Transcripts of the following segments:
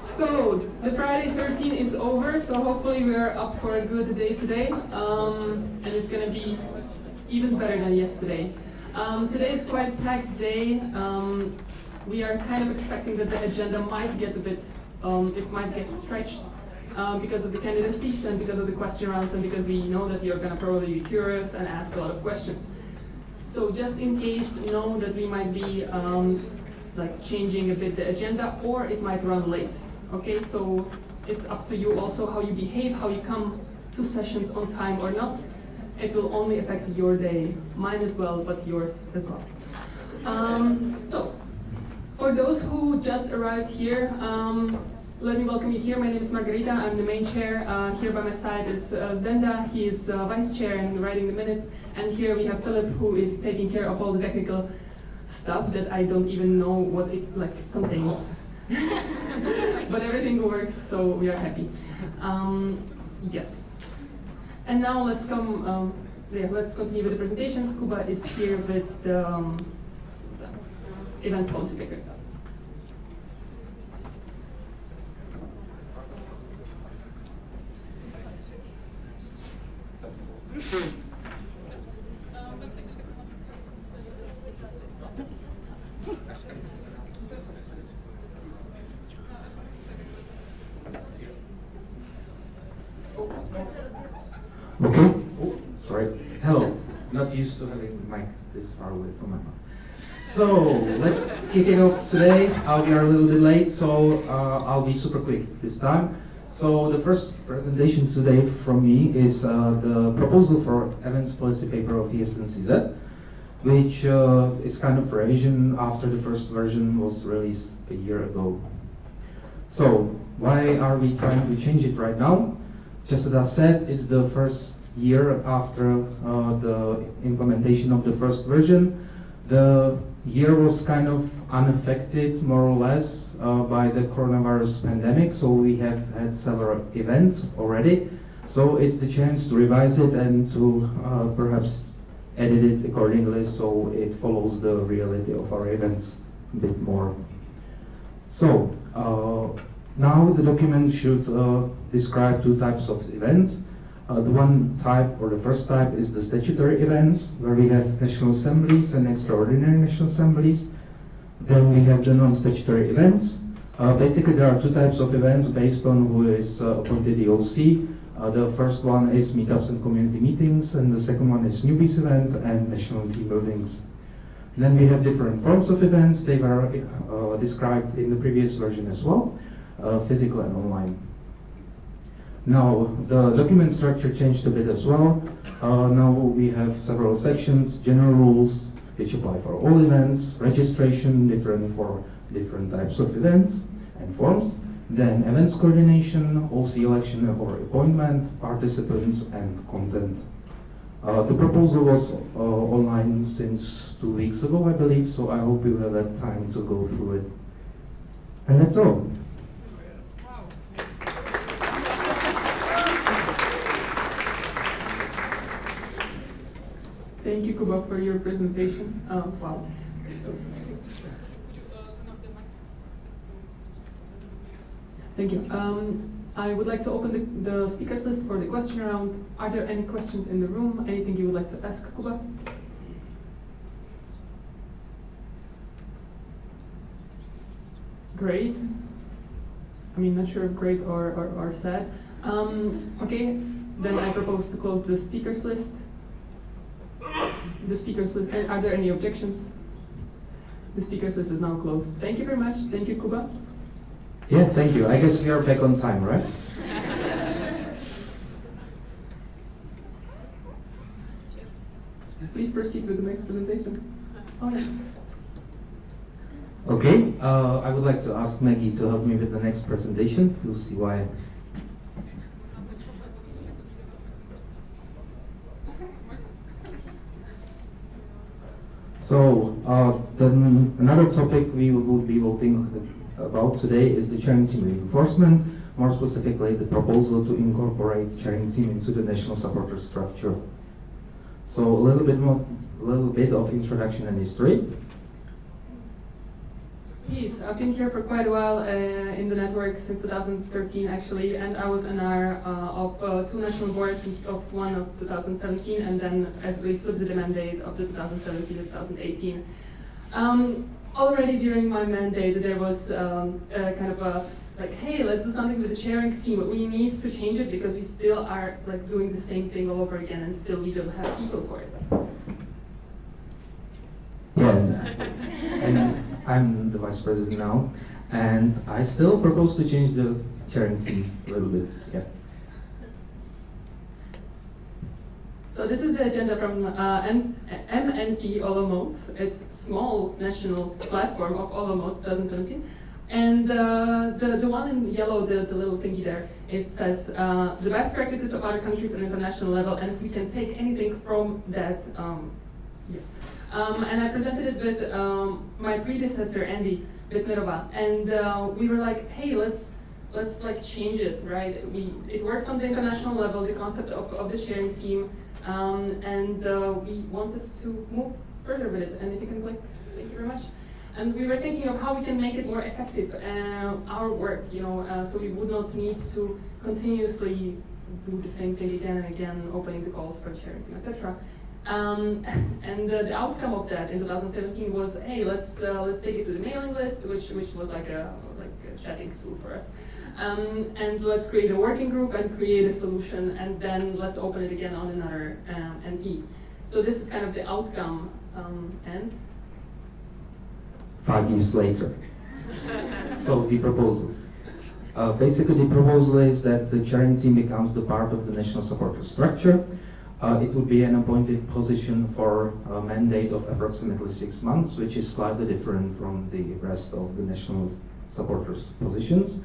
So, the Friday 13 is over, so hopefully we are up for a good day today, and it's going to be even better than yesterday. Today is quite a packed day. We are kind of expecting that the agenda might get a bit, it might get stretched because of the candidacies and because of the question rounds and because we know that you're going to probably be curious and ask a lot of questions. So just in case, know that we might be like changing a bit the agenda, or it might run late. Okay, so it's up to you also how you behave, how you come to sessions on time or not. It will only affect your day, mine as well, but yours as well. So, for those who just arrived here, let me welcome you here. My name is Margarita, I'm the main chair. Here by my side is Zdenda, he is vice chair and writing the minutes. And here we have Philip, who is taking care of all the technical stuff that I don't even know what it contains. But everything works, so we are happy. Yes. And now let's continue with the presentations. Kuba is here with the events policy paper. Okay. Oh, sorry. Hello. Not used to having the mic this far away from my mouth. So let's kick it off today. We are a little bit late, so I'll be super quick this time. So the first presentation today from me is the proposal for events policy paper of ESNCZ, which is kind of revision after the first version was released a year ago. So why are we trying to change it right now? Just as I said, it's the first year after the implementation of the first version. The year was kind of unaffected, more or less, by the coronavirus pandemic, so we have had several events already. So it's the chance to revise it and to perhaps edit it accordingly so it follows the reality of our events a bit more. So now the document should describe two types of events. The one type, or the first type, is the statutory events, where we have national assemblies and extraordinary national assemblies. Then we have the non-statutory events. Basically, there are two types of events based on who is appointed the OC. The first one is meetups and community meetings, and the second one is newbies event and national team buildings. Then we have different forms of events. They were described in the previous version as well, physical and online. Now, the document structure changed a bit as well. Now we have several sections: general rules, which apply for all events; registration, different for different types of events and forms; then events coordination, OC election or appointment, participants, and content. The proposal was online since 2 weeks ago, I believe, so I hope you have had time to go through it. And that's all. Thank you, Kuba, for your presentation. Wow. Thank you. I would like to open the speakers list for the question round. Are there any questions in the room? Anything you would like to ask Kuba? Great. I mean, not sure if great or sad. Okay, then I propose to close the speakers list. The speakers list. And are there any objections? The speakers list is now closed. Thank you very much. Thank you, Kuba. Yeah, thank you. I guess we are back on time, right? Please proceed with the next presentation. Oh, yeah. Okay, I would like to ask Maggie to help me with the next presentation. You'll see why. So, another topic we will be voting about today is the sharing team reinforcement, more specifically the proposal to incorporate sharing team into the national supporter structure. So a little bit of introduction and history. Yes, I've been here for quite a while in the network since 2013 actually, and I was an hour of two national boards, of one of 2017, and then as we flipped the mandate of the 2017 to 2018. Already during my mandate there was kind of a like, hey, let's do something with the sharing team, but we need to change it because we still are like doing the same thing all over again and still we don't have people for it. Yeah, and I'm the vice president now, and I still propose to change the sharing team a little bit. Yeah. So this is the agenda from MNE Olomouc. It's small national platform of Olomouc 2017. And the one in yellow, the little thingy there, it says the best practices of other countries on international level, and if we can take anything from that, yes. And I presented it with my predecessor, Andy Bitmirova, and we were like, hey, let's like change it, right? It works on the international level, the concept of the sharing team, and we wanted to move further with it. And if you can click, thank you very much. And we were thinking of how we can make it more effective, our work, you know, so we would not need to continuously do the same thing again and again, opening the calls for sharing team, etc. And the outcome of that in 2017 was, hey, let's take it to the mailing list, which was like a chatting tool for us, and let's create a working group and create a solution, and then let's open it again on another NP. So this is kind of the outcome, and 5 years later. So the proposal. Basically, the proposal is that the sharing team becomes the part of the national supporter structure. It would be an appointed position for a mandate of approximately 6 months, which is slightly different from the rest of the national supporters positions.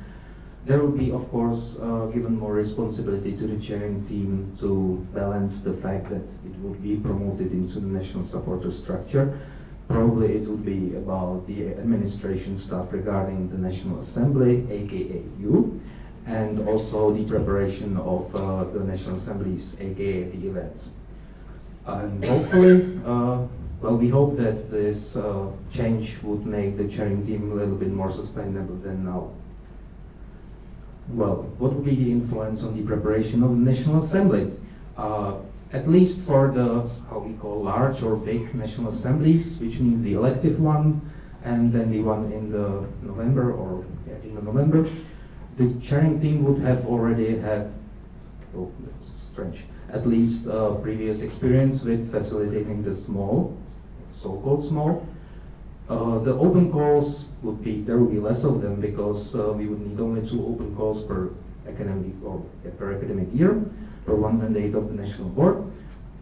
There would be, of course, given more responsibility to the sharing team to balance the fact that it would be promoted into the national supporter structure. Probably it would be about the administration stuff regarding the National Assembly, aka you, and also the preparation of the National Assemblies, aka the events. And hopefully, well, we hope that this change would make the sharing team a little bit more sustainable than now. Well, what would be the influence on the preparation of the National Assembly? At least for the, how we call, large or big National Assemblies, which means the elective one, and then the one in the November, or yeah, in the November, the sharing team would have already had, oh, that's strange, at least previous experience with facilitating the small, so-called small. The open calls would be, there would be less of them because we would need only 2 open calls per academic year, per one mandate of the national board,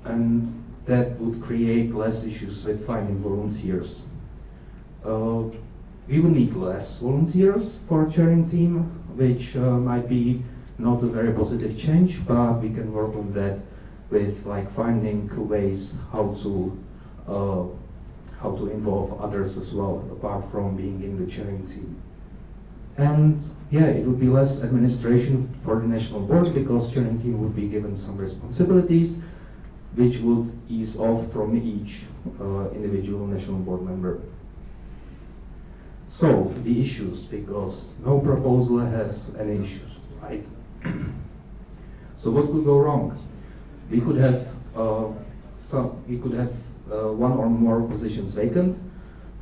and that would create less issues with finding volunteers. We would need less volunteers for a sharing team, which might be not a very positive change, but we can work on that with like finding ways how to involve others as well, apart from being in the sharing team. And yeah, it would be less administration for the national board because chairing team would be given some responsibilities which would ease off from each individual national board member. So, the issues, because no proposal has any issues, right? So what could go wrong? We could have one or more positions vacant.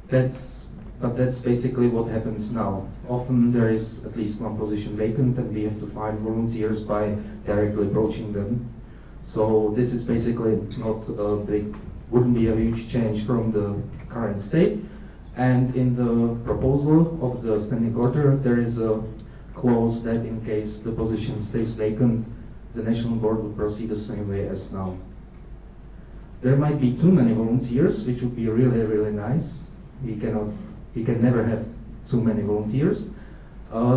But that's basically what happens now. Often there is at least one position vacant and we have to find volunteers by directly approaching them. So this is basically not a big, wouldn't be a huge change from the current state. And in the proposal of the standing order, there is a clause that in case the position stays vacant, the national board would proceed the same way as now. There might be too many volunteers, which would be really, really nice. We can never have too many volunteers.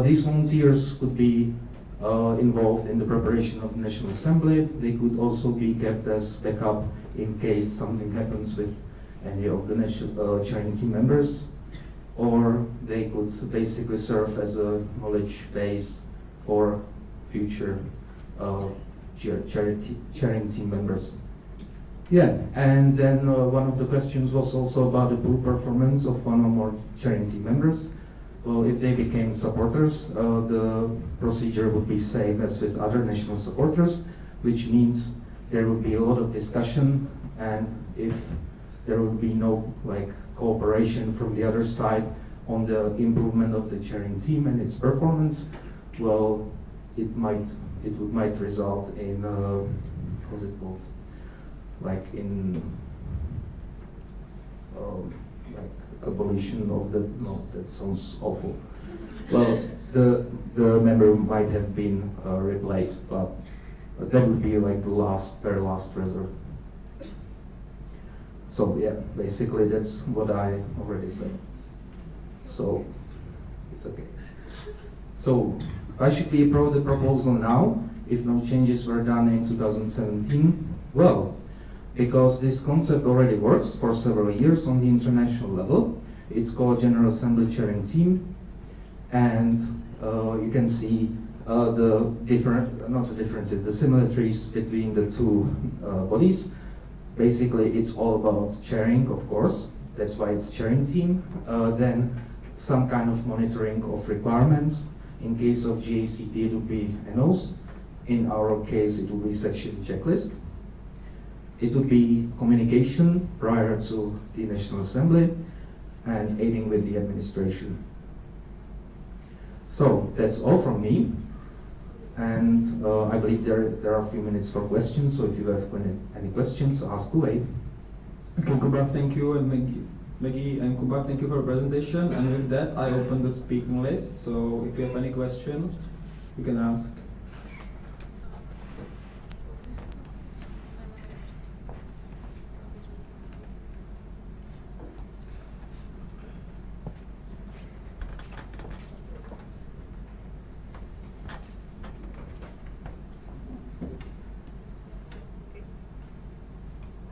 These volunteers could be involved in the preparation of the National Assembly. They could also be kept as backup in case something happens with any of the national chairing team members, or they could basically serve as a knowledge base for future chairing team members. Yeah, and then one of the questions was also about the poor performance of one or more chairing team members. Well, if they became supporters, the procedure would be same as with other national supporters, which means there would be a lot of discussion, and if there would be no cooperation from the other side on the improvement of the chairing team and its performance, well, it might result in what's it called? Abolition of the, no, that sounds awful. Well, the member might have been replaced, but that would be like the very last resort. So yeah, basically that's what I already said. So it's okay. So why should we approve the proposal now if no changes were done in 2017? Well, because this concept already works for several years on the international level. It's called General Assembly Chairing Team, and you can see the similarities between the two bodies. Basically, it's all about chairing, of course. That's why it's chairing team. Then some kind of monitoring of requirements. In case of GACT, it would be NOs. In our case, it would be section checklist. It would be communication prior to the National Assembly and aiding with the administration. So that's all from me. And I believe there are a few minutes for questions, so if you have any questions, ask away. Okay, Kuba, thank you, and Maggie and Kuba, thank you for the presentation. And with that, I open the speaking list, so if you have any question, you can ask.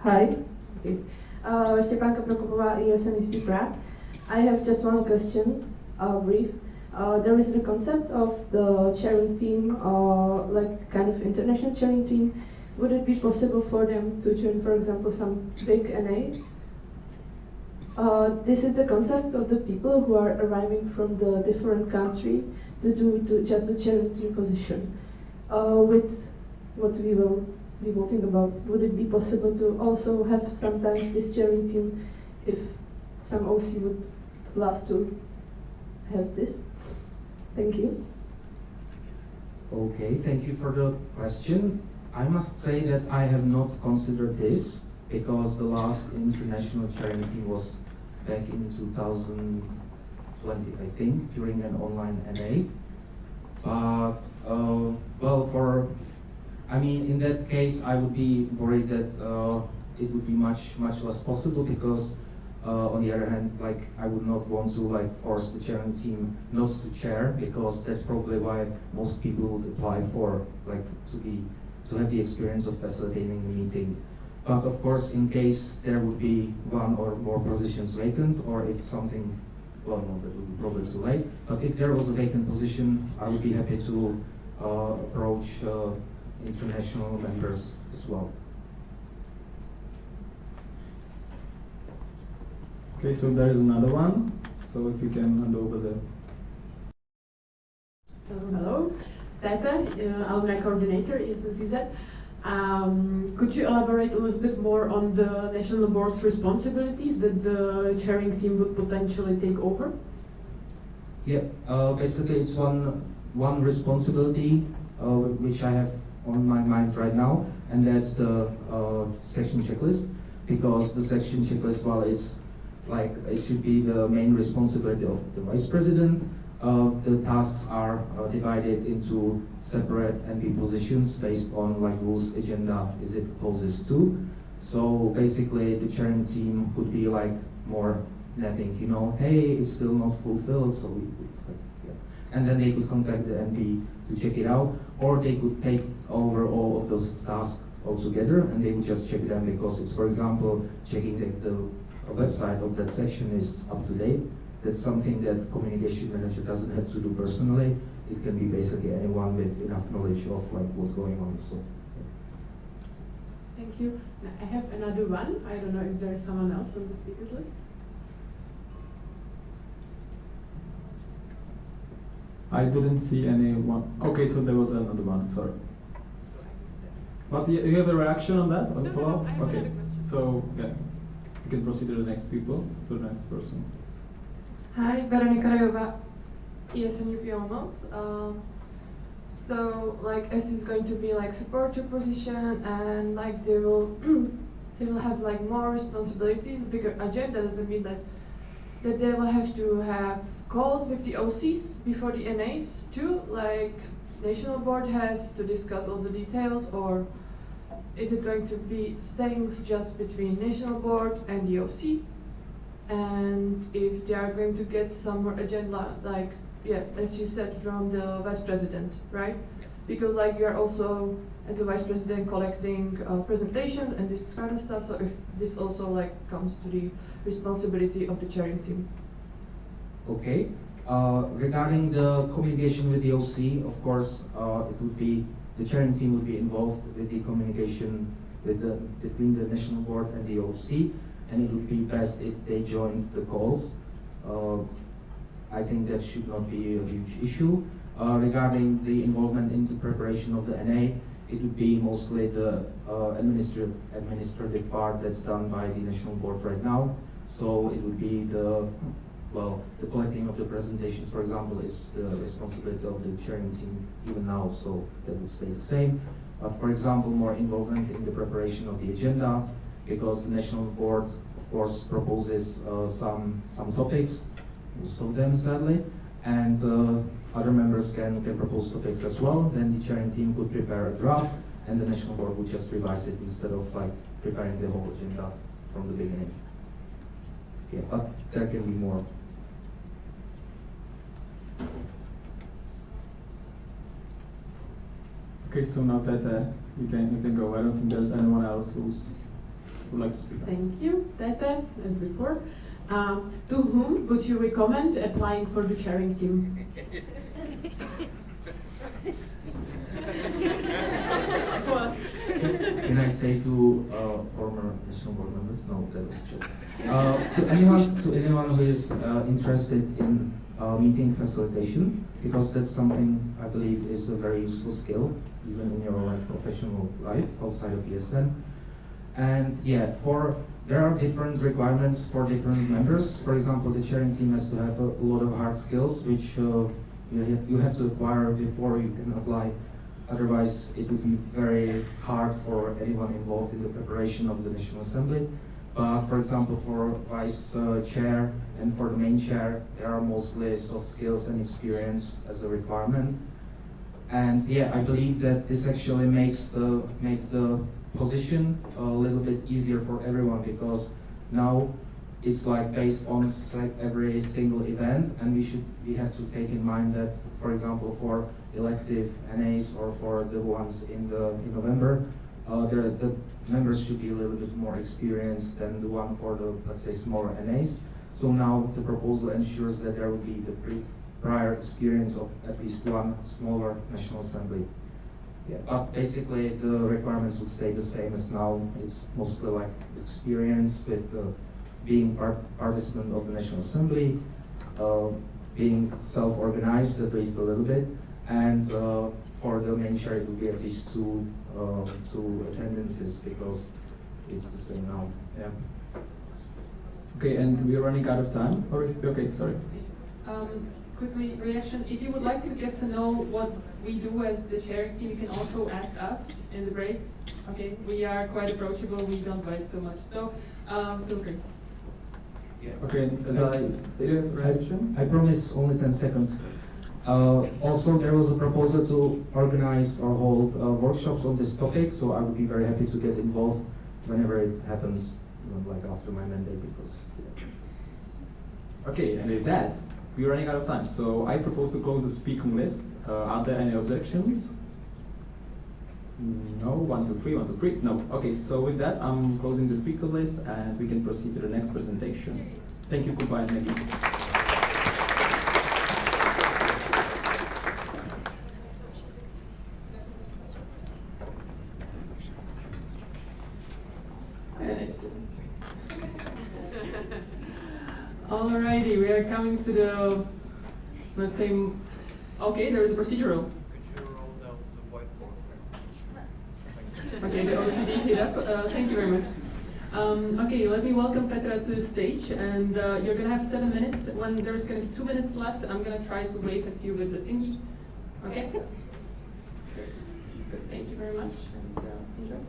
Hi. Okay. Štěpánka Prokopová, ESNST Prague. I have just one question, brief. There is the concept of the chairing team, like kind of international chairing team. Would it be possible for them to join, for example, some big NA? This is the concept of the people who are arriving from the different country to do just the chairing team position. With what we will be voting about, would it be possible to also have sometimes this chairing team if some OC would love to have this? Thank you. Okay, thank you for the question. I must say that I have not considered this because the last international chairing team was back in 2020, I think, during an online NA. But, well, in that case, I would be worried that it would be much less possible because, on the other hand, I would not want to force the chairing team not to chair, because that's probably why most people would apply for to have the experience of facilitating the meeting. But of course, in case there would be one or more positions vacant, or if something well, no, that would be probably too late. But if there was a vacant position, I would be happy to approach international members as well. Okay, so there is another one. So if you can hand over the. Hello, Tata, alumni coordinator in SNCZ. Could you elaborate a little bit more on the national board's responsibilities that the chairing team would potentially take over? Yeah, basically it's one responsibility which I have on my mind right now, and that's the section checklist, because the section checklist, well, it's like it should be the main responsibility of the vice president. The tasks are divided into separate NP positions based on like whose agenda is it closest to. So basically the chairing team could be like more napping, you know, hey, it's still not fulfilled, so we could, yeah. And then they could contact the NP to check it out, or they could take over all of those tasks altogether and they would just check them, because it's, for example, checking that the website of that section is up to date. That's something that communication manager doesn't have to do personally. It can be basically anyone with enough knowledge of like what's going on. So, yeah. Thank you. Now, I have another one. I don't know if there is someone else on the speakers list. I didn't see anyone. Okay, so there was another one. Sorry. But you have a reaction on that? On follow-up? I have Okay. another question. So yeah, you can proceed to the next people, to the next person. Hi, Veronika Rajová, ESNUP Olomouc. So, like, as is going to be like supporter position, and like they will they will have like more responsibilities, bigger agenda. Doesn't mean that they will have to have calls with the OCs before the NAs too. Like, national board has to discuss all the details, or is it going to be staying just between national board and the OC? And if they are going to get some more agenda, like, yes, as you said, from the vice president, right? Because like you're also, as a vice president, collecting presentations and this kind of stuff, so if this also like comes to the responsibility of the chairing team. Okay. Regarding the communication with the OC, of course, it would be, the chairing team would be involved with the communication with between the national board and the OC. And it would be best if they joined the calls. I think that should not be a huge issue. Regarding the involvement in the preparation of the NA, it would be mostly the administrative part that's done by the national board right now. So it would be the collecting of the presentations, for example, is the responsibility of the chairing team even now, so that would stay the same. But for example, more involvement in the preparation of the agenda, because the national board, of course, proposes some topics, most of them sadly, and other members can propose topics as well. Then the chairing team could prepare a draft, and the national board would just revise it instead of like preparing the whole agenda from the beginning. Yeah, but there can be more. Okay, so now Tete, you can go. I don't think there's anyone else who would like to speak. Thank you, Tata, as before. To whom would you recommend applying for the chairing team? What? Can I say to former national board members? No, that was a joke. To anyone who is interested in meeting facilitation, because that's something I believe is a very useful skill, even in your like professional life outside of ESN. And yeah, there are different requirements for different members. For example, the chairing team has to have a lot of hard skills, which you have to acquire before you can apply. Otherwise, it would be very hard for anyone involved in the preparation of the National Assembly. But for example, for vice chair and for the main chair, there are mostly soft skills and experience as a requirement. And yeah, I believe that this actually makes the position a little bit easier for everyone, because now it's like based on every single event, and we have to take in mind that, for example, for elective NAs or for the ones in November, the members should be a little bit more experienced than the one for the, let's say, smaller NAs. So now the proposal ensures that there will be the prior experience of at least one smaller National Assembly. Yeah, but basically the requirements would stay the same as now. It's mostly like experience with being participant of the National Assembly, being self-organized at least a little bit, and for the main chair it will be at least two attendances because it's the same now. Yeah. Okay, and we're running out of time. Okay, sorry. Quickly, reaction. If you would like to get to know what we do as the chairing team, you can also ask us in the breaks. Okay, we are quite approachable. We don't bite so much. So, feel free. Yeah. Okay, as I stated, reaction. I promise only 10 seconds. Also, there was a proposal to organize or hold workshops on this topic, so I would be very happy to get involved whenever it happens, like after my mandate, because. Yeah. Okay, and with that, we're running out of time, so I propose to close the speaking list. Are there any objections? No, 1, 2, 3, 1, 2, 3. No. Okay, so with that, I'm closing the speakers list, and we can proceed to the next presentation. Thank you, goodbye, and Maggie. Alrighty, we are coming to the, let's say, okay, there is a procedural. Could you roll down the whiteboard? Okay, the OCD hit up. Thank you very much. Okay, let me welcome Petra to the stage, and you're gonna have 7 minutes. When there's gonna be 2 minutes left, I'm gonna try to wave at you with the thingy. Okay? Good. Thank you very much, and enjoy.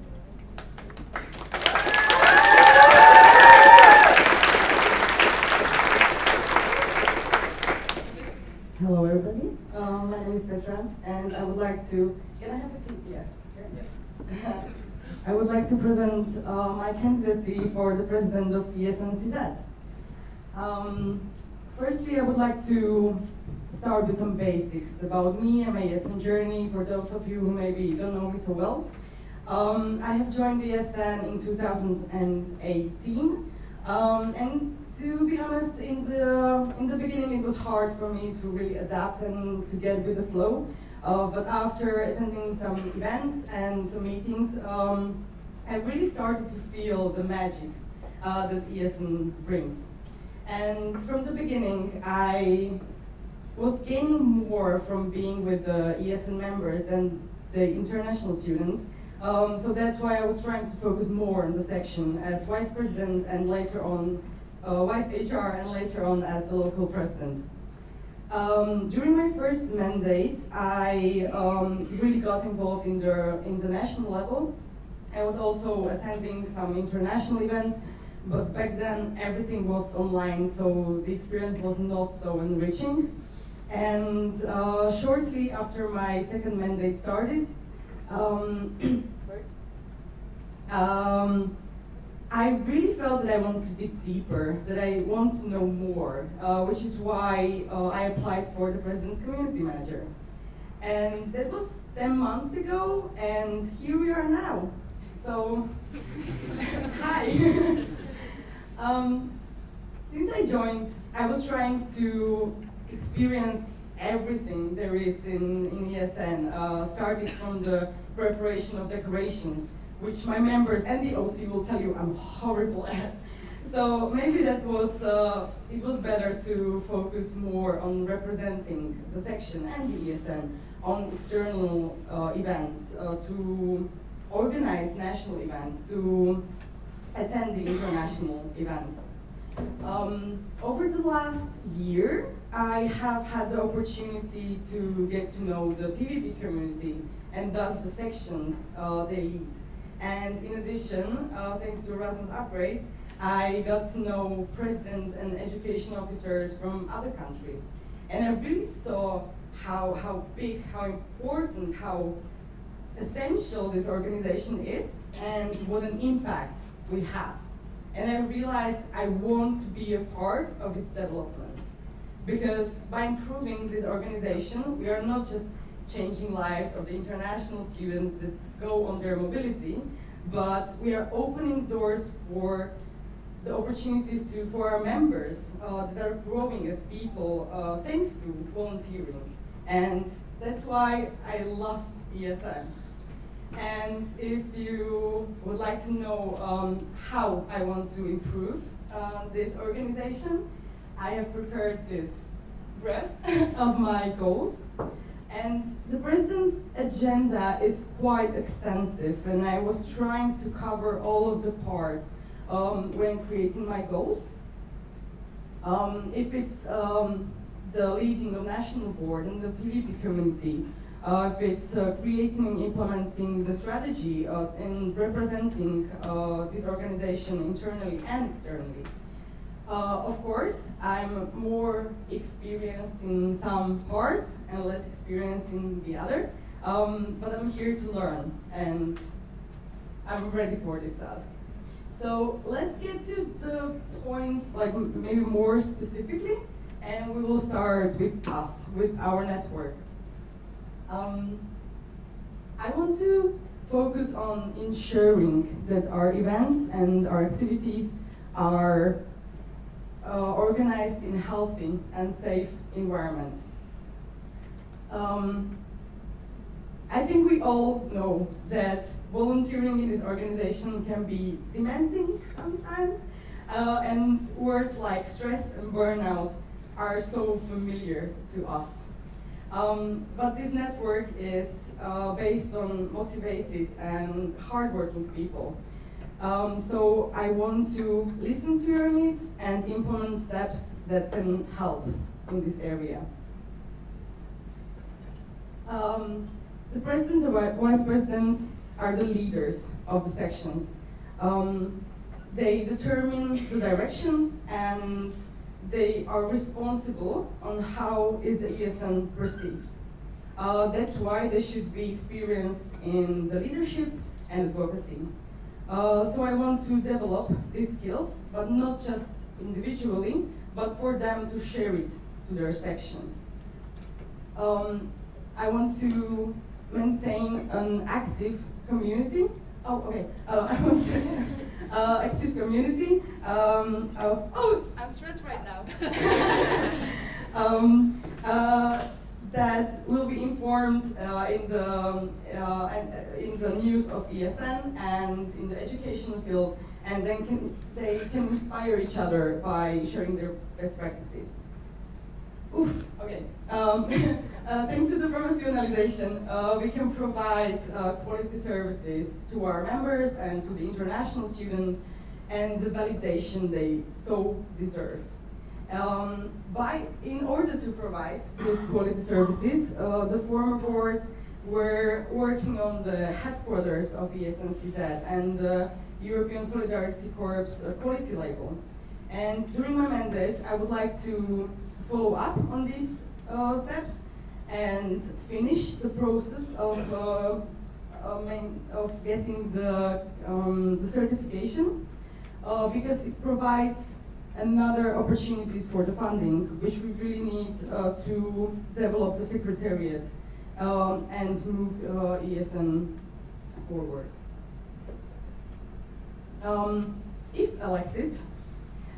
Hello, everybody. My name is Petra, and I would like to. Can I have a key? Yeah. I would like to present my candidacy for the president of ESN-CZ. Firstly, I would like to start with some basics about me and my ESN journey. For those of you who maybe don't know me so well, I have joined the ESN in 2018. And to be honest, in the beginning it was hard for me to really adapt and to get with the flow. But after attending some events and some meetings, I really started to feel the magic that ESN brings. And from the beginning, I was gaining more from being with the ESN members than the international students. So that's why I was trying to focus more on the section as vice president and later on vice HR and later on as the local president. During my first mandate, I really got involved in the national level. I was also attending some international events, but back then everything was online, so the experience was not so enriching. And shortly after my second mandate started, I really felt that I want to dig deeper, that I want to know more, which is why I applied for the President's Community Manager. And that was 10 months ago, and here we are now. So, hi. Since I joined, I was trying to experience everything there is in ESN, starting from the preparation of decorations, which my members and the OC will tell you I'm horrible at. So maybe that was, it was better to focus more on representing the section and the ESN on external events, to organize national events, to attend the international events. Over the last year, I have had the opportunity to get to know the PVP community and thus the sections they lead. And in addition, thanks to Erasmus upgrade, I got to know presidents and education officers from other countries. And I really saw how big, how important, how essential this organization is and what an impact we have. And I realized I want to be a part of its development. Because by improving this organization, we are not just changing lives of the international students that go on their mobility, but we are opening doors for the opportunities for our members that are growing as people thanks to volunteering. And that's why I love ESN. And if you would like to know how I want to improve this organization, I have prepared this graph of my goals. And the president's agenda is quite extensive, and I was trying to cover all of the parts when creating my goals. If it's the leading of national board and the PvP community, if it's creating and implementing the strategy and representing this organization internally and externally. Of course, I'm more experienced in some parts and less experienced in the other, but I'm here to learn and I'm ready for this task. So let's get to the points, like maybe more specifically, and we will start with us, with our network. I want to focus on ensuring that our events and our activities are organized in a healthy and safe environment. I think we all know that volunteering in this organization can be demanding sometimes, and words like stress and burnout are so familiar to us. But this network is based on motivated and hardworking people. So I want to listen to your needs and implement steps that can help in this area. The presidents and vice presidents are the leaders of the sections. They determine the direction and they are responsible on how is the ESN perceived. That's why they should be experienced in the leadership and advocacy. So I want to develop these skills, but not just individually, but for them to share it to their sections. I want to maintain an active community. I want to active community of. Oh, I'm stressed right now. That will be informed in the news of ESN and in the educational field, and then they can inspire each other by sharing their best practices. Oof, okay. Thanks to the professionalization, we can provide quality services to our members and to the international students, and the validation they so deserve. In order to provide these quality services, the former boards were working on the headquarters of ESNCZ and the European Solidarity Corps quality label. And during my mandate, I would like to follow up on these steps and finish the process of getting the certification because it provides another opportunities for the funding, which we really need to develop the secretariat and move ESN forward. If elected,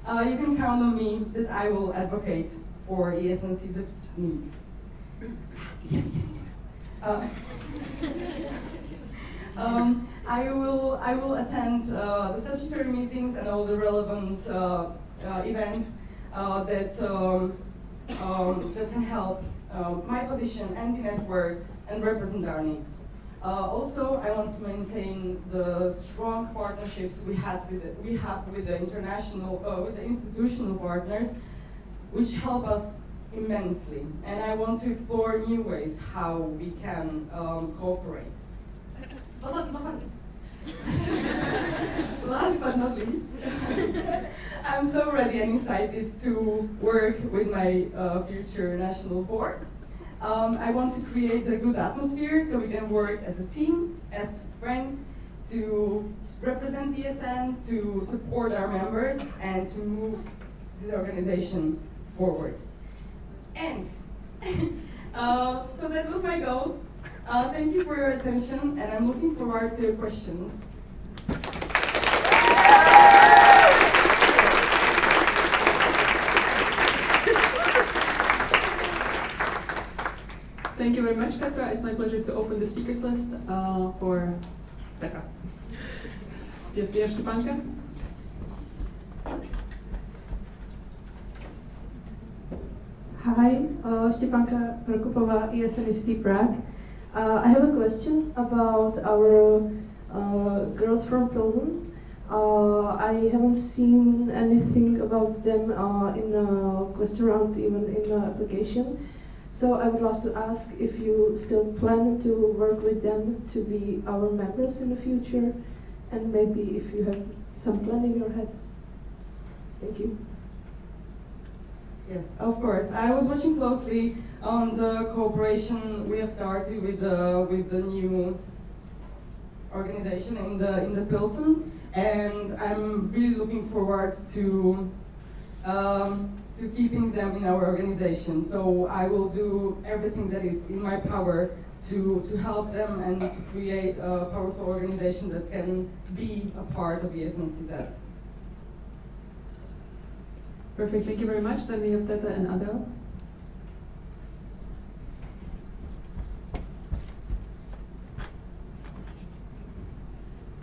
you can count on me that I will advocate for ESNCZ's needs. I will attend the statutory meetings and all the relevant events that can help my position and the network and represent our needs. Also, I want to maintain the strong partnerships we have with the international, with the institutional partners, which help us immensely. And I want to explore new ways how we can cooperate. Last but not least, I'm so ready and excited to work with my future national board. I want to create a good atmosphere so we can work as a team, as friends, to represent ESN, to support our members, and to move this organization forward. And so that was my goals. Thank you for your attention, and I'm looking forward to your questions. Thank you very much, Petra. It's my pleasure to open the speakers list for Petra. Yes, we have Stepanka. Hi, Stepanka Prokopova, ESNST Prague. I have a question about our girls from Pilsen. I haven't seen anything about them in a question round, even in the application. So I would love to ask if you still plan to work with them to be our members in the future, and maybe if you have some plan in your head. Thank you. Yes, of course. I was watching closely on the cooperation we have started with the new organization in the Pilsen, and I'm really looking forward to keeping them in our organization. So I will do everything that is in my power to help them and to create a powerful organization that can be a part of ESNCZ. Perfect, thank you very much. Then we have Teta and Adele.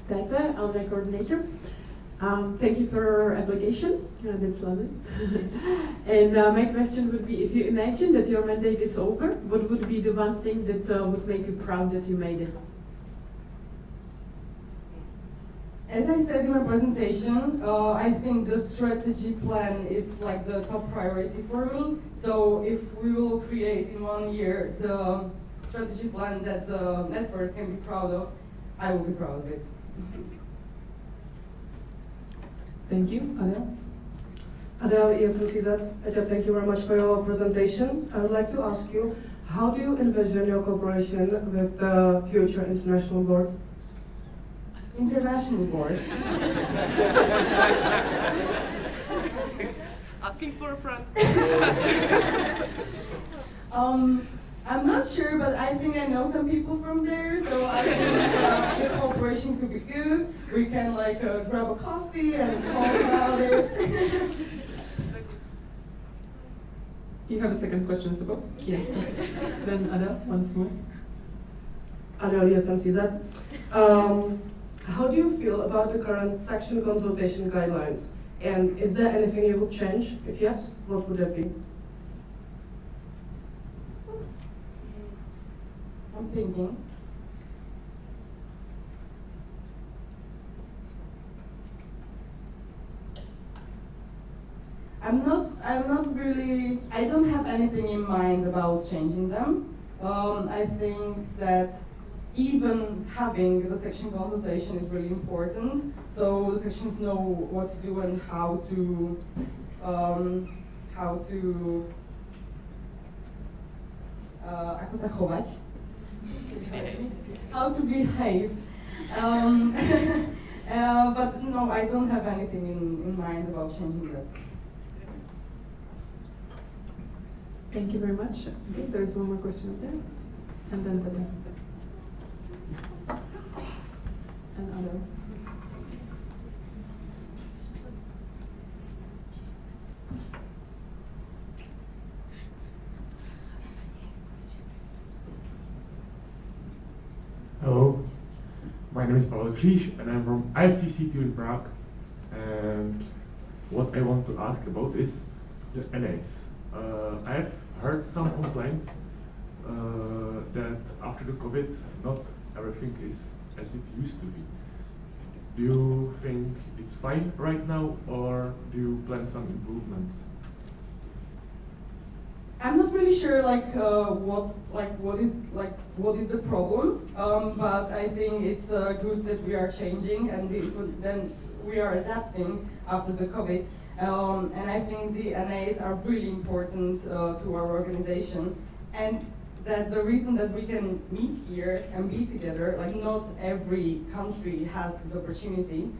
Teta, I'm the coordinator. Thank you for your application. That's lovely. And my question would be, if you imagine that your mandate is over, what would be the one thing that would make you proud that you made it? As I said in my presentation, I think the strategy plan is like the top priority for me. So if we will create in 1 year the strategy plan that the network can be proud of, I will be proud of it. Thank you. Adele? Adele, ESNCZ. Ete, thank you very much for your presentation. I would like to ask you, how do you envision your cooperation with the future international board? International board. Asking for a friend. I'm not sure, but I think I know some people from there, so I think the cooperation could be good. We can like grab a coffee and talk about it. You have a second question, I suppose? Yes. Then Adele, once more. Adele, ESNCZ. How do you feel about the current section consultation guidelines? And is there anything you would change? If yes, what would that be? I'm thinking. I'm not really, I don't have anything in mind about changing them. I think that even having the section consultation is really important, so the sections know what to do and how to ako sa chovať, how to behave. But no, I don't have anything in mind about changing that. Thank you very much. Okay, there's one more question up there. And then Teta. And Adele. Hello, my name is Pavel Kříž and I'm from ICC2 in Prague. And what I want to ask about is the NAs. I've heard some complaints that after the COVID, not everything is as it used to be. Do you think it's fine right now, or do you plan some improvements? I'm not really sure what is the problem, but I think it's good that we are changing and then we are adapting after the COVID. And I think the NAs are really important to our organization, and that the reason that we can meet here and be together, like not every country has this opportunity.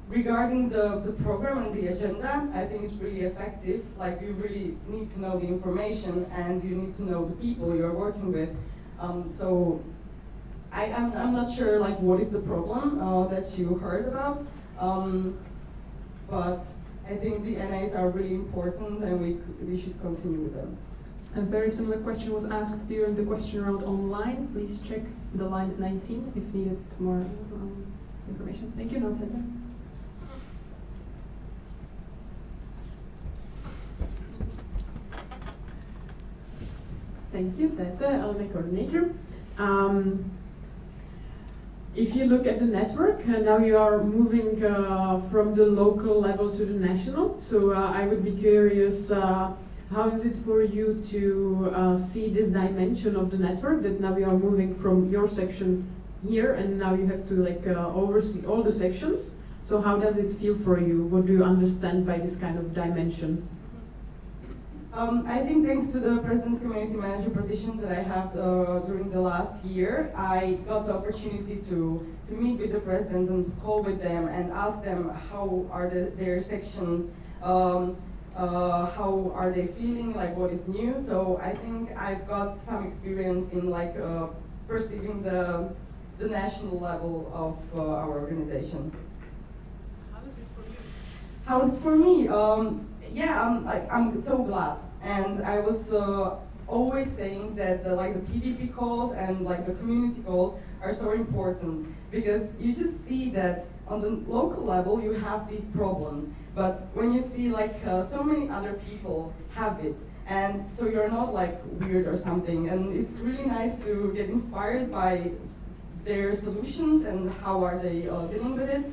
Regarding the program and the agenda, I think it's really effective. Like you really need to know the information and you need to know the people you're working with. So I'm not sure like what is the problem that you heard about. But I think the NAs are really important and we should continue with them. A very similar question was asked during the question round online. Please check the line 19 if needed more information. Thank you, Natalia. Thank you, Tete, Alumni Coordinator. If you look at the network, now you are moving from the local level to the national. So I would be curious, how is it for you to see this dimension of the network, that now you are moving from your section here and now you have to oversee all the sections. So how does it feel for you? What do you understand by this kind of dimension? I think thanks to the President's Community Manager position that I have during the last year, I got the opportunity to meet with the presidents and to call with them and ask them how are their sections, how are they feeling, like what is new. So I think I've got some experience in perceiving the national level of our organization. How is it for you? How is it for me? I'm so glad, and I was always saying that the PvP calls and the community calls are so important, because you just see that on the local level you have these problems, but when you see so many other people have it, and so you're not weird or something, and it's really nice to get inspired by their solutions and how are they dealing with it.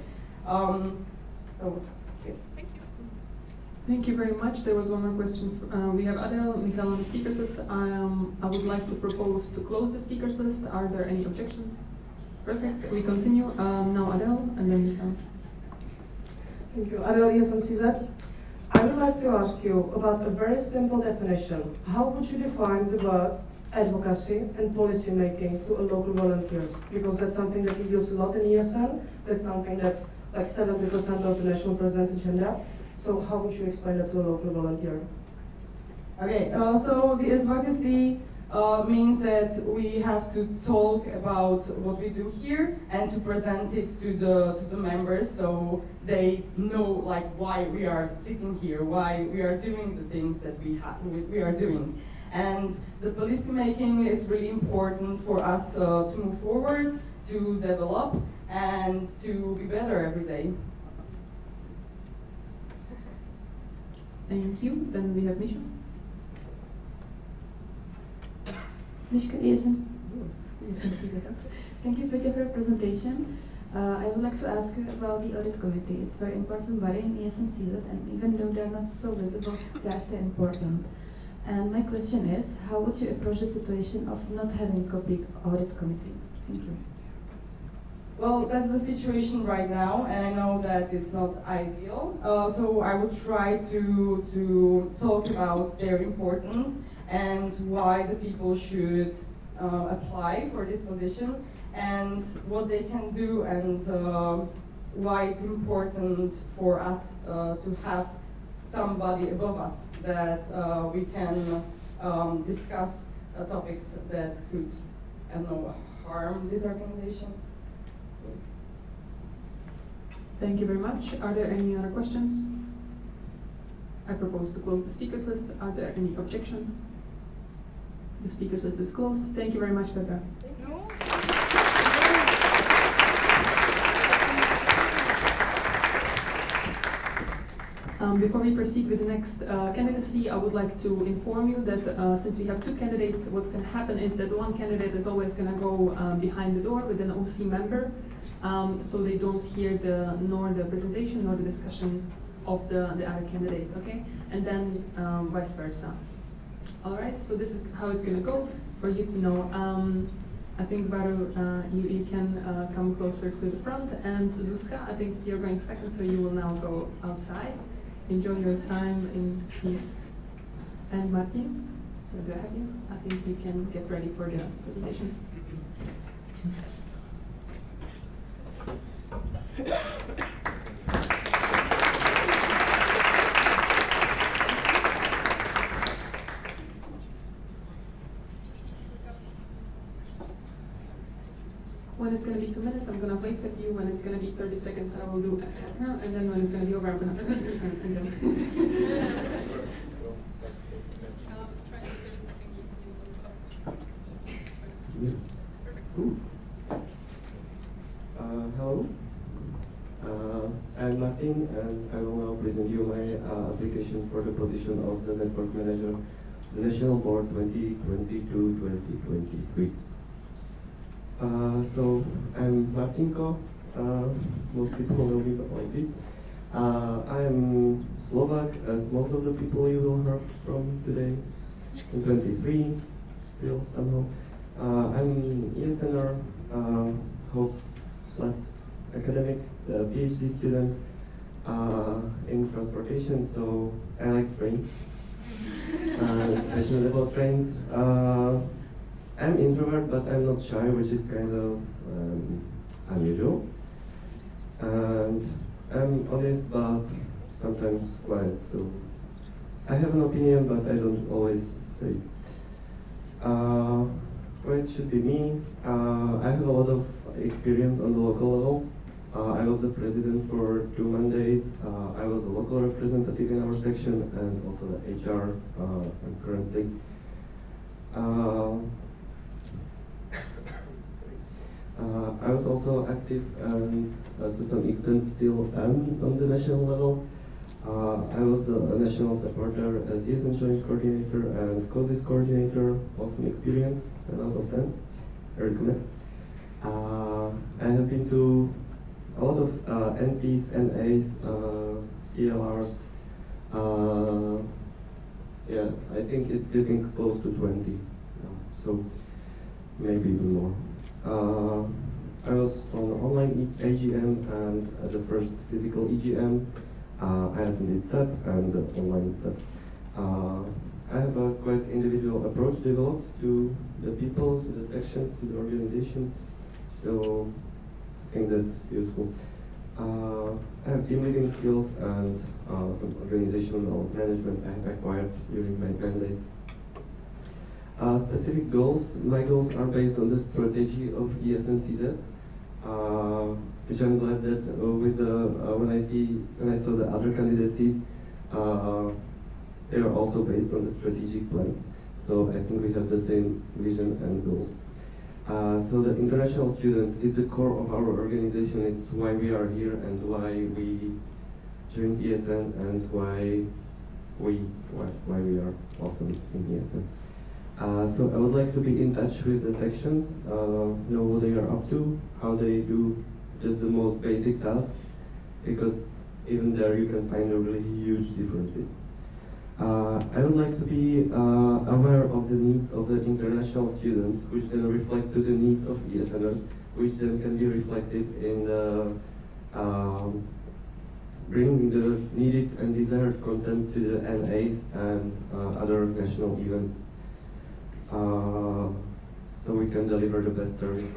Thank you very much. There was one more question. We have Adele, Michael on the speakers list. I would like to propose to close the speakers list. Are there any objections? Perfect. We continue. Now Adele and then Michael. Thank you. Adele, yes, on CZ. I would like to ask you about a very simple definition. How would you define the words advocacy and policy making to a local volunteers? Because that's something that we use a lot in ESN. That's something that's 70% of the national president's agenda. So how would you explain that to a local volunteer? Okay, so the advocacy means that we have to talk about what we do here and to present it to the members, so they know why we are sitting here, why we are doing the things that we are doing. And the policy making is really important for us to move forward, to develop, and to be better every day. Thank you. Then we have Misha. Mishka, thank you, Petya, for your presentation. I would like to ask you about the audit committee. It's a very important body in ESNCZ, and even though they're not so visible, they are still important. And my question is, how would you approach the situation of not having a complete audit committee? Thank you. Well, that's the situation right now, and I know that it's not ideal. So I would try to talk about their importance and why the people should apply for this position, and what they can do, and why it's important for us to have somebody above us that we can discuss topics that could, I don't know, harm this organization. Thank you very much. Are there any other questions? I propose to close the speakers list. Are there any objections? The speakers list is closed. Thank you very much, Petra. Thank you. Before we proceed with the next candidacy, I would like to inform you that since we have two candidates, what's going to happen is that one candidate is always going to go behind the door with an OC member, so they don't hear nor the presentation nor the discussion of the other candidate, okay? And then vice versa. All right, so this is how it's going to go for you to know. I think, Baru, you can come closer to the front, and Zuzka, I think you're going second, so you will now go outside. Enjoy your time in peace. And Martin, where do I have you? I think you can get ready for the presentation. When it's going to be 2 minutes, I'm going to wait with you. When it's going to be 30 seconds, I will do, and then when it's going to be over, I'm going to, and then. Yes. Ooh. Hello. I'm Martin, and I will now present you my application for the position of the Network Manager, the National Board 2022-2023. So I'm Martinko. Most people know me like this. I'm Slovak, as most of the people you will hear from today. I'm 23, still somehow. I'm ESNer, Hope plus academic, PhD student in transportation, so I like trains. Passionate about trains. I'm introvert, but I'm not shy, which is kind of unusual. And I'm honest, but sometimes quiet, so I have an opinion, but I don't always say it. Well, it should be me. I have a lot of experience on the local level. I was the president for 2 mandates. I was a local representative in our section and also the HR currently. I was also active and to some extent still am on the national level. I was a national supporter as ESN Challenge Coordinator and COSIS Coordinator. Awesome experience, 10 out of 10. I recommend. I have been to a lot of NPs, NAs, CLRs. Yeah, I think it's getting close to 20 now, so maybe even more. I was on online AGM and the first physical EGM. I attended CEP and the online CEP. I have a quite individual approach developed to the people, to the sections, to the organizations, so I think that's useful. I have team leading skills and organizational management I have acquired during my mandates. Specific goals, my goals are based on the strategy of ESN-CZ, which I'm glad that with the when I saw the other candidacies, they are also based on the strategic plan. So I think we have the same vision and goals. So the international students is the core of our organization. It's why we are here and why we joined ESN and why we are awesome in ESN. So I would like to be in touch with the sections, know what they are up to, how they do just the most basic tasks, because even there you can find really huge differences. I would like to be aware of the needs of the international students, which then reflect to the needs of ESNers, which then can be reflected in the bringing the needed and desired content to the NAs and other national events, so we can deliver the best service.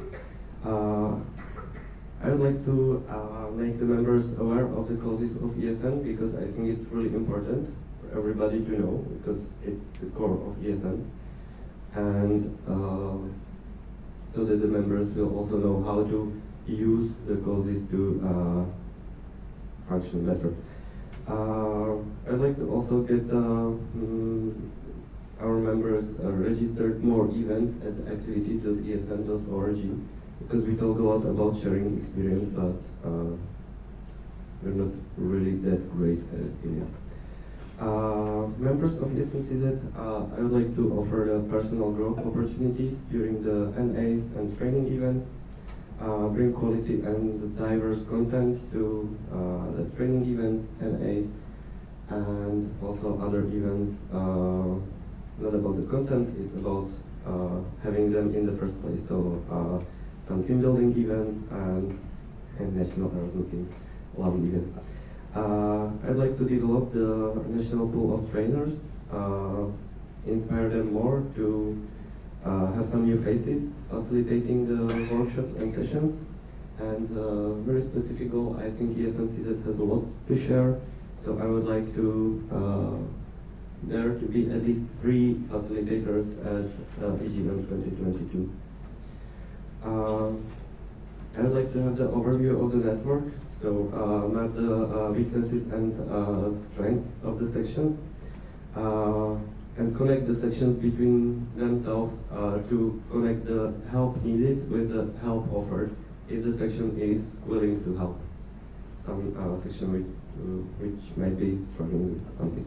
I would like to make the members aware of the causes of ESN, because I think it's really important for everybody to know, because it's the core of ESN, and so that the members will also know how to use the causes to function better. I'd like to also get our members registered more events at activities.esn.org, because we talk a lot about sharing experience, but we're not really that great at it yet. Members of ESN-CZ, I would like to offer personal growth opportunities during the NAs and training events, bring quality and diverse content to the training events, NAs, and also other events. Not about the content, it's about having them in the first place. So some team building events and national Erasmus Games, lovely event. I'd like to develop the national pool of trainers, inspire them more to have some new faces facilitating the workshops and sessions. And very specific goal, I think ESN-CZ has a lot to share, so I would like to there to be at least 3 facilitators at EGM 2022. I would like to have the overview of the network, so map the weaknesses and strengths of the sections. I and connect the sections between themselves to connect the help needed with the help offered if the section is willing to help some section which might be struggling with something.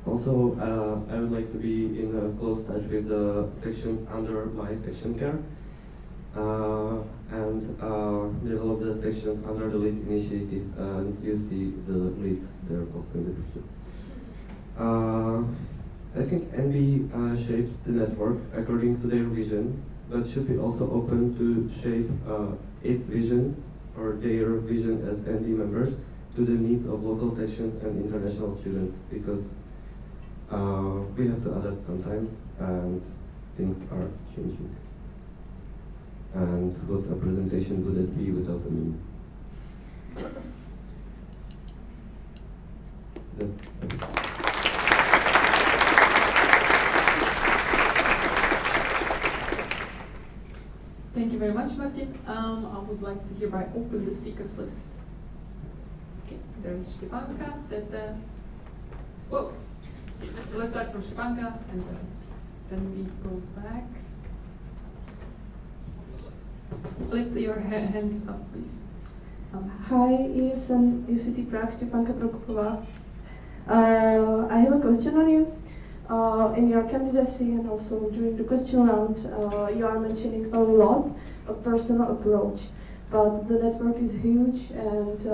Also, I would like to be in close touch with the sections under my section care and develop the sections under the LEAD initiative, and you see the LEAD there also in the picture. I think NB shapes the network according to their vision, but should be also open to shape its vision or their vision as NB members to the needs of local sections and international students, because we have to adapt sometimes and things are changing. And what a presentation would it be without a meme? That's Thank you very much, Martin. I would like to hereby open the speakers list. Okay, there's Stepanka, Tete. Whoa! Yes, let's start from Stepanka, and then we go back. Lift your hands up, please. Hi, ESN UCT Prague, Stepanka Prokopová. I have a question on you. In your candidacy and also during the question round, you are mentioning a lot of personal approach, but the network is huge and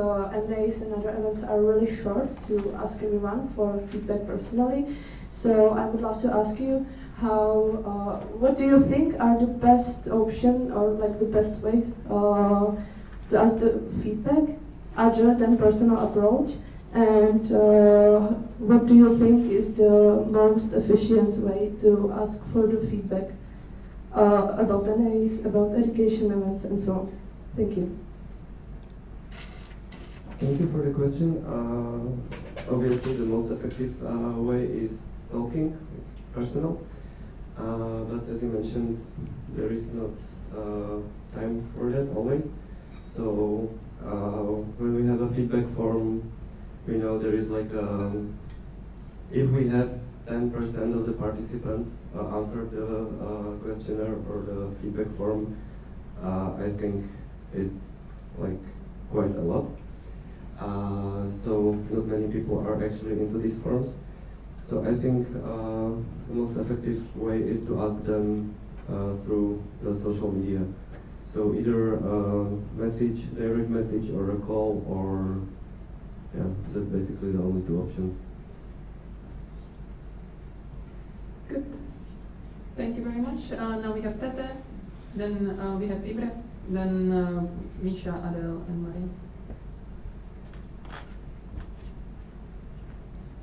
MAs and other events are really short to ask everyone for feedback personally. So I would love to ask you what do you think are the best option or like the best ways to ask the feedback other than personal approach? And what do you think is the most efficient way to ask for the feedback about NAs, about education events, and so on? Thank you. Thank you for the question. Obviously, the most effective way is talking, personal. But as you mentioned, there is not time for that always. So when we have a feedback form, we know there is like if we have 10% of the participants answer the questionnaire or the feedback form, I think it's like quite a lot. So not many people are actually into these forms. So I think the most effective way is to ask them through the social media. So either message, direct message, or a call, or yeah, that's basically the only two options. Good. Thank you very much. Now we have Tete, then we have Ibre, then Misha, Adele, and Marie.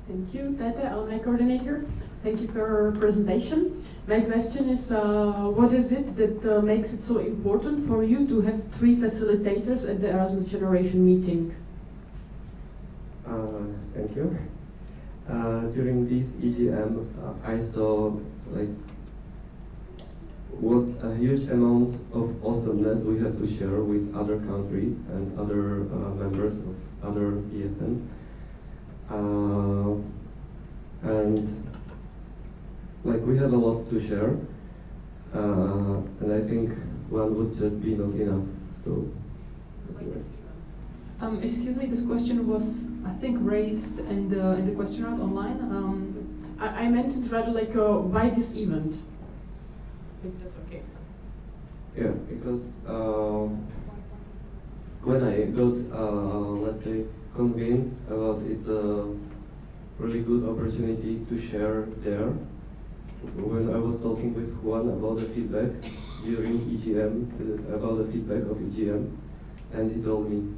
Thank you, Tete, alumni coordinator. Thank you for your presentation. My question is, what is it that makes it so important for you to have 3 facilitators at the Erasmus Generation meeting? Thank you. During this EGM, I saw like what a huge amount of awesomeness we have to share with other countries and other members of other ESNs. And like we have a lot to share, and I think one would just be not enough. So that's it. Excuse me, this question was, I think, raised in the question round online. I meant it rather like why this event, if that's okay. Yeah, because when I got, let's say, convinced about it's a really good opportunity to share there, when I was talking with Juan about the feedback during EGM, about the feedback of EGM, and he told me,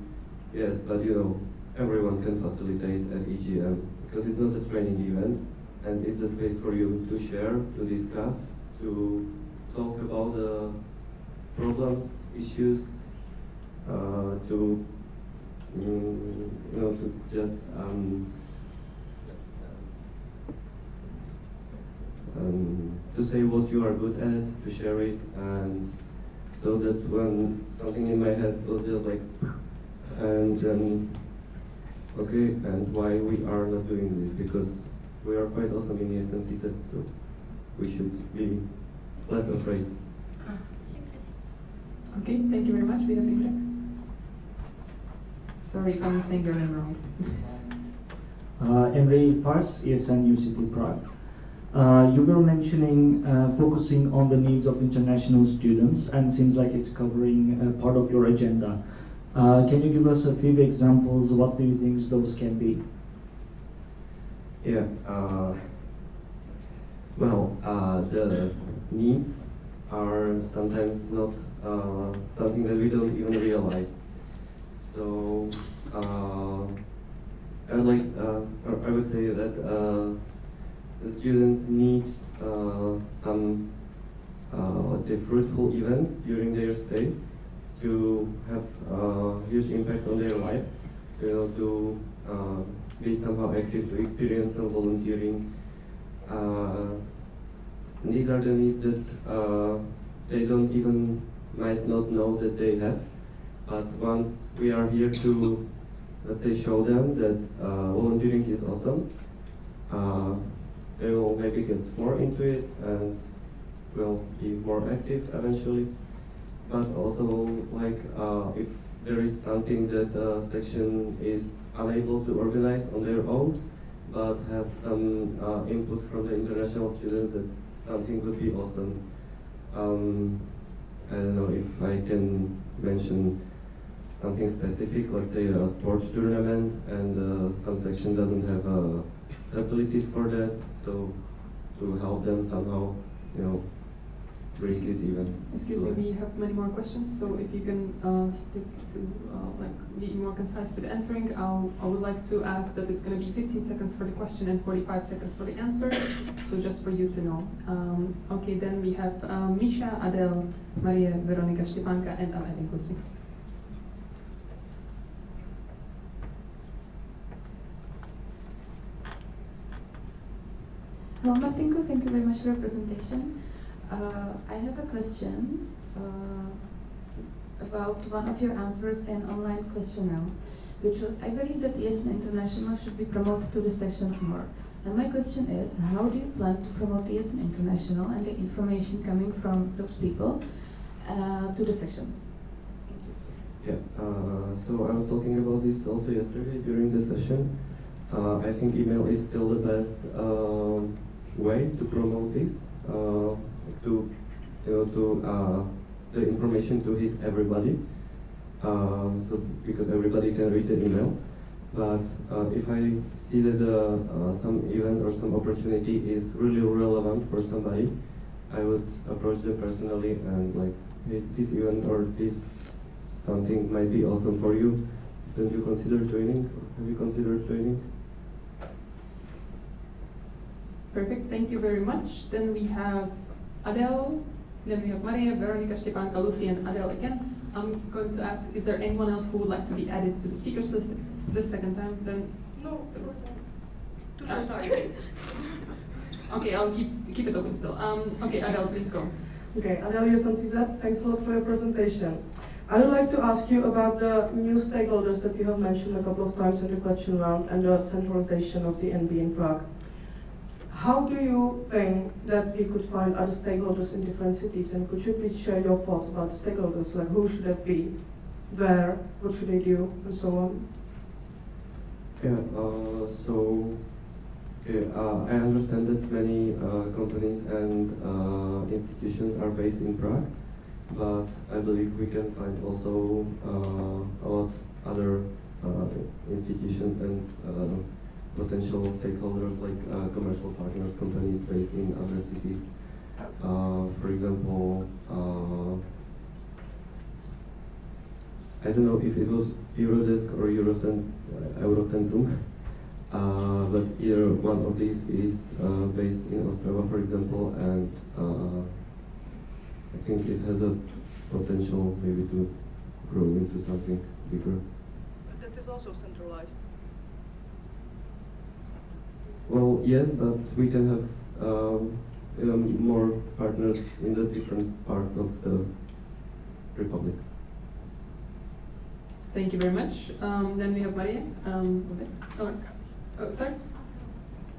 yes, but you know, everyone can facilitate at EGM because it's not a training event and it's a space for you to share, to discuss, to talk about the problems, issues, to to just to say what you are good at, to share it, and so that's when something in my head was just like, and then, okay, and why we are not doing this, because we are quite awesome in ESNCZ, so we should be less afraid. Okay, thank you very much. We have Ingrid. Sorry if I'm saying your name wrong. Emre Pars, ESN UCT Prague. You were mentioning focusing on the needs of international students, and seems like it's covering part of your agenda. Can you give us a few examples? What do you think those can be? Yeah, the needs are sometimes not something that we don't even realize. So I would say that the students need some, let's say, fruitful events during their stay to have a huge impact on their life. So, to be somehow active, to experience some volunteering. These are the needs that they don't even might not know that they have. But once we are here to, let's say, show them that volunteering is awesome, they will maybe get more into it and will be more active eventually. But also, like, if there is something that a section is unable to organize on their own, but have some input from the international students, that something would be awesome. I don't know if I can mention something specific, let's say a sports tournament, and some section doesn't have facilities for that, so to help them somehow, bring this event. Excuse me, we have many more questions, so if you can stick to be more concise with answering. I would like to ask that it's going to be 15 seconds for the question and 45 seconds for the answer, so just for you to know. Okay, then we have Misha, Adele, Maria, Veronika, Stepanka, and I'm adding Lucy. Hello, Martinko. Thank you very much for your presentation. I have a question about one of your answers in online question round, which was, I believe that ESN International should be promoted to the sections more. And my question is, how do you plan to promote ESN International and the information coming from those people to the sections? Yeah, so I was talking about this also yesterday during the session. I think email is still the best way to promote this, the information to hit everybody. So because everybody can read the email, but if I see that some event or some opportunity is really relevant for somebody, I would approach them personally and like, hey, this event or this something might be awesome for you. Don't you consider joining? Have you considered joining? Perfect, thank you very much. Then we have Adele, then we have Maria, Veronika, Stepanka, Lucy, and Adele again. I'm going to ask, is there anyone else who would like to be added to the speakers list? It's the second time, then... No, okay, I'll keep it open still. Okay, Adele, please go. Okay, Adele CZ, thanks a lot for your presentation. I would like to ask you about the new stakeholders that you have mentioned a couple of times in the question round and the centralization of the NB in Prague. How do you think that we could find other stakeholders in different cities? And could you please share your thoughts about the stakeholders, like who should that be, where, what should they do, and so on? Yeah, I understand that many companies and institutions are based in Prague, but I believe we can find also a lot other institutions and potential stakeholders like commercial partners, companies based in other cities. For example, I don't know if it was Eurodesk or Eurocentrum, but either one of these is based in Ostrava, for example, and I think it has a potential maybe to grow into something bigger. But that is also centralized. Well, yes, but we can have more partners in the different parts of the Republic. Thank you very much. Then we have Maria. Oh, sorry?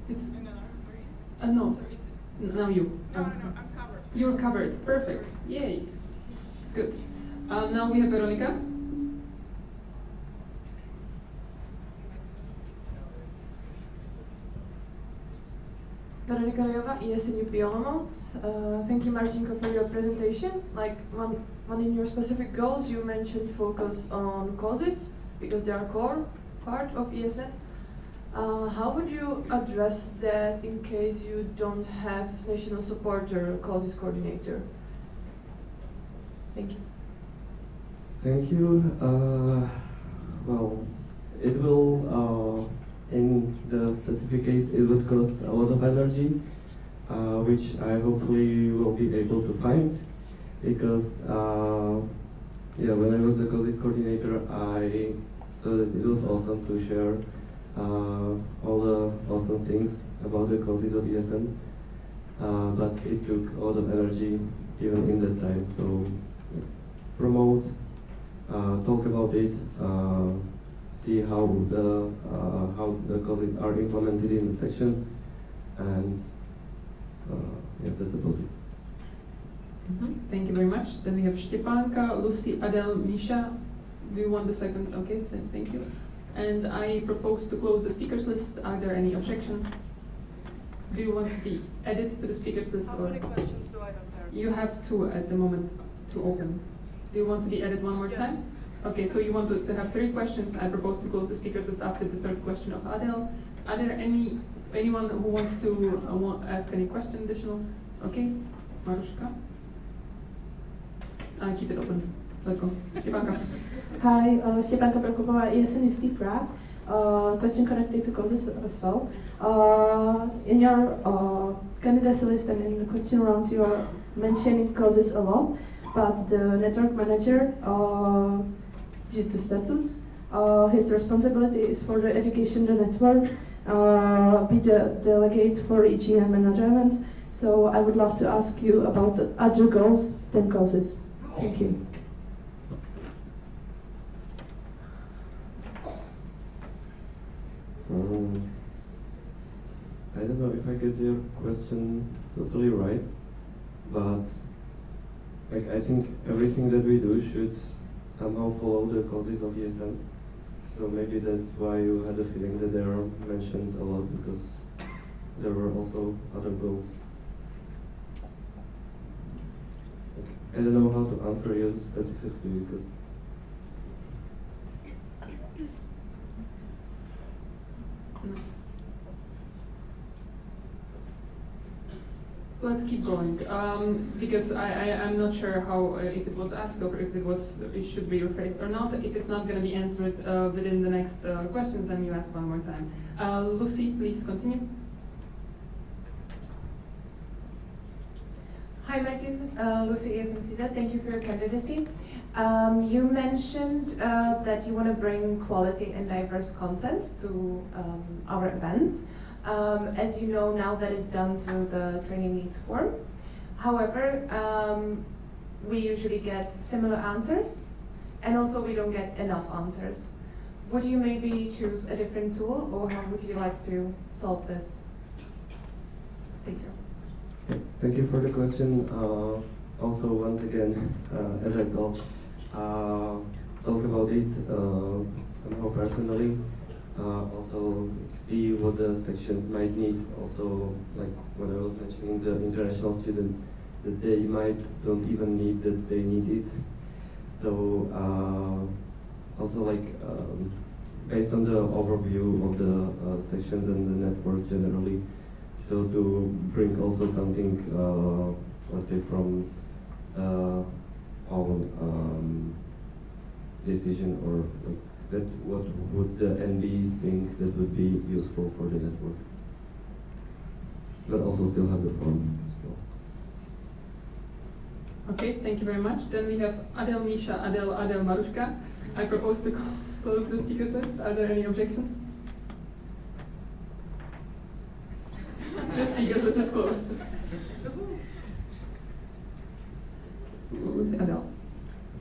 It's... No, now you. No, I'm covered. You're covered. Perfect. Yay. Good. Now we have Veronica. Veronika Rejová, ESNUP Olomouc. Thank you, Martinko, for your presentation. Like one in your specific goals, you mentioned focus on causes because they are core part of ESN. How would you address that in case you don't have national support or causes coordinator? Thank you. Thank you. Well, it will, in the specific case, it would cost a lot of energy, which I hopefully will be able to find, because yeah, when I was the causes coordinator, I saw that it was awesome to share all the awesome things about the causes of ESN, but it took a lot of energy even in that time. So promote, talk about it, see how the causes are implemented in the sections, and yeah, that's about it. Thank you very much. Then we have Stepanka, Lucy, Adele, Misha. Do you want the second? Okay, so thank you. And I propose to close the speakers list. Are there any objections? Do you want to be added to the speakers list? How many questions do I have there? You have 2 at the moment to open. Do you want to be added one more time? Okay, so you want to have 3 questions. I propose to close the speakers list after the 3rd question of Adele. Are there anyone who wants to ask any question additional? Okay, Maruška. Keep it open. Let's go. Stepanka. Hi, Stepanka Prokopova, ESN Prague. Question connected to causes as well. In your candidacy list and in the question round, you are mentioning causes a lot, but the network manager, due to statutes, his responsibility is for the education, the network, be the delegate for EGM and other events. So I would love to ask you about the other goals than causes. Thank you. I don't know if I get your question totally right, but like I think everything that we do should somehow follow the causes of ESN. So maybe that's why you had a feeling that they are mentioned a lot, because there were also other goals. I don't know how to answer you specifically, because Let's keep going, because I'm not sure how if it was asked or if it should be rephrased or not. If it's not going to be answered within the next questions, then you ask one more time. Lucy, please continue. Hi Martin, Lucy ESN. Thank you for your candidacy. You mentioned that you want to bring quality and diverse content to our events. As you know, now that is done through the training needs form. However, we usually get similar answers, and also we don't get enough answers. Would you maybe choose a different tool, or how would you like to solve this? Thank you. Thank you for the question. Also, once again, as I talk about it somehow personally. Also see what the sections might need. Also, like when I was mentioning the international students, that they don't even need that they need it. So also like based on the overview of the sections and the network generally, so to bring also something, let's say from our decision, or like that what would the NB think that would be useful for the network, but also still have the form. Okay, thank you very much. Then we have Adele, Misha, Adele, Maruška. I propose to close the speakers list. Are there any objections? The speakers list is closed. Adele.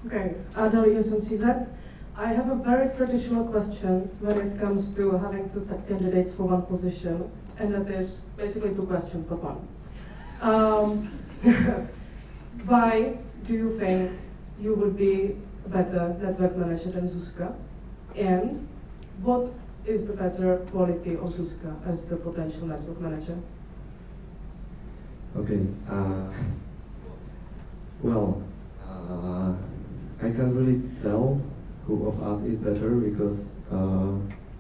Okay, Adele ESN. I have a very traditional question when it comes to having 2 candidates for one position, and that is basically two questions but one. Why do you think you would be a better network manager than Zuzka? And what is the better quality of Zuzka as the potential network manager? Okay. Well, I can't really tell who of us is better because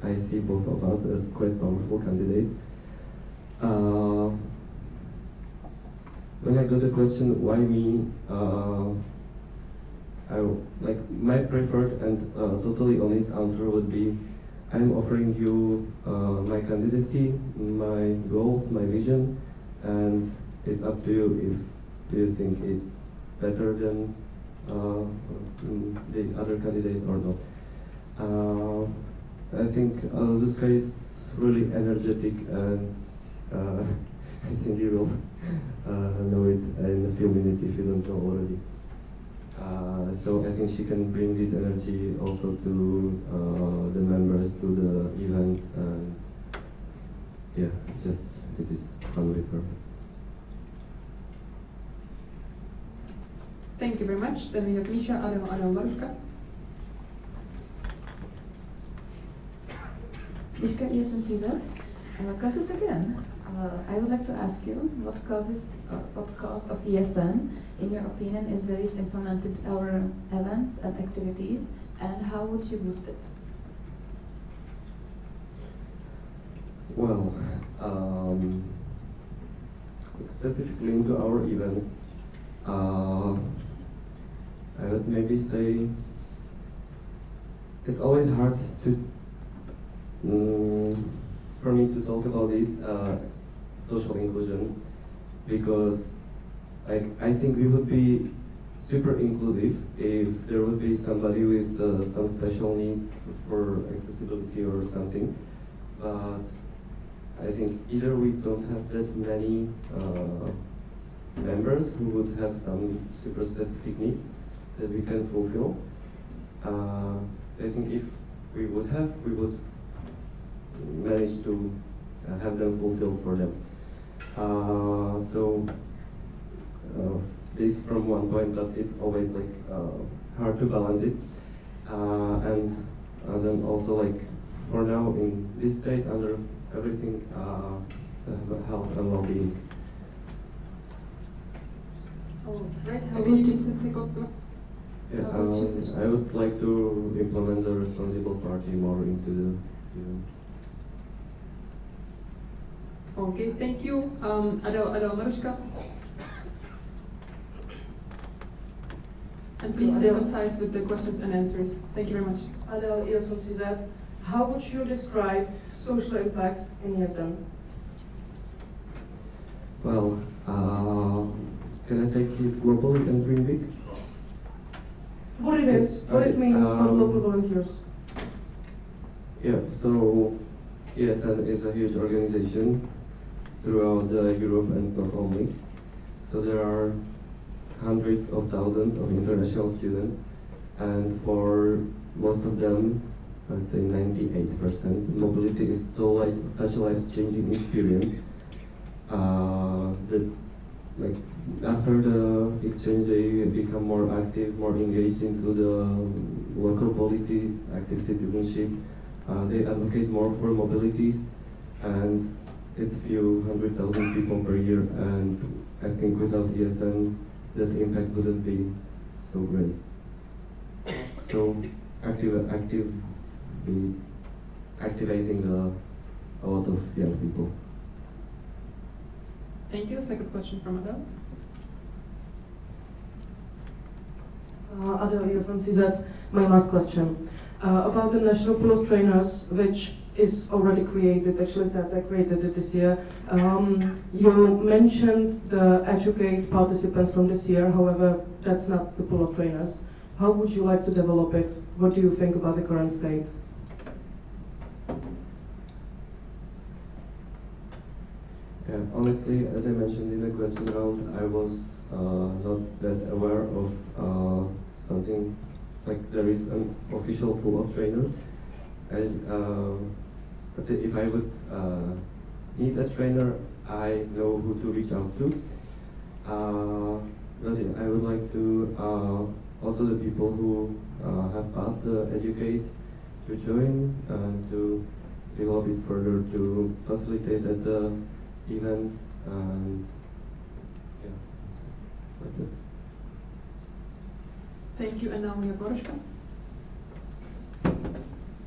I see both of us as quite powerful candidates. When I got the question, why me? My preferred and totally honest answer would be, I'm offering you my candidacy, my goals, my vision, and it's up to you if you think it's better than the other candidate or not. I think Zuzka is really energetic, and I think you will know it in a few minutes if you don't know already. So I think she can bring this energy also to the members, to the events, and yeah, just it is fun with her. Thank you very much. Then we have Misha, Adel, Maruška. Mishka, ESNCZ. Causes again. I would like to ask you what cause of ESN, in your opinion, is the least implemented our events and activities, and how would you boost it? Well, specifically into our events, I would maybe say it's always hard to for me to talk about this social inclusion, because I think we would be super inclusive if there would be somebody with some special needs for accessibility or something, but I think either we don't have that many members who would have some super specific needs that we can fulfill. I think if we would manage to have them fulfilled for them. This from one point, but it's always like hard to balance it. And then also like for now in this state, under everything, health and well-being. Oh, great. How can you just take up the... Yeah, I would like to implement the responsible party more into the events. Okay, thank you. Adel, Maruška. And please stay concise with the questions and answers. Thank you very much. Adel, ESNCZ. How would you describe social impact in ESN? Well, can I take it globally and dream big? What it is, what it means for local volunteers. Yeah, so ESN is a huge organization throughout Europe and not only. So there are hundreds of thousands of international students, and for most of them, I'd say 98%, mobility is such a life-changing experience that after the exchange they become more active, more engaged into the local policies, active citizenship. They advocate more for mobilities, and it's few 100,000 people per year, and I think without ESN that impact wouldn't be so great. So activating a lot of young people. Thank you. Second question from Adel. Adel, ESNCZ. My last question. About the National Pool of Trainers, which is already created, actually Tata created it this year. You mentioned the educate participants from this year, however, that's not the Pool of Trainers. How would you like to develop it? What do you think about the current state? Yeah, honestly, as I mentioned in the question round, I was not that aware of something like there is an official pool of trainers. And let's say if I would need a trainer, I know who to reach out to. But yeah, I would like to also the people who have passed the educate to join and to develop it further, to facilitate at the events and yeah, like that. Thank you, and now we have Mariska.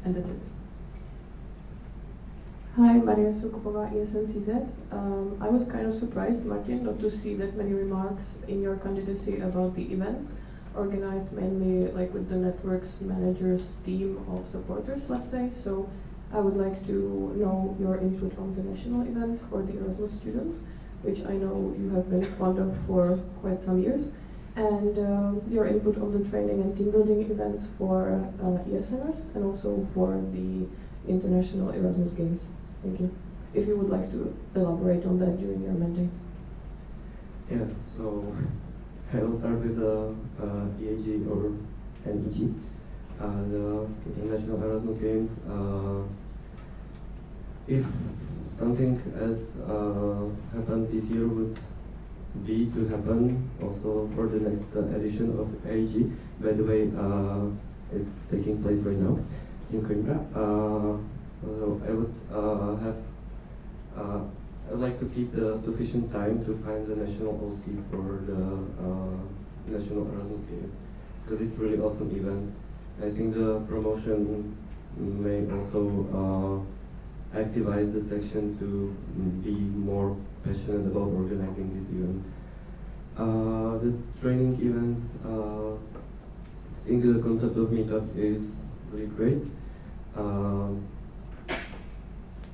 And that's it. Hi, Maria Sukopova, ESNCZ. I was kind of surprised, Martin, not to see that many remarks in your candidacy about the event, organized mainly like with the network's managers team of supporters, let's say. So I would like to know your input on the national event for the Erasmus students, which I know you have been fond of for quite some years, and your input on the training and team building events for ESNers and also for the International Erasmus Games. Thank you. If you would like to elaborate on that during your mandate. Yeah, so I will start with the EAG or NEG, the International Erasmus Games. If something as happened this year would be to happen also for the next edition of EAG. By the way, it's taking place right now in Coimbra. So I would I'd like to keep the sufficient time to find the national OC for the National Erasmus Games, because it's really awesome event. I think the promotion may also activize the section to be more passionate about organizing this event. The training events, I think the concept of meetups is really great.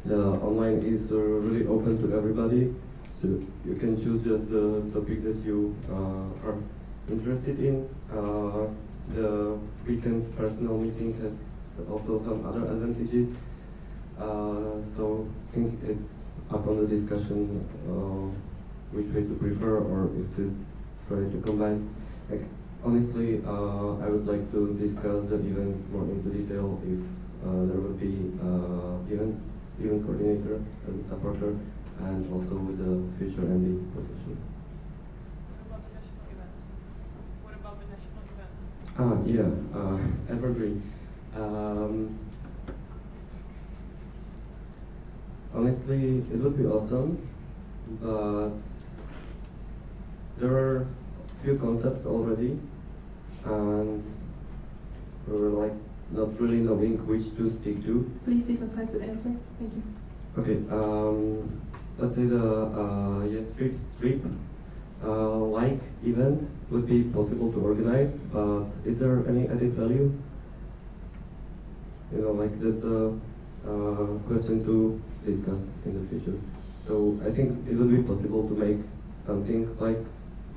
The online is really open to everybody, so you can choose just the topic that you are interested in. The weekend personal meeting has also some other advantages, so I think it's up on the discussion which way to prefer or if to try to combine. Like, honestly, I would like to discuss the events more into detail if there will be event coordinator as a supporter and also with the future MD position. What about the national event? Yeah, evergreen. Honestly, it would be awesome, but there are few concepts already, and we were like not really knowing which to stick to. Please be concise with the answer. Thank you. Okay, let's say the Yes Trip like event would be possible to organize, but is there any added value? You know, like that's a question to discuss in the future. So I think it would be possible to make something like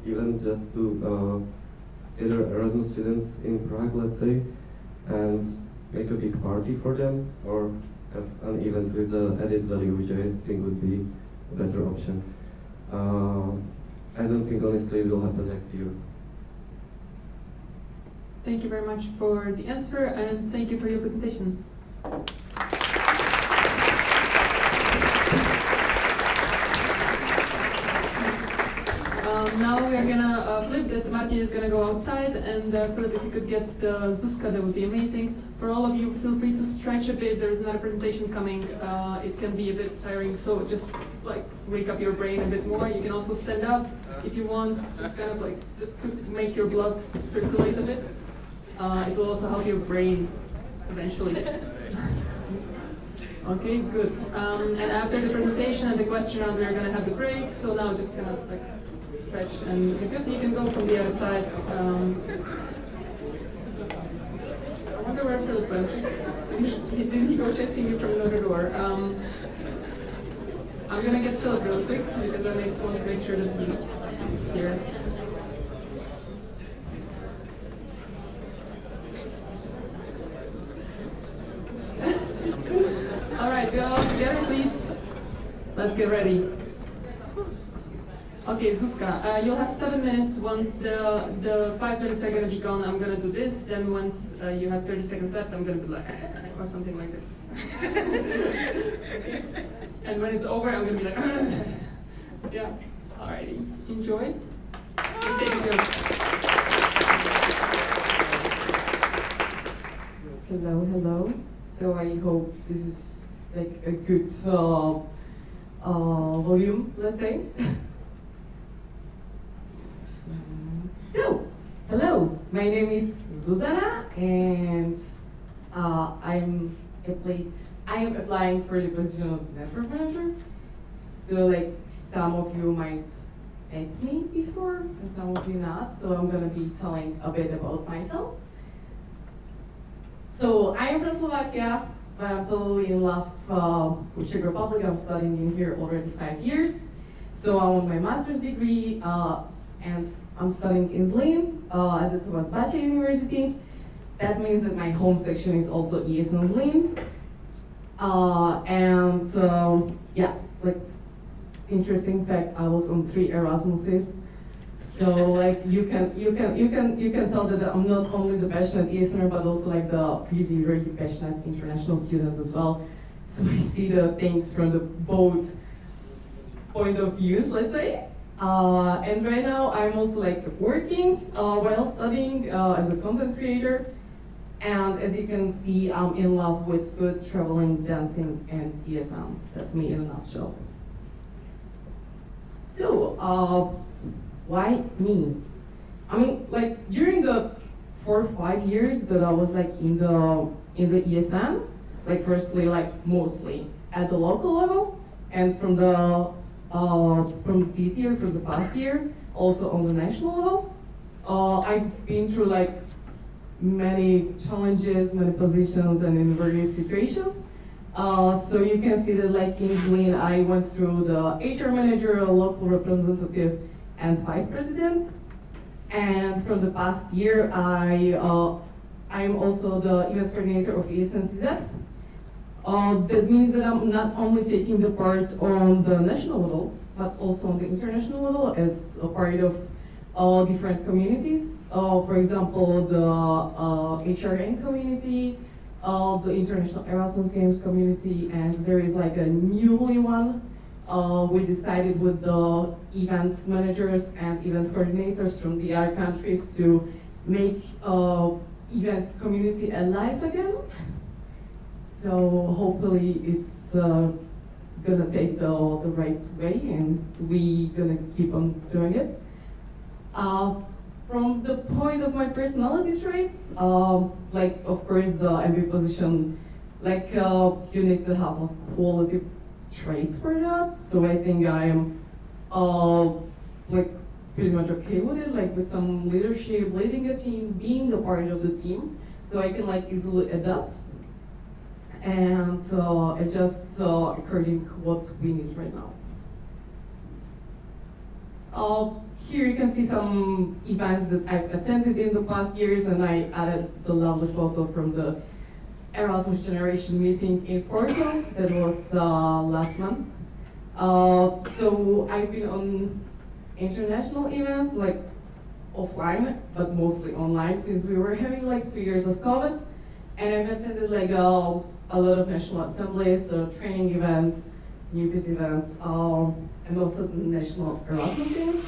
even just to either Erasmus students in Prague, let's say, and make a big party for them, or have an event with the added value, which I think would be a better option. I don't think honestly it will happen next year. Thank you very much for the answer, and thank you for your presentation. Now we are gonna flip that. Martin is gonna go outside, and Philip, if you could get Zuzka, that would be amazing. For all of you, feel free to stretch a bit. There is another presentation coming. It can be a bit tiring, so just like wake up your brain a bit more. You can also stand up if you want, just kind of like just to make your blood circulate a bit. It will also help your brain eventually. Okay, good. And after the presentation and the question round, we're gonna have the break. So now just kind of like stretch, and you can go from the other side. I wonder where Philip went. Did he go chasing you from another door? I'm gonna get Philip real quick because I want to make sure that he's here. All right, we all together, please. Let's get ready. Okay, Zuzka, you'll have 7 minutes. Once the 5 minutes are going to be gone, I'm going to do this. Then once you have 30 seconds left, I'm going to be like, or something like this. Okay. And when it's over, I'm gonna be like, yeah. Alrighty, enjoy. The stage is yours. Hello, hello. So I hope this is like a good volume, let's say. So, hello. My name is Zuzana, and I am applying for the position of network manager. So, like, some of you might met me before, and some of you not. So I'm gonna be telling a bit about myself. So I am from Slovakia, but I'm totally in love with Czech Republic. I'm studying in here already 5 years. So I'm on my master's degree, and I'm studying in Zlín at the Tomáš Bati University. That means that my home section is also ESN Zlín. Yeah, like interesting fact, I was on 3 Erasmuses. So like you can tell that I'm not only the passionate ESNer, but also like the really really passionate international student as well. So I see the things from the both point of views, let's say. And right now I'm also like working while studying as a content creator. And as you can see, I'm in love with food, traveling, dancing, and ESN. That's me in a nutshell. So, why me? I mean, like during the 4 or 5 years that I was like in the ESN, like firstly, like mostly at the local level, and from the past year, also on the national level. I've been through like many challenges, many positions, and in various situations. So you can see that like in Zlín, I went through the HR manager, a local representative, and vice president. And from the past year, I'm also the events coordinator of ESNCZ. That means that I'm not only taking the part on the national level, but also on the international level as a part of different communities. For example, the HRN community, the International Erasmus Games community, and there is like a newly one. We decided with the events managers and events coordinators from the other countries to make events community alive again. So hopefully it's gonna take the right way, and we gonna keep on doing it. From the point of my personality traits, like of course the MB position, like you need to have a quality traits for that. So I think I am like pretty much okay with it, like with some leadership, leading a team, being a part of the team, so I can like easily adapt and adjust according to what we need right now. Here you can see some events that I've attended in the past years, and I added the lovely photo from the Erasmus Generation meeting in Porto that was last month. So I've been on international events, like offline, but mostly online, since we were having like 2 years of COVID. And I've attended like a lot of national assemblies, training events, new peace events, and also the national Erasmus Games.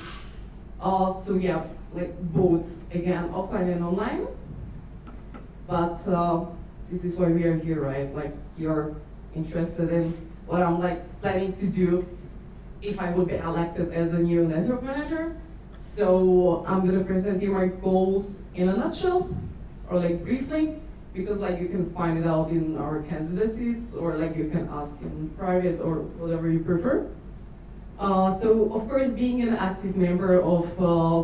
So yeah, like both, again, offline and online. But this is why we are here, right? Like you're interested in what I'm like planning to do if I would be elected as a new network manager. So I'm gonna present you my goals in a nutshell, or like briefly, because like you can find it out in our candidacies, or like you can ask in private or whatever you prefer. So of course, being an active member of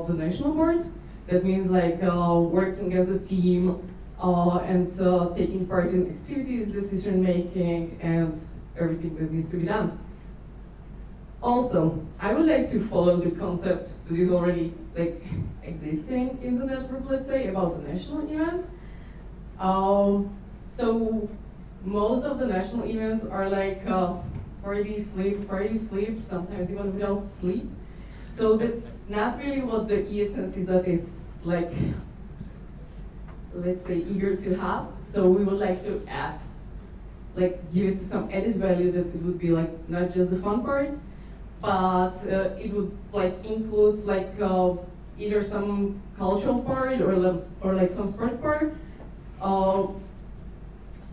the national board, that means like working as a team and taking part in activities, decision making, and everything that needs to be done. Also, I would like to follow the concept that is already like existing in the network, let's say, about the national event. So most of the national events are like party, sleep, sometimes even without sleep. So that's not really what the ESNCZ is like, let's say, eager to have. So we would like to add like give it some added value, that it would be like not just the fun part, but it would like include like either some cultural part or like some sport part.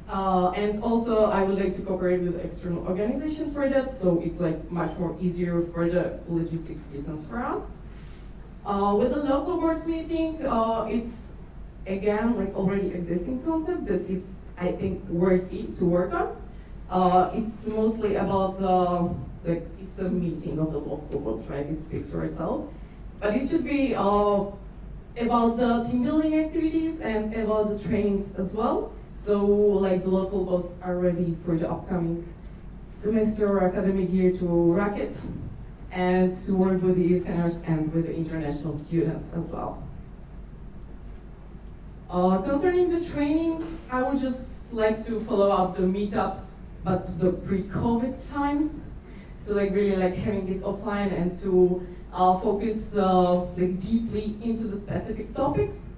And also I would like to cooperate with external organization for that, so it's like much more easier for the logistic reasons for us. With the local boards meeting, it's again like already existing concept that is, I think, worthy to work on. It's mostly about like it's a meeting of the local boards, right? It speaks for itself, but it should be about the team building activities and about the trainings as well. So like the local boards are ready for the upcoming semester or academic year to rock it and to work with the listeners and with the international students as well. Concerning the trainings, I would just like to follow up the meetups, but the pre-COVID times. So like really like having it offline and to focus like deeply into the specific topics.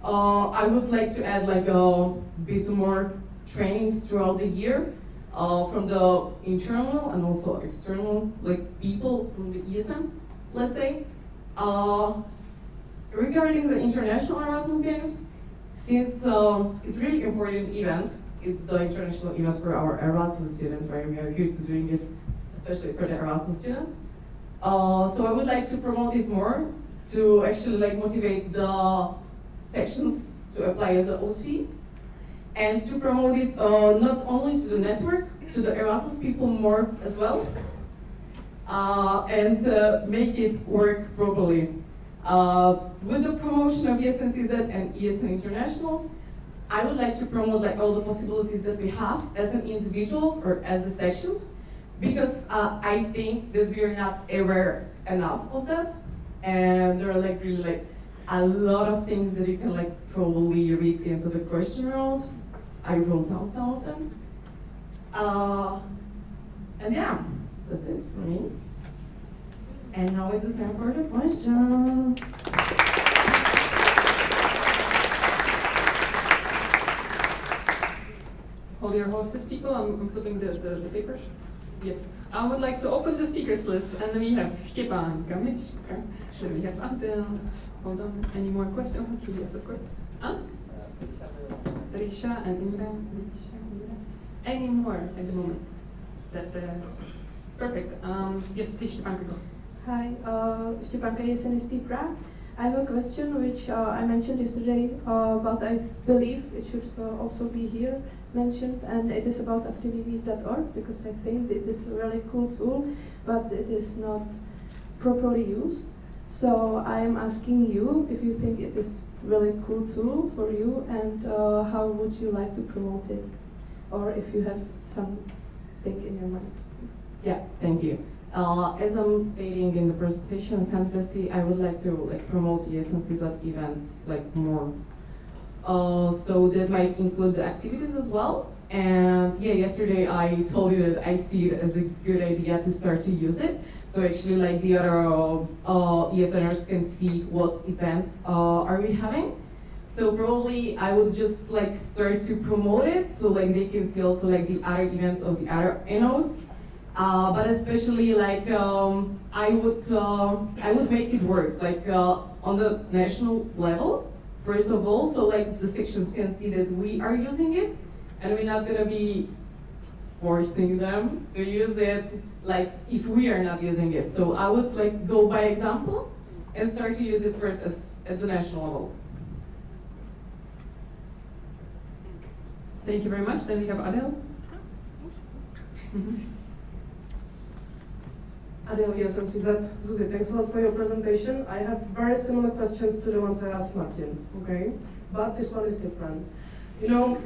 I would like to add like a bit more trainings throughout the year from the internal and also external like people from the ESM, let's say. Regarding the international Erasmus Games, since it's really important event, it's the international event for our Erasmus students, right? We are here to doing it, especially for the Erasmus students. So I would like to promote it more, to actually like motivate the sections to apply as an OC, and to promote it not only to the network, to the Erasmus people more as well, and make it work properly. With the promotion of ESNCZ and ESN International, I would like to promote like all the possibilities that we have as an individuals or as the sections, because I think that we are not aware enough of that, and there are like really like a lot of things that you can like probably read into the question round. I wrote down some of them. And yeah, that's it for me. And now is the time for the questions. Hold your horses, people. I'm flipping the papers. Yes. I would like to open the speakers list, and then we have Stepan, Kamishka, then we have Adel. Hold on. Any more questions? Oh, yes, of course. Huh? Risha and Indra. Any more at the moment? Perfect. Yes, please, Stepanka, go. Hi, Stepanka SNST Prague. I have a question which I mentioned yesterday, but I believe it should also be here mentioned, and it is about activities.org, because I think it is a really cool tool, but it is not properly used. So I am asking you if you think it is really cool tool for you, and how would you like to promote it, or if you have something in your mind. Yeah, thank you. As I'm stating in the presentation candidacy, I would like to like promote ESNCZ events like more. So that might include the activities as well. And yeah, yesterday I told you that I see it as a good idea to start to use it. So actually like the other ESNers can see what events are we having. So probably I would just like start to promote it, so like they can see also like the other events of the other NOs. But especially like I would make it work like on the national level first of all, so like the sections can see that we are using it, and we're not gonna be forcing them to use it like if we are not using it. So I would like go by example and start to use it first at the national level. Thank you very much. Then we have Adel. Adel, ESNCZ. Zuzi, thanks a lot for your presentation. I have very similar questions to the ones I asked Martin, okay? But this one is different. You know,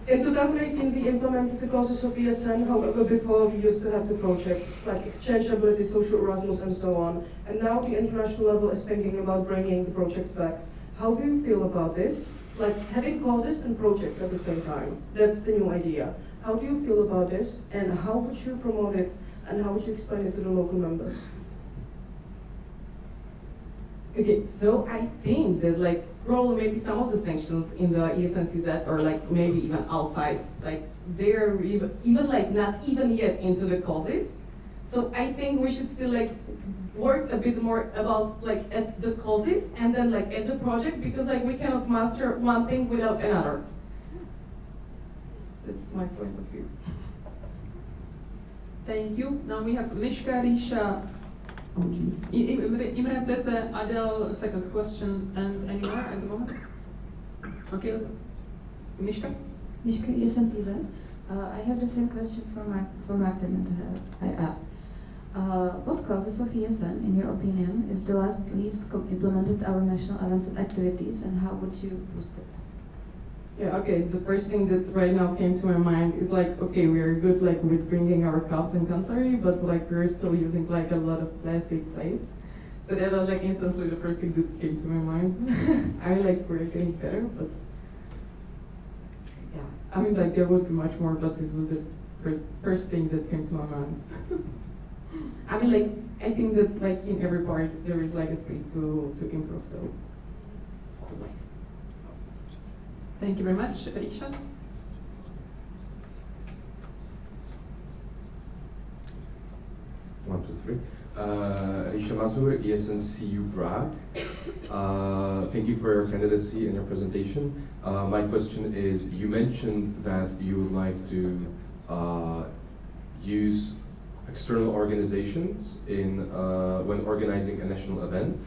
in 2018 we implemented the courses of ESN, however before we used to have the projects like exchange ability, social Erasmus and so on. And now the international level is thinking about bringing the projects back. How do you feel about this? Like having courses and projects at the same time. That's the new idea. How do you feel about this, and how would you promote it, and how would you explain it to the local members? Okay, so I think that like probably maybe some of the sanctions in the ESNCZ or like maybe even outside like they're even like not even yet into the causes. So I think we should still like work a bit more about like at the causes and then like at the project, because like we cannot master one thing without another. That's my point of view. Thank you. Now we have Mishka, Risha, Imre, Tete, Adele, second question, and any more at the moment? Okay, Mishka? Mishka, ESNCZ. I have the same question for Martin that I asked. What causes of ESN, in your opinion, is the least implemented our national events and activities, and how would you boost it? Yeah, okay, the first thing that right now came to my mind is like, okay, we are good like with bringing our cups and cutlery, but like we're still using like a lot of plastic plates. So that was like instantly the first thing that came to my mind. I mean, like we're getting better, but yeah, I mean like there would be much more, but this was the first thing that came to my mind. I mean, like I think that like in every part there is like a space to improve. So always. Thank you very much, Risha. One, two, three. Risha Mazur, ESNCU Prague. Thank you for your candidacy and your presentation. My question is, you mentioned that you would like to use external organizations in when organizing a national event.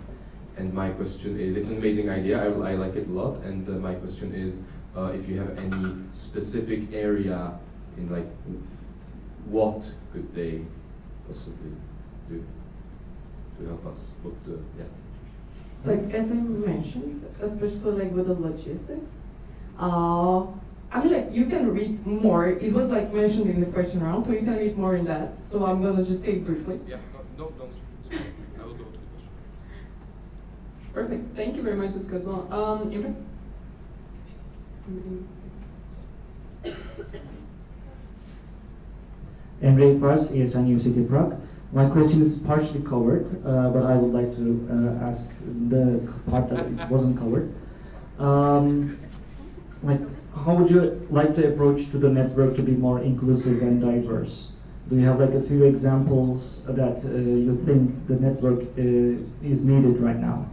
And my question is, it's an amazing idea, I like it a lot, and my question is if you have any specific area in like, what could they possibly do to help us? Yeah. Like as I mentioned, especially like with the logistics, I mean like you can read more, it was like mentioned in the question round, so you can read more in that, so I'm gonna just say it briefly. Yeah, no, don't. I will go to the question. Perfect. Thank you very much, Iska, as well. Imre? Emre Pars, ESN City Prague. My question is partially covered, but I would like to ask the part that it wasn't covered. Like, how would you like to approach to the network to be more inclusive and diverse? Do you have like a few examples that you think the network is needed right now?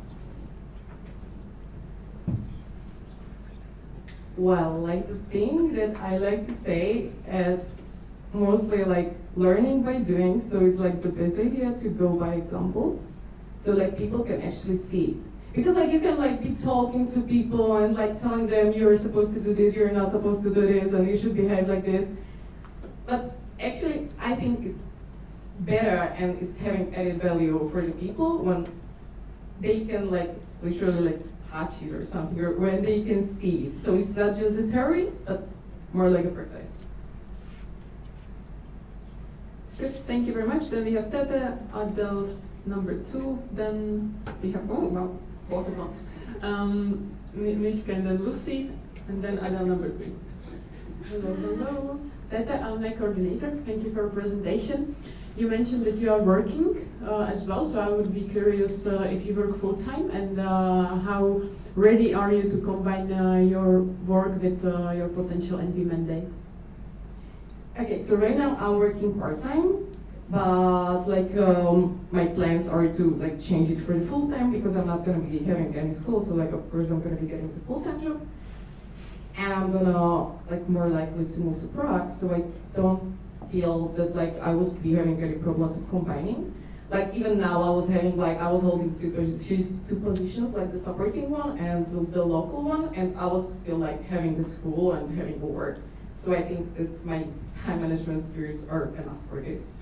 Well, like the thing that I like to say is mostly like learning by doing, so it's like the best idea to go by examples, so like people can actually see it. Because like you can like be talking to people and like telling them you're supposed to do this, you're not supposed to do this, and you should behave like this. But actually, I think it's better and it's having added value for the people when they can like literally like touch it or something, or when they can see it. So it's not just a theory, but more like a practice. Good, thank you very much. Then we have Tete, Adele's number 2, then we have, oh wow, both at once. Mishka and then Lucy, and then Adele number 3. Hello, hello. Tete, I'm my coordinator. Thank you for your presentation. You mentioned that you are working as well, so I would be curious if you work full-time and how ready are you to combine your work with your potential NV mandate? Okay, so right now I'm working part-time, but like my plans are to like change it for the full-time because I'm not going to be having any school, so like of course I'm going to be getting the full-time job. And I'm gonna like more likely to move to Prague, so I don't feel that like I would be having any problem to combining. Like even now I was holding two positions, like the supporting one and the local one, and I was still like having the school and having the work. So I think that my time management skills are enough for this.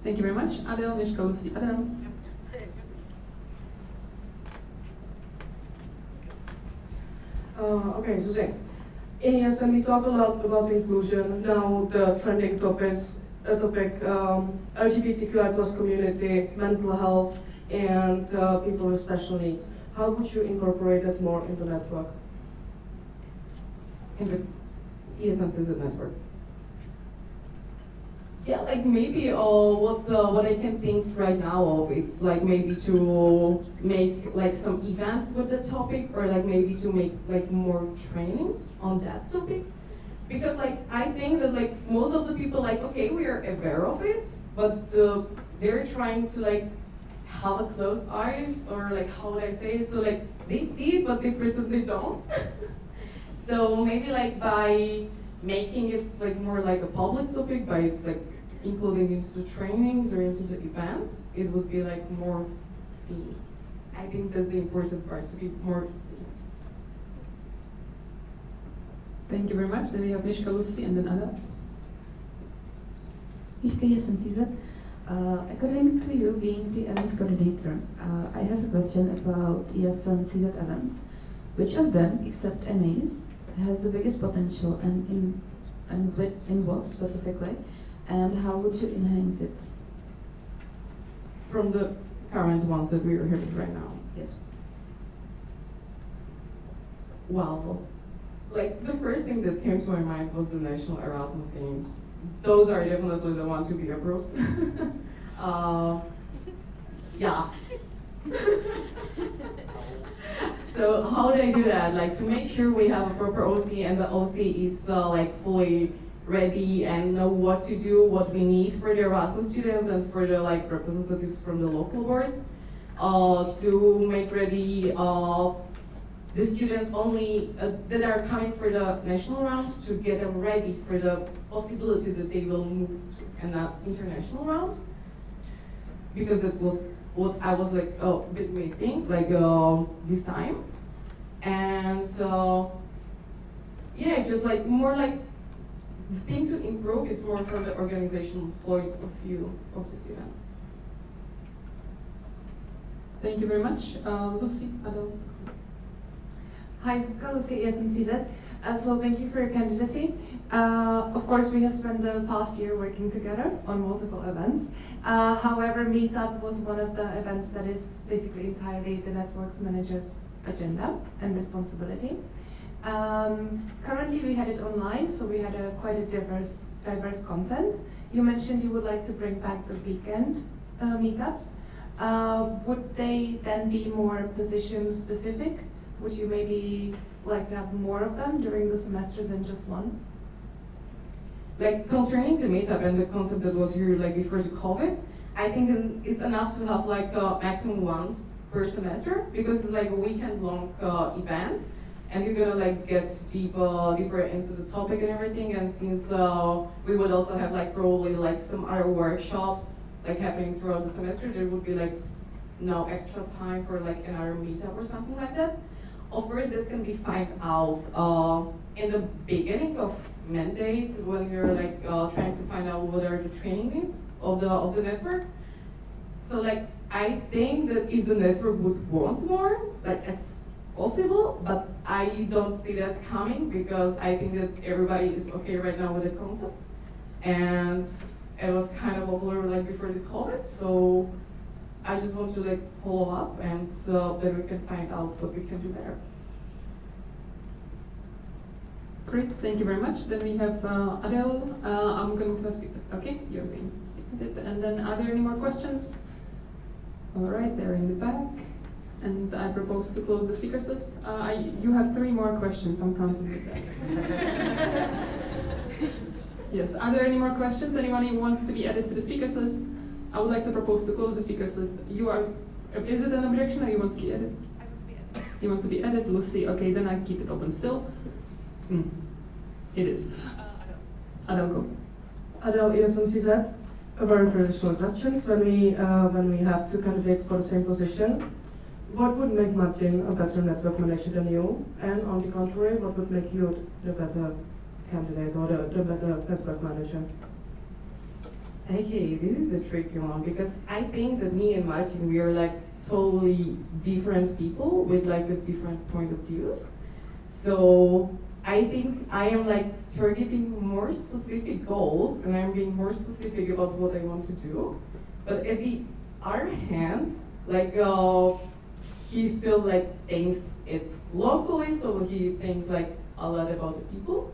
Thank you very much. Adele, Mishka, Lucy. Adele. Okay, so say, in ESN we talk a lot about inclusion. Now the trending topic, LGBTQI plus community, mental health, and people with special needs. How would you incorporate that more in the network? In the ESN network. Yeah, like maybe what I can think right now of, it's like maybe to make like some events with the topic, or like maybe to make like more trainings on that topic. Because like I think that like most of the people like, okay, we are aware of it, but they're trying to like have a closed eyes, or like how would I say it? So like they see it, but they pretend they don't. So maybe like by making it like more like a public topic, by like including into the trainings or into the events, it would be like more seen. I think that's the important part, to be more seen. Thank you very much. Then we have Mishka, Lucy, and then Ada. Mishka Jesensiza. According to you being the events coordinator, I have a question about ESN CZ events. Which of them, except NAs, has the biggest potential, and in what specifically, and how would you enhance it? From the current ones that we are having right now? Yes. Well, like the first thing that came to my mind was the National Erasmus Games. Those are definitely the ones to be approved. Yeah. So how do I do that? Like to make sure we have a proper OC, and the OC is like fully ready and know what to do, what we need for the Erasmus students and for the like representatives from the local boards, to make ready the students only that are coming for the national rounds, to get them ready for the possibility that they will move to an international round, because that was what I was like a bit missing like this time. And yeah, just like more like the thing to improve, it's more from the organizational point of view of this event. Thank you very much. Lucy, Adele. Hi, Siska, Lucy, ESNCZ. So thank you for your candidacy. Of course, we have spent the past year working together on multiple events. However, Meetup was one of the events that is basically entirely the network's manager's agenda and responsibility. Currently, we had it online, so we had quite a diverse content. You mentioned you would like to bring back the weekend meetups. Would they then be more position specific? Would you maybe like to have more of them during the semester than just one? Like concerning the meetup and the concept that was here like before the COVID, I think it's enough to have like maximum one per semester, because it's like a weekend-long event, and you're gonna like get deeper into the topic and everything. And since we would also have like probably like some other workshops like happening throughout the semester, there would be like no extra time for like another meetup or something like that. Of course, that can be found out in the beginning of mandate, when you're like trying to find out what are the training needs of the network. So like I think that if the network would want more, like it's possible, but I don't see that coming, because I think that everybody is okay right now with the concept, and it was kind of popular like before the COVID. So I just want to like follow up, and then we can find out what we can do better. Great, thank you very much. Then we have Adele. I'm going to ask you, okay, you're being it. And then are there any more questions? All right, they're in the back. And I propose to close the speakers list. You have 3 more questions, I'm counting with that. Yes, are there any more questions? Anyone who wants to be added to the speakers list? I would like to propose to close the speakers list. Is it an objection, or you want to be added? I want to be added. You want to be added? Lucy, okay, then I keep it open still. It is. Adele, go. Adele, ESNCZ. A very traditional question. When we have 2 candidates for the same position, what would make Martin a better network manager than you? And on the contrary, what would make you the better candidate, or the better network manager? Okay, this is the tricky one, because I think that me and Martin, we are like totally different people with like a different point of views. So I think I am like targeting more specific goals, and I'm being more specific about what I want to do. But at the other hand, like he still like thinks it locally, so he thinks like a lot about the people.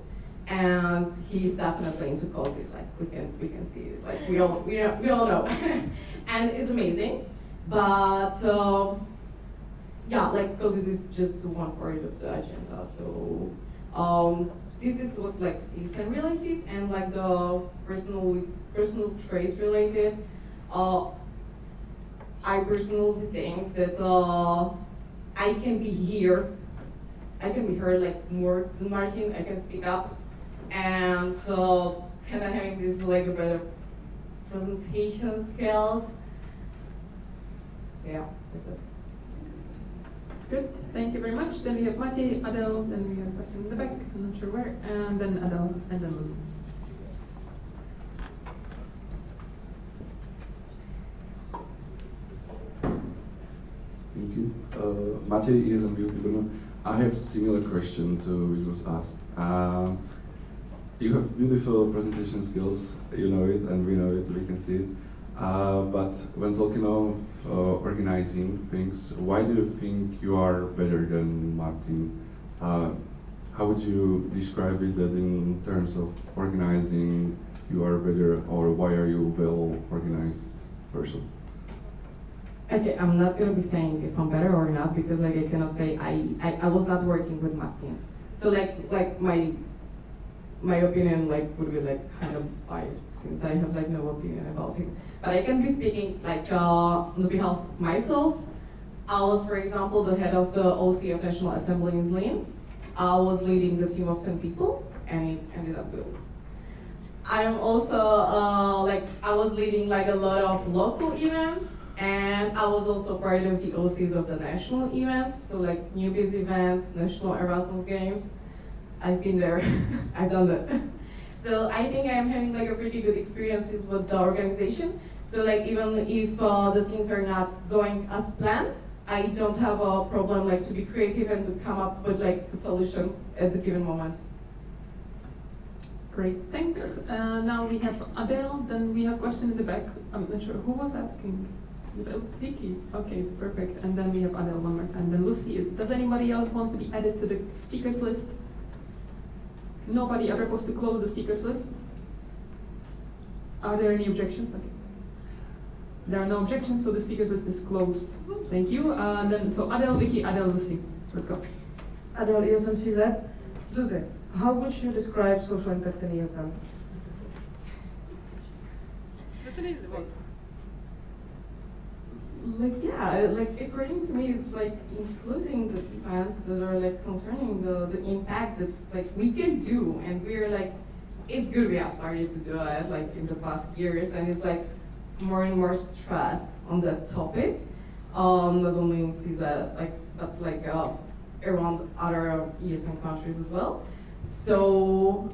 and he's definitely into causes. Like we can see it. Like we all know, and it's amazing. But yeah, like causes is just the one part of the agenda. So this is what like is related, and like the personal traits related. I personally think that I can be heard like more than Martin. I can speak up, and kind of having this like a better presentation skills. So yeah, that's it. Good, thank you very much. Then we have Mati, Adele, then we have a question in the back, I'm not sure where, and then Adele, and then Lucy. Thank you. Mati is a beautiful. I have similar question to which was asked. You have beautiful presentation skills, you know it, and we know it, we can see it. But when talking of organizing things, why do you think you are better than Martin? How would you describe it that in terms of organizing you are better, or why are you a well organized person? Okay, I'm not gonna be saying if I'm better or not, because like I cannot say I was not working with Martin. So like my opinion like would be like kind of biased, since I have like no opinion about him. But I can be speaking like on behalf of myself. I was, for example, the head of the OC of National Assembly in Zlín. I was leading the team of 10 people, and it ended up good. I am also I was leading like a lot of local events, and I was also part of the OCs of the national events, so like Newbies event, National Erasmus Games. I've been there, I've done that. So I think I'm having like a pretty good experiences with the organization. So like even if the things are not going as planned, I don't have a problem like to be creative and to come up with like a solution at the given moment. Great, thanks. Now we have Adele, then we have a question in the back. I'm not sure who was asking. Vicky. Okay, perfect. And then we have Adele one more time. Then Lucy. Does anybody else want to be added to the speakers list? Nobody. I propose to close the speakers list. Are there any objections? Okay. There are no objections, so the speakers list is closed. Thank you. So Adele, Vicky, Adele, Lucy. Let's go. Adele, ESMCZ. Zuze, how would you describe social impact in ESM? That's an easy one. Like yeah, like according to me, it's like including the events that are like concerning the impact that like we can do, and we're like, it's good we have started to do it like in the past years, and it's like more and more stressed on that topic, not only in CZ but like around other ESM countries as well. So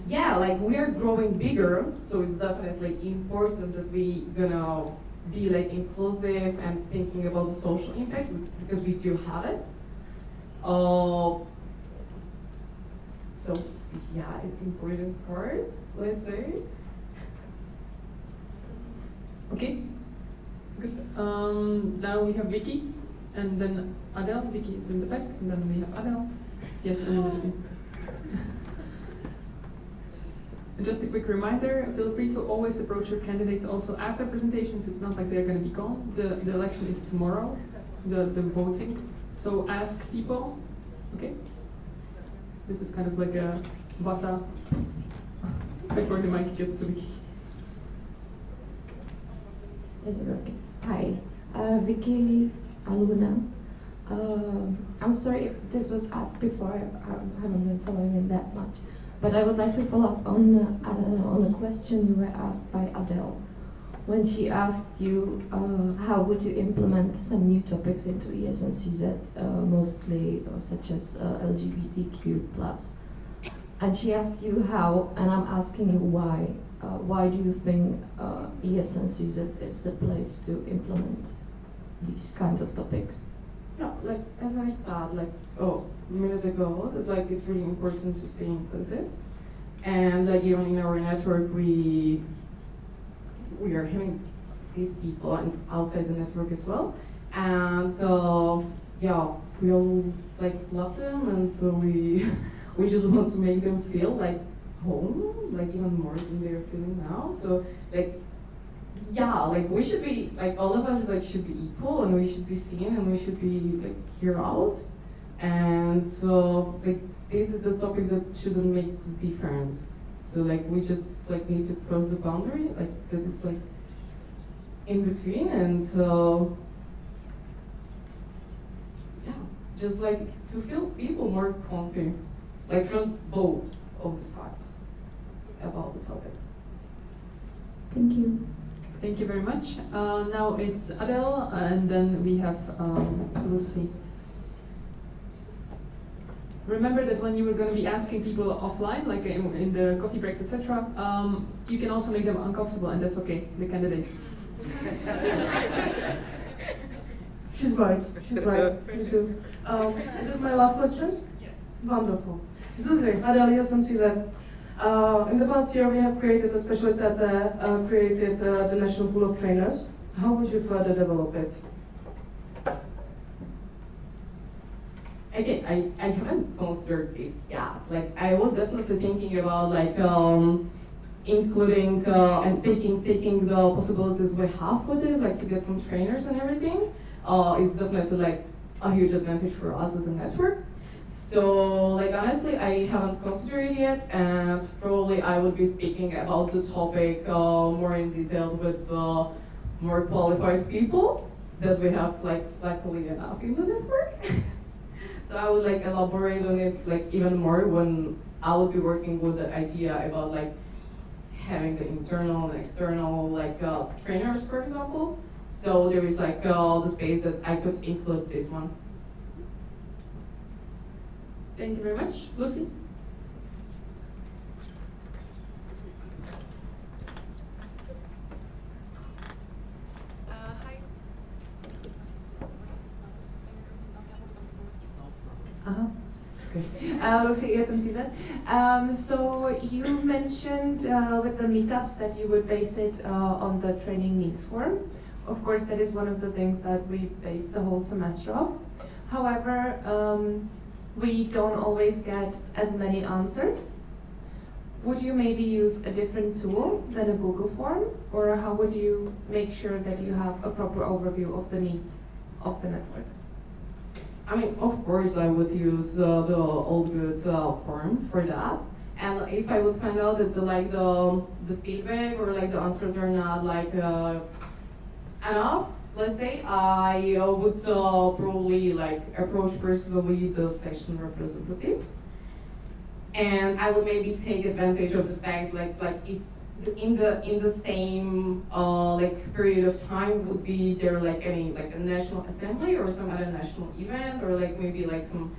yeah, like we are growing bigger, so it's definitely important that we gonna be like inclusive and thinking about the social impact, because we do have it. So yeah, it's important part, let's say. Okay, good. Now we have Vicky, and then Adele. Vicky is in the back, and then we have Adele. Yes, and Lucy. Just a quick reminder, feel free to always approach your candidates also after presentations. It's not like they're going to be gone. The election is tomorrow, the voting. So ask people, okay? This is kind of like a bata before the mic gets to Vicky. Is it working? Hi, Vicky Aluna. I'm sorry if this was asked before, I haven't been following it that much. But I would like to follow up on a question you were asked by Adele. When she asked you how would you implement some new topics into ESNCZ, mostly such as LGBTQ+. And she asked you how, and I'm asking you why. Why do you think ESNCZ is the place to implement these kinds of topics? No, like as I said, like a minute ago, that like it's really important to stay inclusive, and like even in our network, we are having these people and outside the network as well, and yeah, we all like love them, and we we just want to make them feel like home, like even more than they're feeling now. So like, yeah, like we should be, like all of us like should be equal, and we should be seen, and we should be like heard out. And so like this is the topic that shouldn't make the difference. So like we just like need to cross the boundary, like that it's like in between, and so yeah, just like to feel people more comfy, like from both of the sides about the topic. Thank you. Thank you very much. Now it's Adele, and then we have Lucy. Remember that when you were going to be asking people offline, like in the coffee breaks, etc., you can also make them uncomfortable, and that's okay, the candidates. She's right. She's right. Please do. Is it my last question? Yes. Wonderful. Susie, Adele from CZ. In the past year, we have created, especially Tata, created the National Pool of Trainers. How would you further develop it? Again, I haven't considered this yet. Like I was definitely thinking about like including and taking the possibilities we have with this, like to get some trainers and everything. It's definitely like a huge advantage for us as a network. So like honestly, I haven't considered it yet, and probably I would be speaking about the topic more in detail with more qualified people that we have like luckily enough in the network. So I would like elaborate on it like even more when I would be working with the idea about like having the internal and external like trainers, for example. So there is like the space that I could include this one. Thank you very much. Lucy? Lucy ESMCZ. So you mentioned with the meetups that you would base it on the training needs form. Of course, that is one of the things that we base the whole semester off. However, we don't always get as many answers. Would you maybe use a different tool than a Google form? Or how would you make sure that you have a proper overview of the needs of the network? I mean, of course, I would use the old good form for that. And if I would find out that the feedback or like the answers are not like enough, let's say, I would probably like approach personally the section representatives, and I would maybe take advantage of the fact like if in the same like period of time would be there like any like a national assembly or some other national event or like maybe like some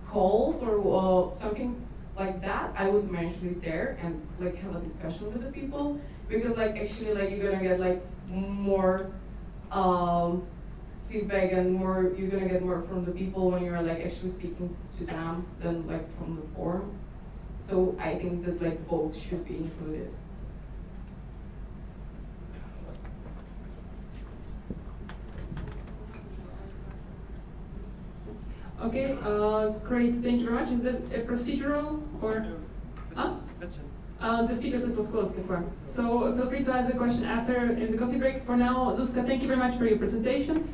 calls or something like that, I would mention it there and like have a discussion with the people, because like actually like you're gonna get like more feedback and you're gonna get more from the people when you're like actually speaking to them than like from the forum. So I think that like both should be included. Okay, great, thank you very much. Is that a procedural or? Huh? The speaker's list was closed before. So feel free to ask the question after in the coffee break. For now, Zuzka, thank you very much for your presentation.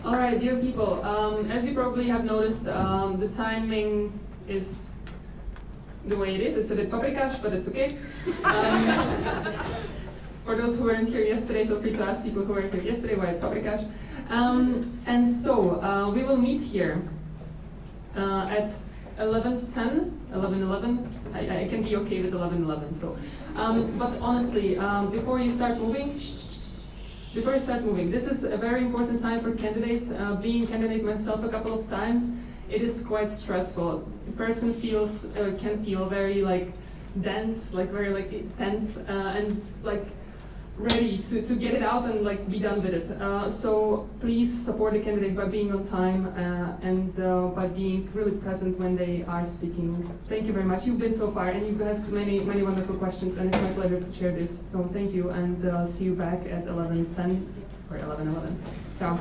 All right, dear people, as you probably have noticed, the timing is the way it is. It's a bit paprikash, but it's okay. For those who weren't here yesterday, feel free to ask people who were here yesterday why it's paprikash. And so we will meet here at 11:10, 11:11. I can be okay with 11:11. So, but honestly, before you start moving, this is a very important time for candidates. Being candidate myself a couple of times, it is quite stressful. A person can feel very like dense, like very like tense, and like ready to get it out and like be done with it. So please support the candidates by being on time and by being really present when they are speaking. Thank you very much. You've been so far and you've asked many wonderful questions, and it's my pleasure to share this. So thank you, and see you back at 11:10 for 11/11. Ciao.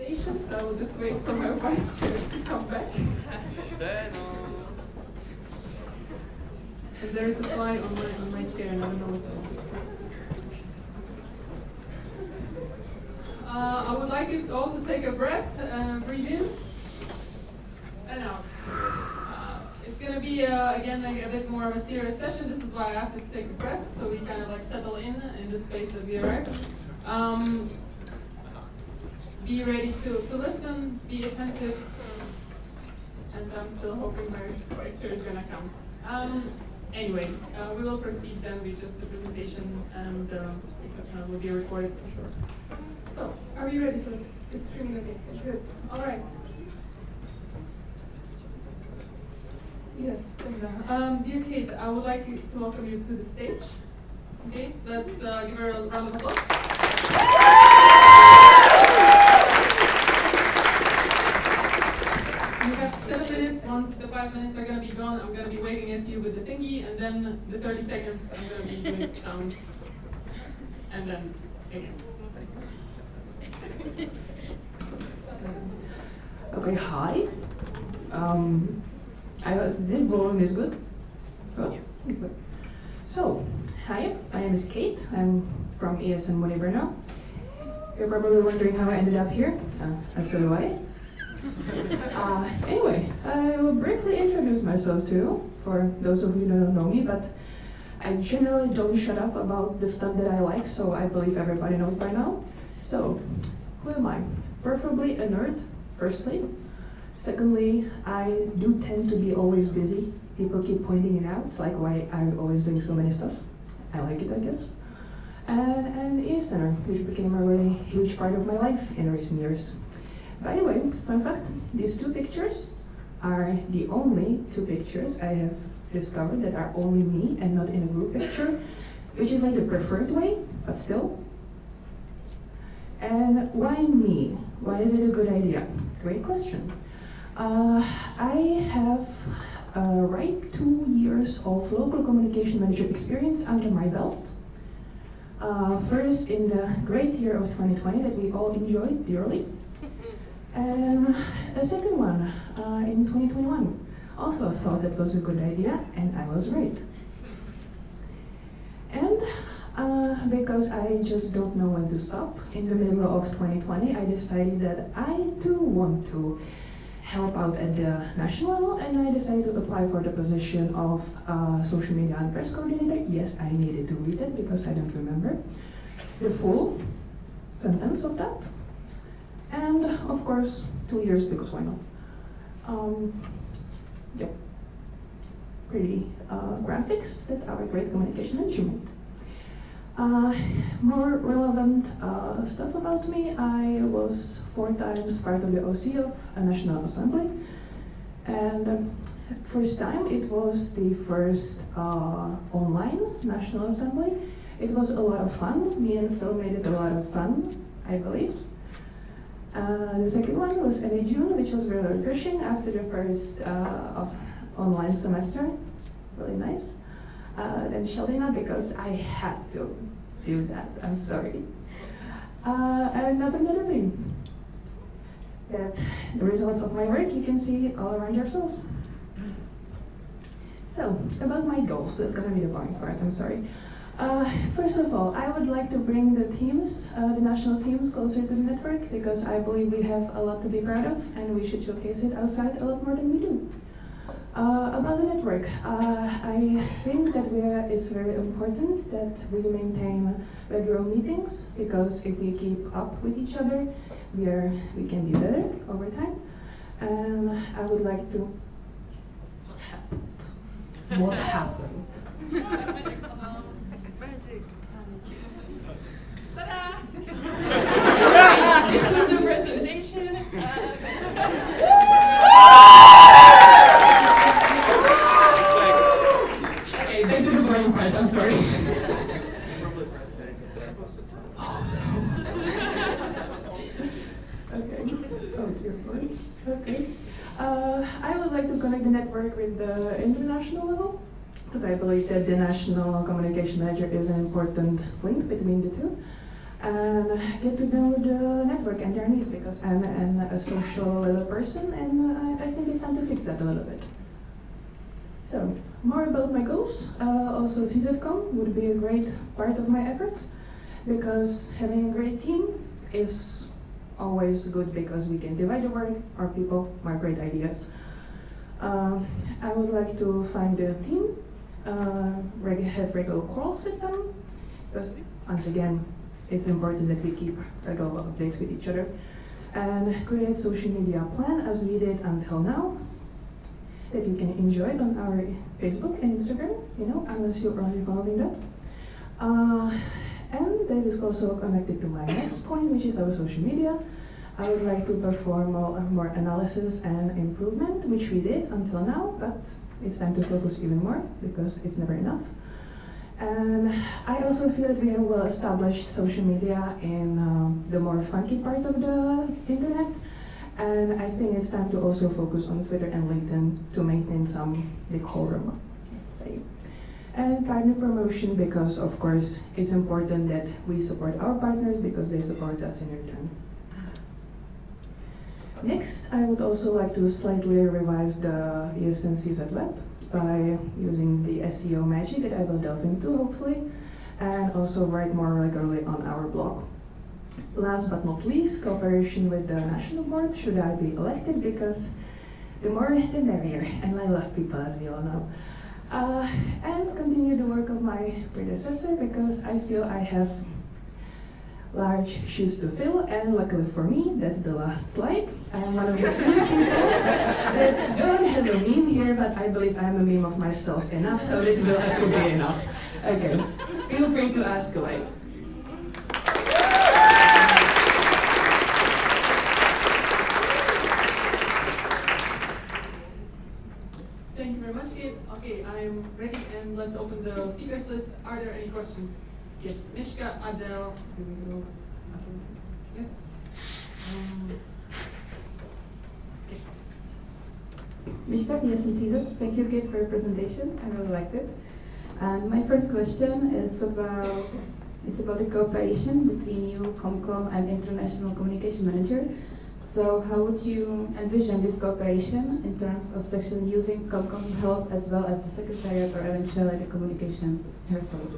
presentation, so I will just wait for my vice chair to come back. And there is a fly on my chair, and I don't know what to do. I would like you all to take a breath, breathe in, and out. It's going to be, again, like a bit more of a serious session. This is why I asked you to take a breath, so we kind of like settle in the space that we are at. Be ready to listen, be attentive, and I'm still hoping my vice chair is going to come. Anyway, we will proceed then with just the presentation, and because will be recorded for sure. So, are you ready for this streaming? Okay, good. All right. Yes, dear Kate, I would like to welcome you to the stage. Okay, let's give her a round of applause. You have 7 minutes. Once the 5 minutes are going to be gone, I'm going to be waving at you with the thingy, and then the 30 seconds I'm going to be doing sounds, and then again. Okay, hi. The volume is good. Oh, good. So, hi, my name is Kate. I'm from ESN Brno. You're probably wondering how I ended up here, and so do I. Anyway, I will briefly introduce myself too, for those of you who don't know me, but I generally don't shut up about the stuff that I like, so I believe everybody knows by now. So, who am I? Preferably a nerd, firstly. Secondly, I do tend to be always busy. People keep pointing it out, like why I'm always doing so many stuff. I like it, I guess. And an ESNer, which became a really huge part of my life in recent years. By the way, fun fact, these 2 pictures are the only 2 pictures I have discovered that are only me and not in a group picture, which is like the preferred way, but still. And why me? Why is it a good idea? Great question. I have right 2 years of local communication manager experience under my belt. First in the great year of 2020 that we all enjoyed dearly. And a second one in 2021. Also thought that was a good idea, and I was right. And because I just don't know when to stop, in the middle of 2020 I decided that I too want to help out at the national level, and I decided to apply for the position of social media and press coordinator. Yes, I needed to read it because I don't remember the full sentence of that. And of course, 2 years, because why not? Yeah, pretty graphics that our great communication manager made. More relevant stuff about me, I was 4 times part of the OC of a National Assembly, and first time it was the first online National Assembly. It was a lot of fun. Me and Phil made it a lot of fun, I believe. The second one was in June, which was very refreshing after the first online semester. Really nice. Then Shelina, because I had to do that, I'm sorry. And another thing, that the results of my work you can see all around yourself. So, about my goals, that's gonna be the boring part, I'm sorry. First of all, I would like to bring the teams, the national teams, closer to the network, because I believe we have a lot to be proud of, and we should showcase it outside a lot more than we do. About the network, I think that it's very important that we maintain regular meetings, because if we keep up with each other, we can be better over time. And I would like to... What happened? What happened? Magic. Ta-da! This was the presentation. Okay, back to the boring part, I'm sorry. Okay, oh dear Lord. Okay. I would like to connect the network with the international level, because I believe that the national communication manager is an important link between the two. and get to know the network and their needs, because I'm a social little person, and I think it's time to fix that a little bit. So, more about my goals. Also, CZCom would be a great part of my efforts, because having a great team is always good, because we can divide the work, our people, more great ideas. I would like to find a team, have regular calls with them, because once again, it's important that we keep regular updates with each other, and create social media plan as we did until now, that you can enjoy it on our Facebook and Instagram, unless you're already following that. And that is also connected to my next point, which is our social media. I would like to perform more analysis and improvement, which we did until now, but it's time to focus even more, because it's never enough. And I also feel that we have well-established social media in the more funky part of the internet, and I think it's time to also focus on Twitter and LinkedIn to maintain some decorum, let's say. And partner promotion, because of course it's important that we support our partners, because they support us in return. Next, I would also like to slightly revise the ESN-CZ web by using the SEO magic that I will delve into, hopefully, and also write more regularly on our blog. Last but not least, cooperation with the national board, should I be elected, because the more the merrier, and I love people, as we all know. And continue the work of my predecessor, because I feel I have large shoes to fill, and luckily for me, that's the last slide. I'm one of the few people that don't have a meme here, but I believe I'm a meme of myself enough, so it will have to be enough. Okay, feel free to ask away. Thank you very much. Okay, I'm ready, and let's open the speakers list. Are there any questions? Yes, Mishka, Adele, here we go. Yes. Okay. Mishka, yes, and Caesar. Thank you, Kate, for your presentation. I really liked it. And my first question is about the cooperation between you, Comcom, and International Communication Manager. So how would you envision this cooperation in terms of section using Comcom's help as well as the Secretariat or eventually the communication herself?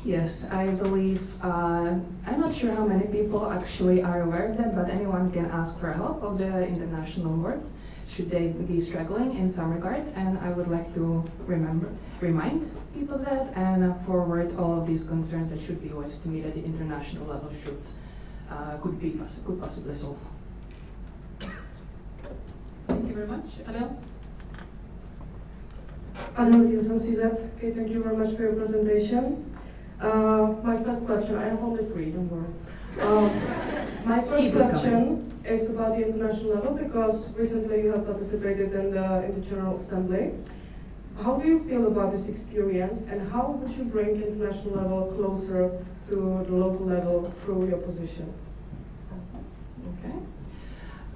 Yes, I believe, I'm not sure how many people actually are aware of that, but anyone can ask for help of the international board, should they be struggling in some regard, and I would like to remind people of that, and forward all of these concerns that should be voiced to me that the international level could possibly solve. Thank you very much. Adele? Adele Wilson, CZ. Okay, thank you very much for your presentation. My first question, I have only three, don't worry. My first question is about the international level, because recently you have participated in the General Assembly. How do you feel about this experience, and how would you bring international level closer to the local level through your position? Okay.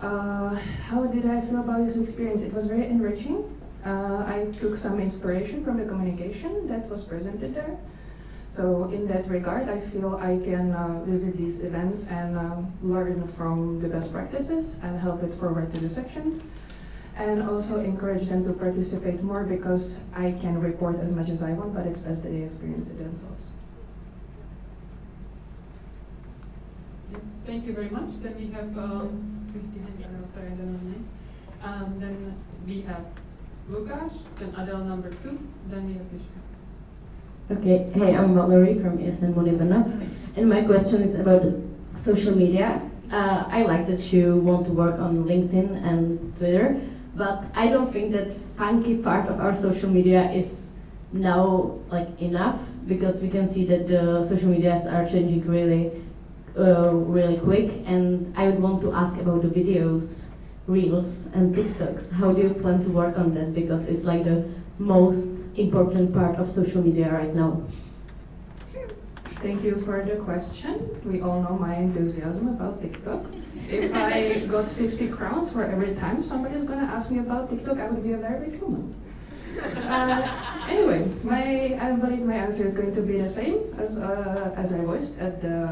How did I feel about this experience? It was very enriching. I took some inspiration from the communication that was presented there. So in that regard, I feel I can visit these events and learn from the best practices and help it forward to the section. And also encourage them to participate more, because I can report as much as I want, but it's best that they experience it themselves. Yes, thank you very much. Then we have, sorry, I don't know the name. Then we have Lukáš, then Adele number 2, then we have Mishka. Okay, hey, I'm Valerie from ESN Brno, and my question is about social media. I like that you want to work on LinkedIn and Twitter, but I don't think that funky part of our social media is now enough, because we can see that the social medias are changing really quick, and I would want to ask about the videos, Reels and TikToks. How do you plan to work on that, because it's like the most important part of social media right now? Thank you for the question. We all know my enthusiasm about TikTok. If I got 50 crowns for every time somebody's gonna ask me about TikTok, I would be a very big woman. Anyway, I believe my answer is going to be the same as I voiced at the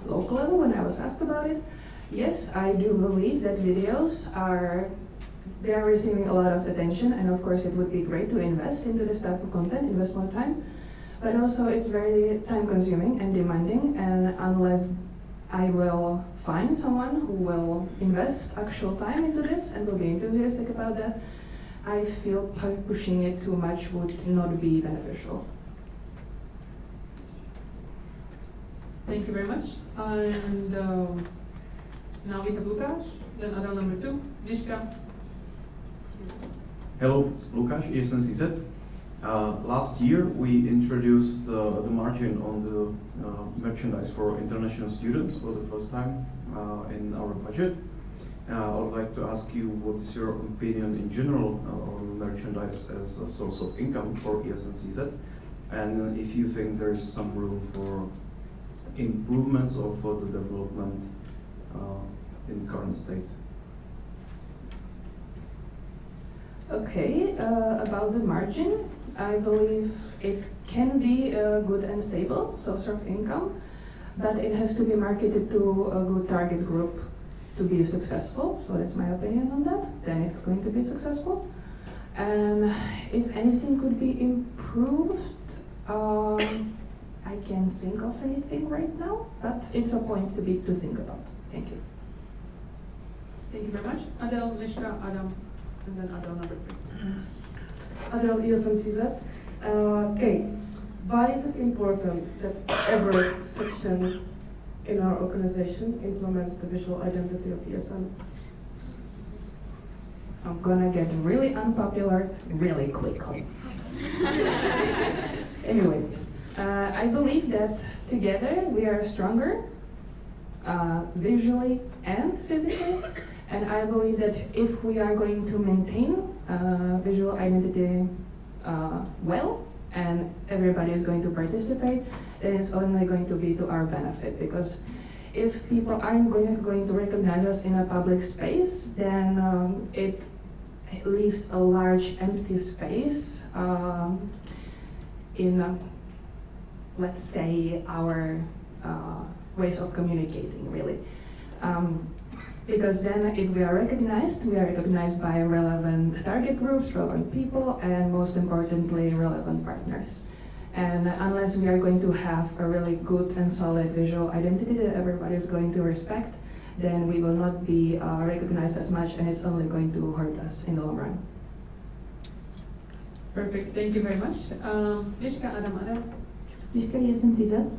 local level when I was asked about it. Yes, I do believe that videos are receiving a lot of attention, and of course it would be great to invest into this type of content, invest more time. But also it's very time consuming and demanding, and unless I will find someone who will invest actual time into this and will be enthusiastic about that, I feel pushing it too much would not be beneficial. Thank you very much. And now we have Lukáš, then Adel number 2, Miška. Hello, Lukáš, ESNCZ. Last year we introduced the margin on the merchandise for international students for the first time in our budget. I would like to ask you what is your opinion in general on merchandise as a source of income for ESNCZ, and if you think there is some room for improvements or for the development in current state. Okay, about the margin, I believe it can be a good and stable source of income, but it has to be marketed to a good target group to be successful. So that's my opinion on that. Then it's going to be successful. And if anything could be improved, I can't think of anything right now, but it's a point to think about. Thank you. Thank you very much. Adel, Miška, Adam, and then Adel number 3. Adel, ESNCZ. Kate, why is it important that every section in our organization implements the visual identity of ESN? I'm gonna get really unpopular really quickly. Anyway, I believe that together we are stronger, visually and physically, and I believe that if we are going to maintain visual identity well, and everybody is going to participate, then it's only going to be to our benefit, because if people aren't going to recognize us in a public space, then it leaves a large empty space in, let's say, our ways of communicating, really. Because then if we are recognized by relevant target groups, relevant people, and most importantly, relevant partners. And unless we are going to have a really good and solid visual identity that everybody is going to respect, then we will not be recognized as much, and it's only going to hurt us in the long run. Perfect, thank you very much. Miška, Adam, Adel. Miška, ESNCZ.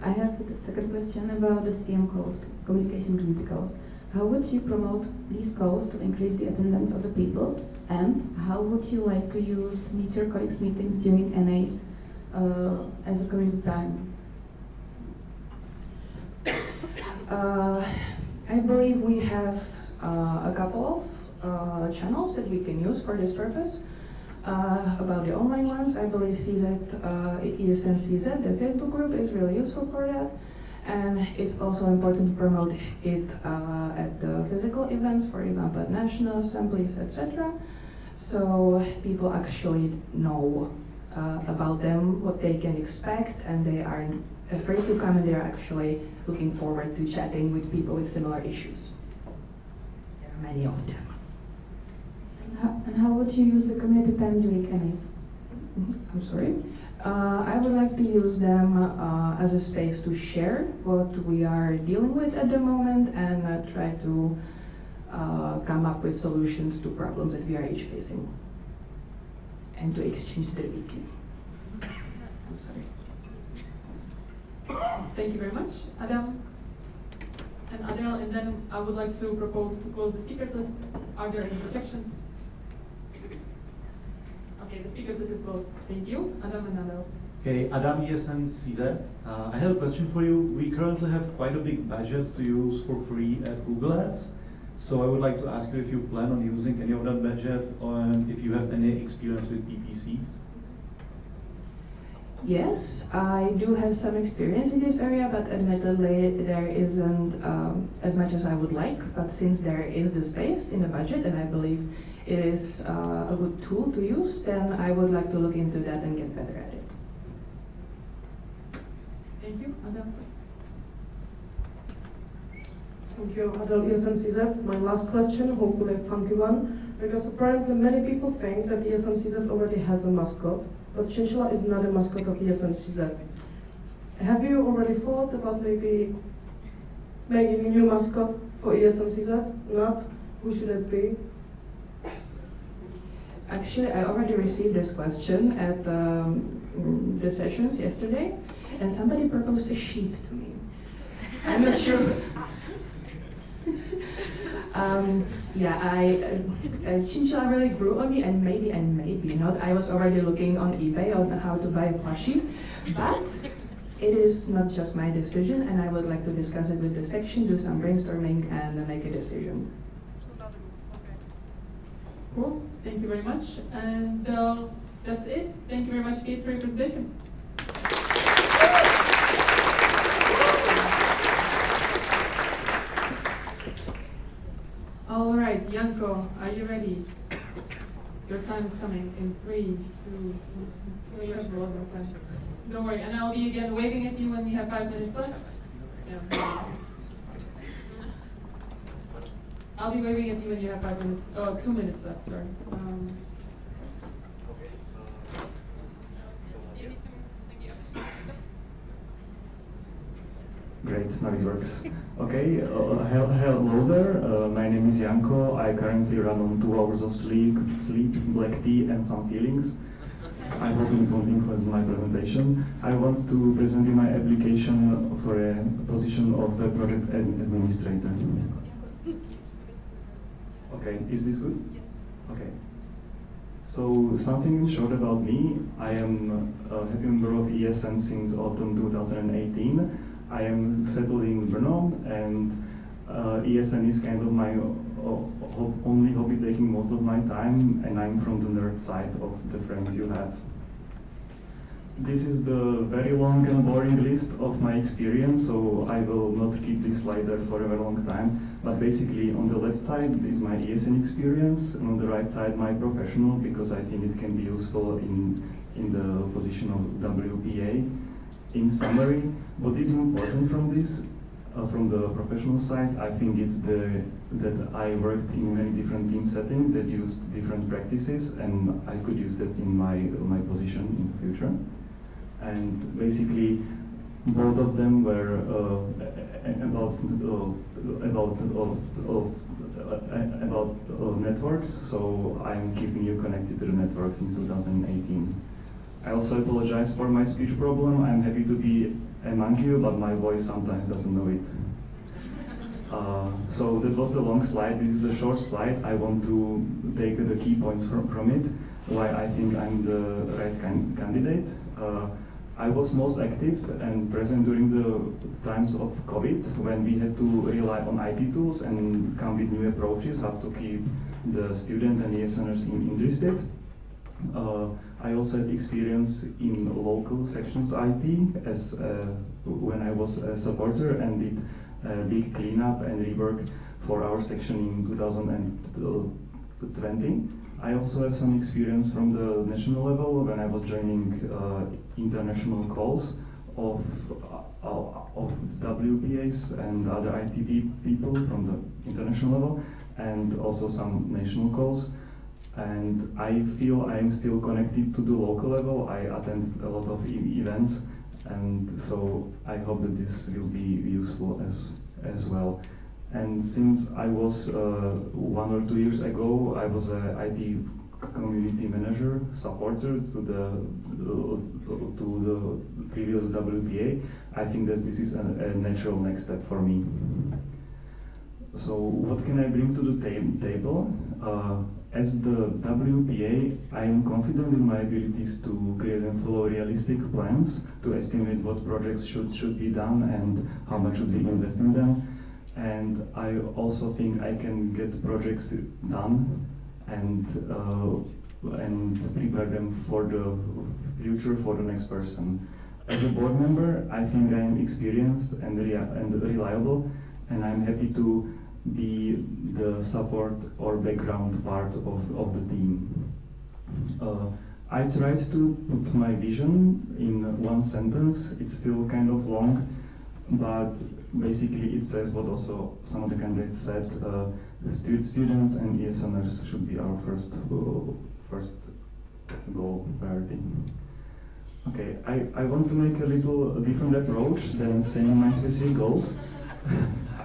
I have the second question about the CM calls, communication community calls. How would you promote these calls to increase the attendance of the people? And how would you like to use Meet Your Colleagues meetings during NAs as a community time? I believe we have a couple of channels that we can use for this purpose. About the online ones, I believe ESNCZ, the Facebook group, is really useful for that. And it's also important to promote it at the physical events, for example, at national assemblies, etc. So people actually know about them, what they can expect, and they aren't afraid to come, and they are actually looking forward to chatting with people with similar issues. There are many of them. And how would you use the community time during NAs? I'm sorry? I would like to use them as a space to share what we are dealing with at the moment, and try to come up with solutions to problems that we are each facing, and to exchange the weekend. I'm sorry. Thank you very much, Adam and Adel, and then I would like to propose to close the speakers list. Are there any objections? Okay, the speakers list is closed. Thank you, Adam and Adel. Okay, Adam, ESNCZ. I have a question for you. We currently have quite a big budget to use for free at Google Ads. So I would like to ask you if you plan on using any of that budget, or if you have any experience with PPCs. Yes, I do have some experience in this area, but admittedly there isn't as much as I would like. But since there is the space in the budget, and I believe it is a good tool to use, then I would like to look into that and get better at it. Thank you. Adam? Thank you, Adel ESNCZ. My last question, hopefully a funky one, because apparently many people think that ESNCZ already has a mascot, but Chinchilla is not a mascot of ESNCZ. Have you already thought about maybe making a new mascot for ESNCZ? Not? Who should it be? Actually, I already received this question at the sessions yesterday, and somebody proposed a sheep to me. I'm not sure. Chinchilla really grew on me, and maybe not. I was already looking on eBay on how to buy a plushie, but it is not just my decision, and I would like to discuss it with the section, do some brainstorming, and make a decision. Cool. Thank you very much. And that's it. Thank you very much, Kate, for your presentation. All right, Janko, are you ready? Your time is coming in 3, 2, 1. Don't worry, and I'll be again waving at you when you have 5 minutes left. Yeah. I'll be waving at you when you have 5 minutes. Oh, 2 minutes left. Sorry. Great, now it works. Okay, hello there. My name is Janko. I currently run on 2 hours of sleep, black tea, and some feelings. I hope it won't influence my presentation. I want to present you my application for a position of a project administrator. Okay, is this good? Yes. Okay. So, something short about me. I am a happy member of ESN since autumn 2018. I am settled in Brno, and ESN is kind of my only hobby taking most of my time, and I'm from the nerd side of the friends you have. This is the very long and boring list of my experience, so I will not keep this slide there for a very long time. But basically, on the left side is my ESN experience, and on the right side my professional, because I think it can be useful in the position of WPA. In summary, what is important from this, from the professional side, I think it's that I worked in many different team settings that used different practices, and I could use that in my position in the future. And basically, both of them were about networks. So I'm keeping you connected to the network since 2018. I also apologize for my speech problem. I'm happy to be among you, but my voice sometimes doesn't know it. So that was the long slide. This is the short slide. I want to take the key points from it, why I think I'm the right candidate. I was most active and present during the times of COVID, when we had to rely on IT tools and come with new approaches, how to keep the students and ESNers interested. I also had experience in local sections IT as when I was a supporter and did a big cleanup and rework for our section in 2020. I also have some experience from the national level when I was joining international calls of WPAs and other IT people from the international level, and also some national calls. And I feel I'm still connected to the local level. I attend a lot of events, and so I hope that this will be useful as well. And since I was 1 or 2 years ago, I was an IT community manager, supporter to the previous WPA. I think that this is a natural next step for me. So what can I bring to the table? As the WPA, I am confident in my abilities to create and follow realistic plans to estimate what projects should be done and how much should we invest in them. And I also think I can get projects done, and and prepare them for the future, for the next person. As a board member, I think I'm experienced and reliable, and I'm happy to be the support or background part of the team. I tried to put my vision in one sentence. It's still kind of long, but basically it says what also some of the candidates said. Students and ESNers should be our first goal, priority. Okay, I want to make a little different approach than saying my specific goals.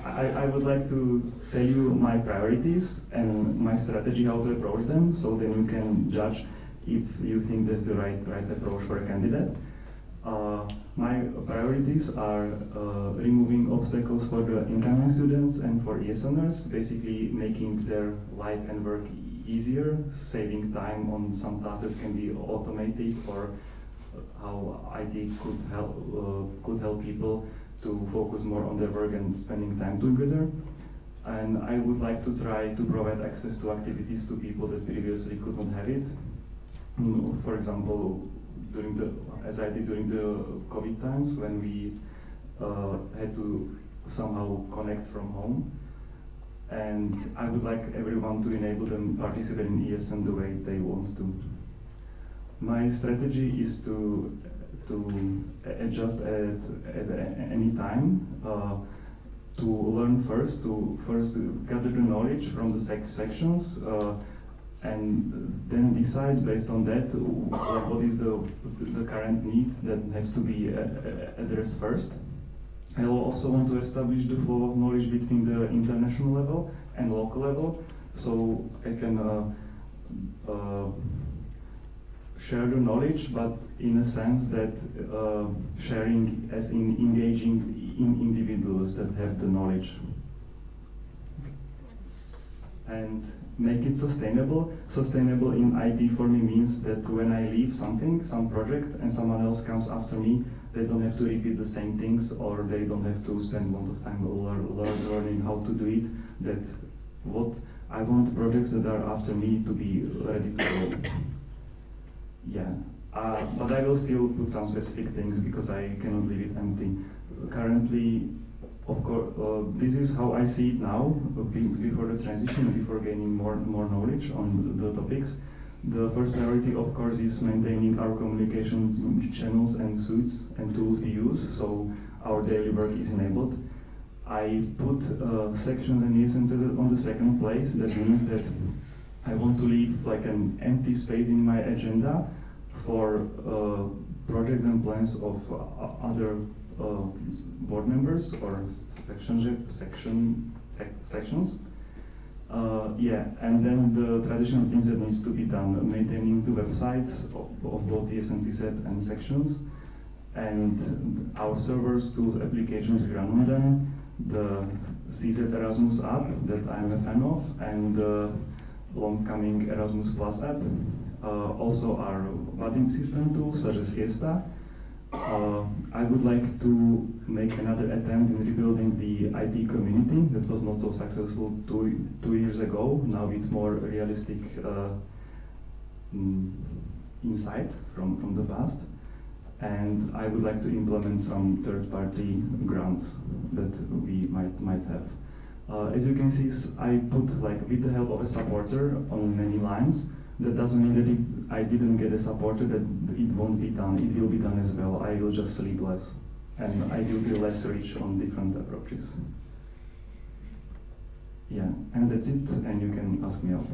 I would like to tell you my priorities and my strategy how to approach them, so then you can judge if you think that's the right approach for a candidate. My priorities are removing obstacles for the incoming students and for ESNers, basically making their life and work easier, saving time on some tasks that can be automated, or how IT could help people to focus more on their work and spending time together. And I would like to try to provide access to activities to people that previously could not have it. For example, as I did during the COVID times, when we had to somehow connect from home. And I would like everyone to enable them participate in ESN the way they want to. My strategy is to adjust at any time, to learn first, to gather the knowledge from the sections, and then decide based on that what is the current need that has to be addressed first. I also want to establish the flow of knowledge between the international level and local level, so I can share the knowledge, but in a sense that sharing as in engaging in individuals that have the knowledge. And make it sustainable. Sustainable in IT for me means that when I leave some project, and someone else comes after me, they don't have to repeat the same things, or they don't have to spend a lot of time learning how to do it. That what I want projects that are after me to be ready to go. Yeah, but I will still put some specific things because I cannot leave it empty. Currently, of course, this is how I see it now, before the transition, before gaining more knowledge on the topics. The first priority, of course, is maintaining our communication channels and suites and tools we use, so our daily work is enabled. I put sections and essences on the second place. That means that I want to leave like an empty space in my agenda for projects and plans of other board members or sections. Yeah, and then the traditional things that needs to be done, maintaining the websites of both ESNCZ and sections, and our servers, tools, applications we run on them, the CZ Erasmus app that I'm a fan of, and the long-coming Erasmus Plus app. Also our budding system tools such as Fiesta. I would like to make another attempt in rebuilding the IT community that was not so successful two years ago, now with more realistic insight from the past. And I would like to implement some third-party grants that we might have. As you can see, I put like with the help of a supporter on many lines. That doesn't mean that if I didn't get a supporter that it won't be done. It will be done as well. I will just sleep less, and I will be less rich on different approaches. Yeah, and that's it, and you can ask me out.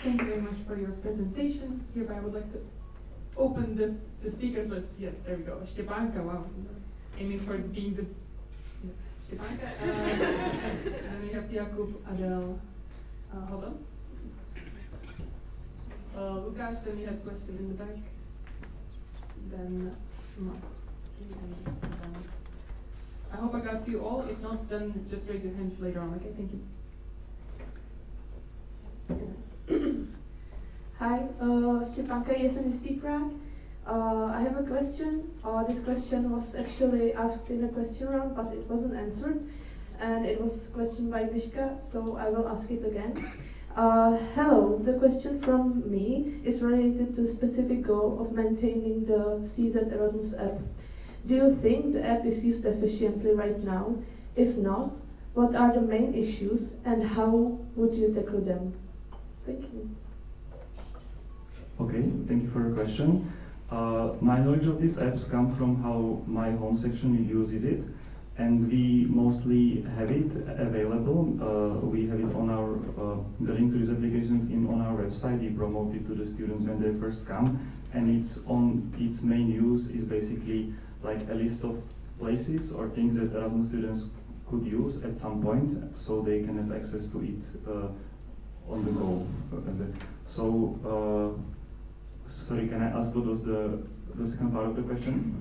Thank you very much for your presentation. Hereby I would like to open the speakers list. Yes, there we go. Stepanka, wow. Aiming for being the Stepanka. Then we have Jakub, Adel, hold on. Lukáš, then we have question in the back. Then I hope I got to you all. If not, then just raise your hand later on. Okay, thank you. Hi, Stepanka, Vysoký Prague. I have a question. This question was actually asked in a question round, but it wasn't answered. and it was questioned by Mishka, so I will ask it again. Hello, the question from me is related to specific goal of maintaining the CZ Erasmus app. Do you think the app is used efficiently right now? If not, what are the main issues and how would you tackle them? Thank you. Okay, thank you for your question. My knowledge of these apps come from how my home section uses it, and we mostly have it available. We have it on our, the link to these applications on our website. We promote it to the students when they first come, and its main use is basically like a list of places or things that Erasmus students could use at some point, so they can have access to it on the go. So, sorry, can I ask what was the second part of the question?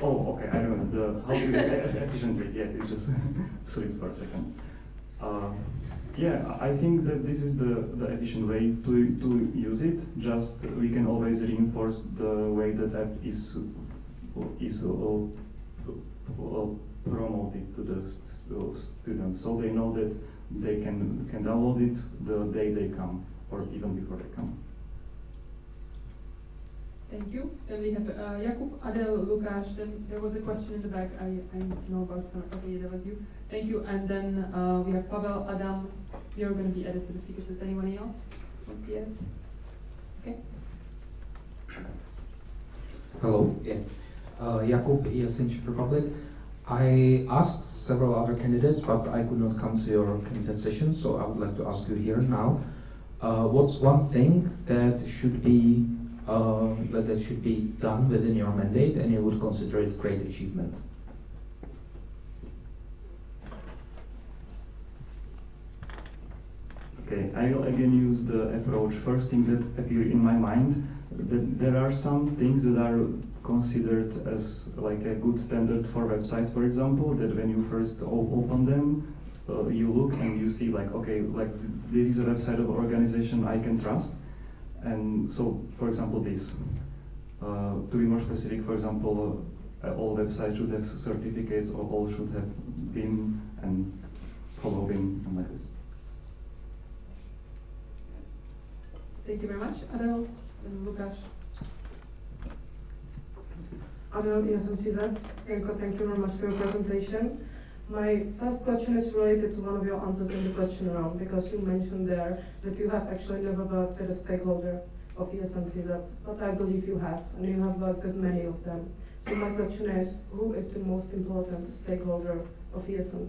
Oh, okay, I remember how to use it efficiently. Yeah, it just slipped for a second. Yeah, I think that this is the efficient way to use it. Just we can always reinforce the way that app is promoted to the students, so they know that they can download it the day they come or even before they come. Thank you. Then we have Jakub, Adel, Lukáš. Then there was a question in the back. I know about. Okay, that was you. Thank you. And then we have Pavel, Adam. You're going to be added to the speakers. Does anyone else want to be added? Okay. Hello. Yeah. Jakub, ESN Czech Republic. I asked several other candidates, but I could not come to your candidate session, so I would like to ask you here now. What's one thing that should be done within your mandate, and you would consider it great achievement? Okay, I will again use the approach. First thing that appeared in my mind, that there are some things that are considered as like a good standard for websites, for example, that when you first open them, you look and you see like, okay, like this is a website of an organization I can trust. And so, for example, this. To be more specific, for example, all websites should have certificates, or all should have BIM and follow BIM and like this. Thank you very much. Adel and Lukáš. Adel, ESN thank you very much for your presentation. My first question is related to one of your answers in the question round, because you mentioned there that you have actually never worked with a stakeholder of ESN, but I believe you have, and you have worked with many of them. So my question is, who is the most important stakeholder of ESN?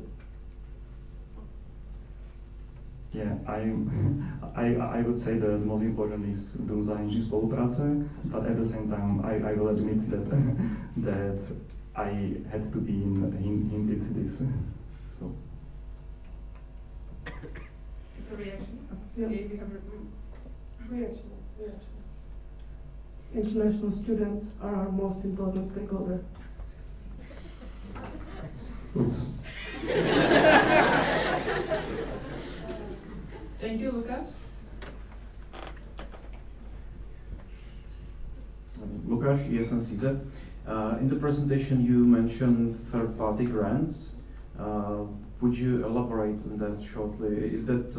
Yeah, I would say that the most important is do zahraniční spolupráce, but at the same time I will admit that I had to be hinted this. So. It's a reaction. Yeah. Okay, we have a reaction. International students are our most important stakeholder. Oops. Thank you, Lukáš. Lukáš, ESN. In the presentation you mentioned third-party grants. Would you elaborate on that shortly? Is that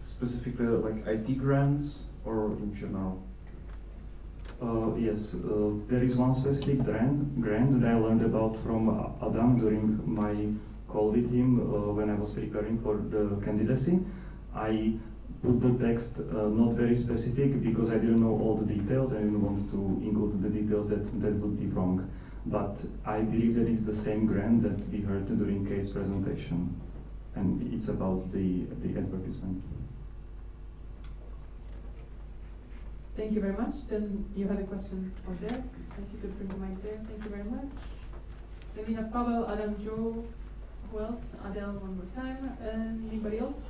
specifically like IT grants or in general? Yes, there is one specific grant that I learned about from Adam during my call with him when I was preparing for the candidacy. I put the text not very specific because I didn't know all the details. I didn't want to include the details that would be wrong. But I believe that it's the same grant that we heard during Kate's presentation, and it's about the advertisement. Thank you very much. Then you had a question over there. If you could bring the mic there. Thank you very much. Then we have Pavel, Adam, Joe. Who else? Adel one more time. Anybody else?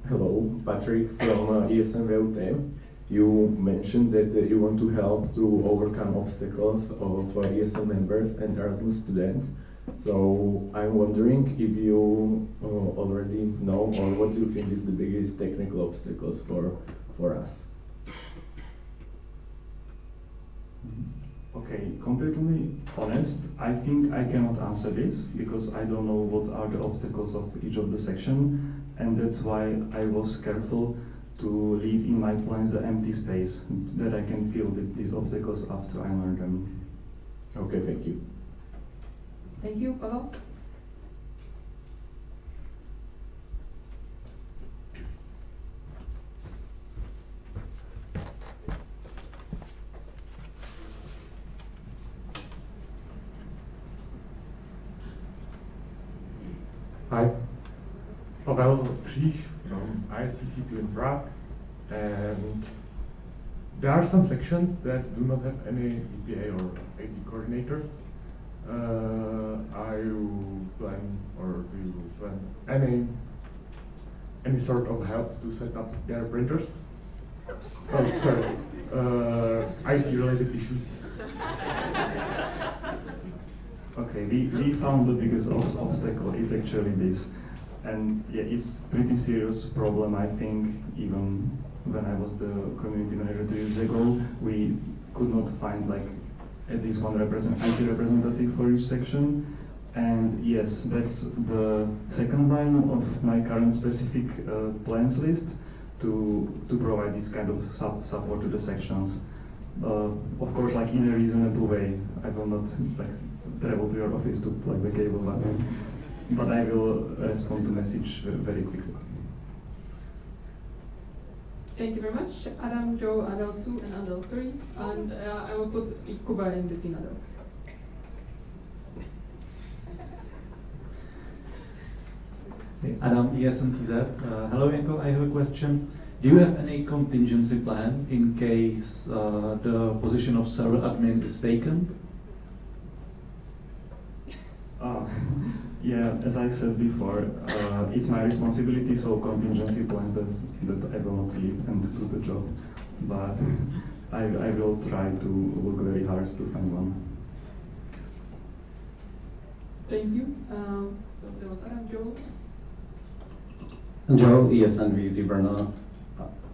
Hello, Patrick from ESN VUT. You mentioned that you want to help to overcome obstacles of ESN members and Erasmus students. So I'm wondering if you already know, or what do you think is the biggest technical obstacles for us? Okay, completely honest, I think I cannot answer this because I don't know what are the obstacles of each of the section, and that's why I was careful to leave in my plans the empty space that I can fill with these obstacles after I learn them. Okay, thank you. Thank you, Pavel. Hi, Pavel Kříž from ISCC2 in Prague, and there are some sections that do not have any EPA or IT coordinator. Are you plan, or do you plan any sort of help to set up their printers? Oh, sorry, IT-related issues. Okay, we found the biggest obstacle is actually this, and yeah, it's pretty serious problem. I think even when I was the community manager 2 years ago, we could not find like at least one IT representative for each section. And yes, that's the second line of my current specific plans list to provide this kind of support to the sections. Of course, like in a reasonable way. I will not like travel to your office to plug the cable, but I will respond to message very quickly. Thank you very much. Adam, Joe, Adel 2 and Adel 3, and I will put Kuba in between Adel. Hey, Adam, ESNCZ. Hello, Jako. I have a question. Do you have any contingency plan in case the position of server admin is vacant? Yeah, as I said before, it's my responsibility, so contingency plans that I will not sleep and do the job. But I will try to look very hard to find one. Thank you. So there was Adam, Joe. Joe, ESN Brno.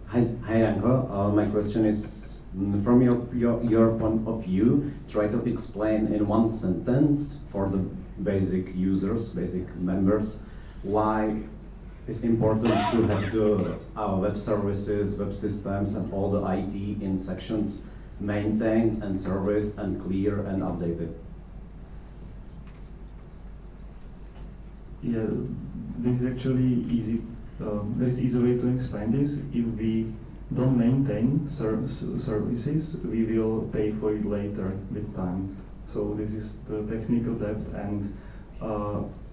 Hi, Janko. My question is, from your point of view, try to explain in one sentence for the basic users, basic members, why it's important to have the web services, web systems, and all the IT in sections maintained and serviced and clear and updated. Yeah, this is actually easy. There is easy way to explain this. If we don't maintain services, we will pay for it later with time. So this is the technical debt, and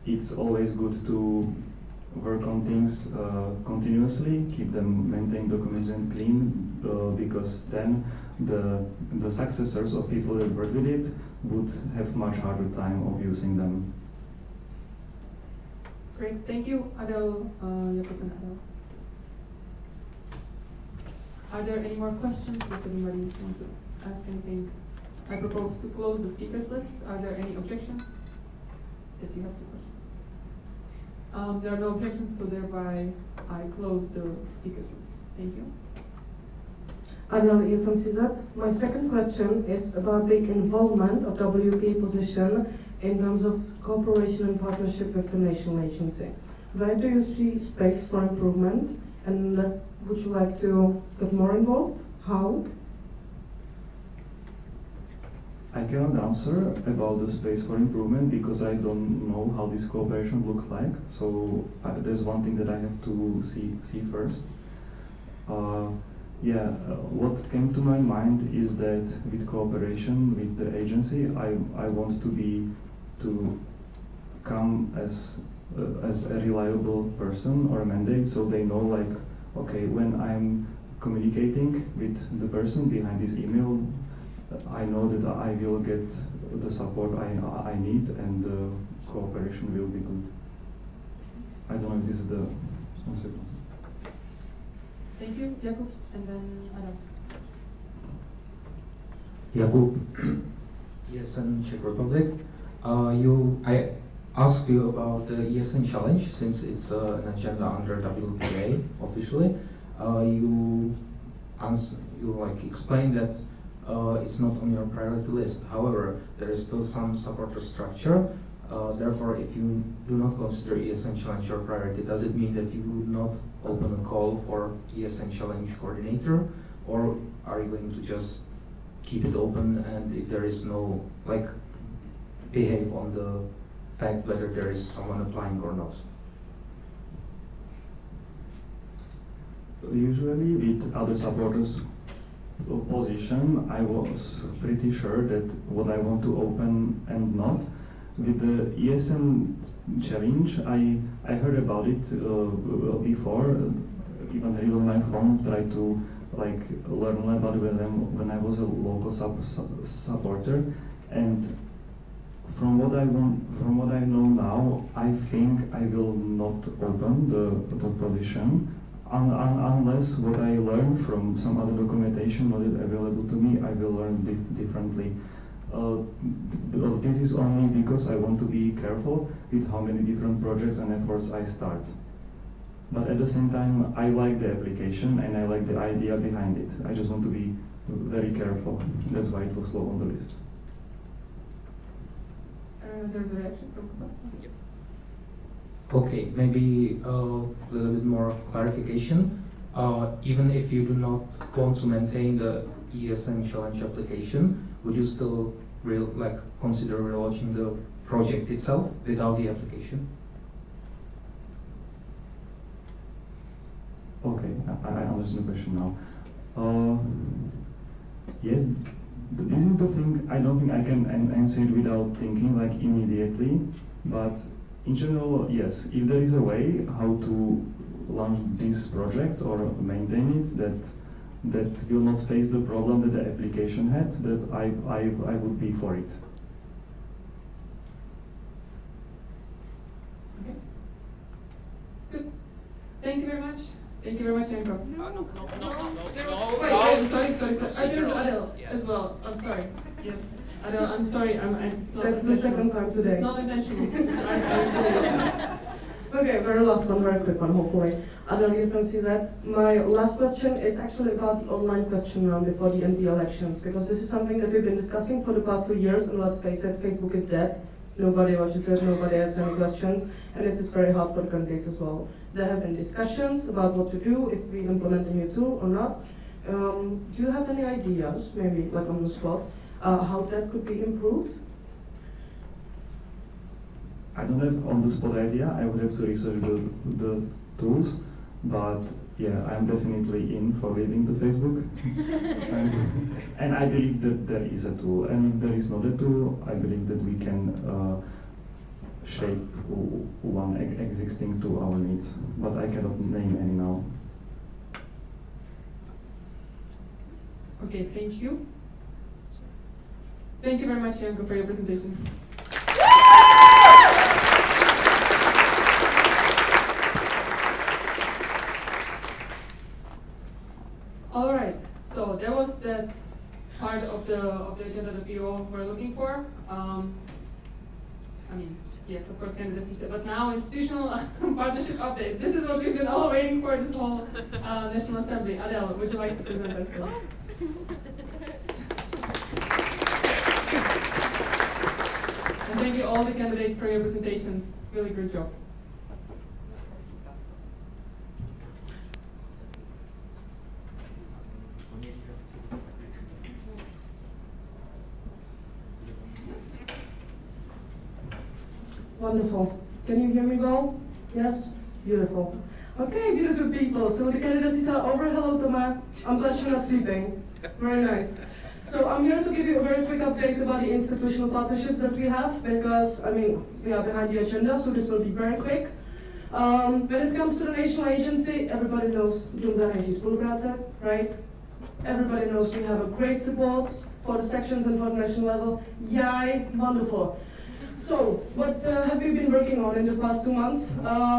it's always good to work on things continuously, keep them maintained, documented, and clean, because then the successors of people that work with it would have much harder time of using them. Great, thank you, Adel, Jakob and Adel. Are there any more questions? Does anybody want to ask anything? I propose to close the speakers list. Are there any objections? Yes, you have 2 questions. There are no objections, so thereby I close the speakers list. Thank you. Adel ESNCZ. My second question is about the involvement of WPA position in terms of cooperation and partnership with the national agency. Where do you see space for improvement, and would you like to get more involved? How? I cannot answer about the space for improvement because I don't know how this cooperation looks like. So there's one thing that I have to see first. What came to my mind is that with cooperation with the agency, I want to come as a reliable person or a mandate, so they know, like, okay, when I'm communicating with the person behind this email, I know that I will get the support I need, and the cooperation will be good. I don't know if this is the answer. Thank you, Jakub, and then Adam. Jakub, ESN Czech Republic. I asked you about the ESN challenge, since it's an agenda under WPA officially. You explained that it's not on your priority list. However, there is still some supporter structure. Therefore, if you do not consider ESN Challenge your priority, does it mean that you would not open a call for ESN Challenge coordinator, or are you going to just keep it open, and if there is no, like, behave on the fact whether there is someone applying or not? Usually with other supporters position, I was pretty sure that what I want to open and not. With the ESN challenge, I heard about it before, even a online forum, tried to like learn about it when I was a local supporter, and from what I know now, I think I will not open the position unless what I learn from some other documentation not available to me, I will learn differently. This is only because I want to be careful with how many different projects and efforts I start. But at the same time, I like the application and I like the idea behind it. I just want to be very careful. That's why it was low on the list. There's a reaction from Kuba. Okay, maybe a little bit more clarification. Even if you do not want to maintain the ESN Challenge application, would you still consider relaunching the project itself without the application? Okay, I understand the question now. Yes, this is the thing. I don't think I can answer it without thinking like immediately, but in general, yes, if there is a way how to launch this project or maintain it that will not face the problem that the application had, that I would be for it. Okay. Good. Thank you very much. Thank you very much, Janko. Wait, sorry. There's Adel as well. I'm sorry. Yes. Adel, I'm sorry. It's not That's the second time today. It's not intentional. Okay, very last one, very quick one, hopefully. Adel, you can see that. My last question is actually about the online question round before the NP elections, because this is something that we've been discussing for the past 2 years, and let's face it, Facebook is dead. Nobody watches it, nobody has any questions, and it is very hard for the candidates as well. There have been discussions about what to do, if we implement a new tool or not. Do you have any ideas, maybe like on the spot, how that could be improved? I don't have on the spot idea. I would have to research the tools, but yeah, I'm definitely in for leaving the Facebook. and I believe that there is a tool, and if there is not a tool, I believe that we can shape one existing to our needs, but I cannot name any now. Okay, thank you. Thank you very much, Janko, for your presentation. All right, so that was that part of the agenda that we all were looking for. I mean, yes, of course, candidacy, but now institutional partnership updates. This is what we've been all waiting for this whole National Assembly. Adele, would you like to present our story? And thank you all the candidates for your presentations. Really good job. Wonderful. Can you hear me well? Yes? Beautiful. Okay, beautiful people. So the candidacies are over. Hello, Toma. I'm glad you're not sleeping. Very nice. So I'm here to give you a very quick update about the institutional partnerships that we have, because, I mean, we are behind the agenda, so this will be very quick. When it comes to the national agency, everybody knows Dům zahraniční spolupráce, right? Everybody knows we have a great support for the sections and for the national level. Yay, wonderful. So, what have you been working on in the past 2 months?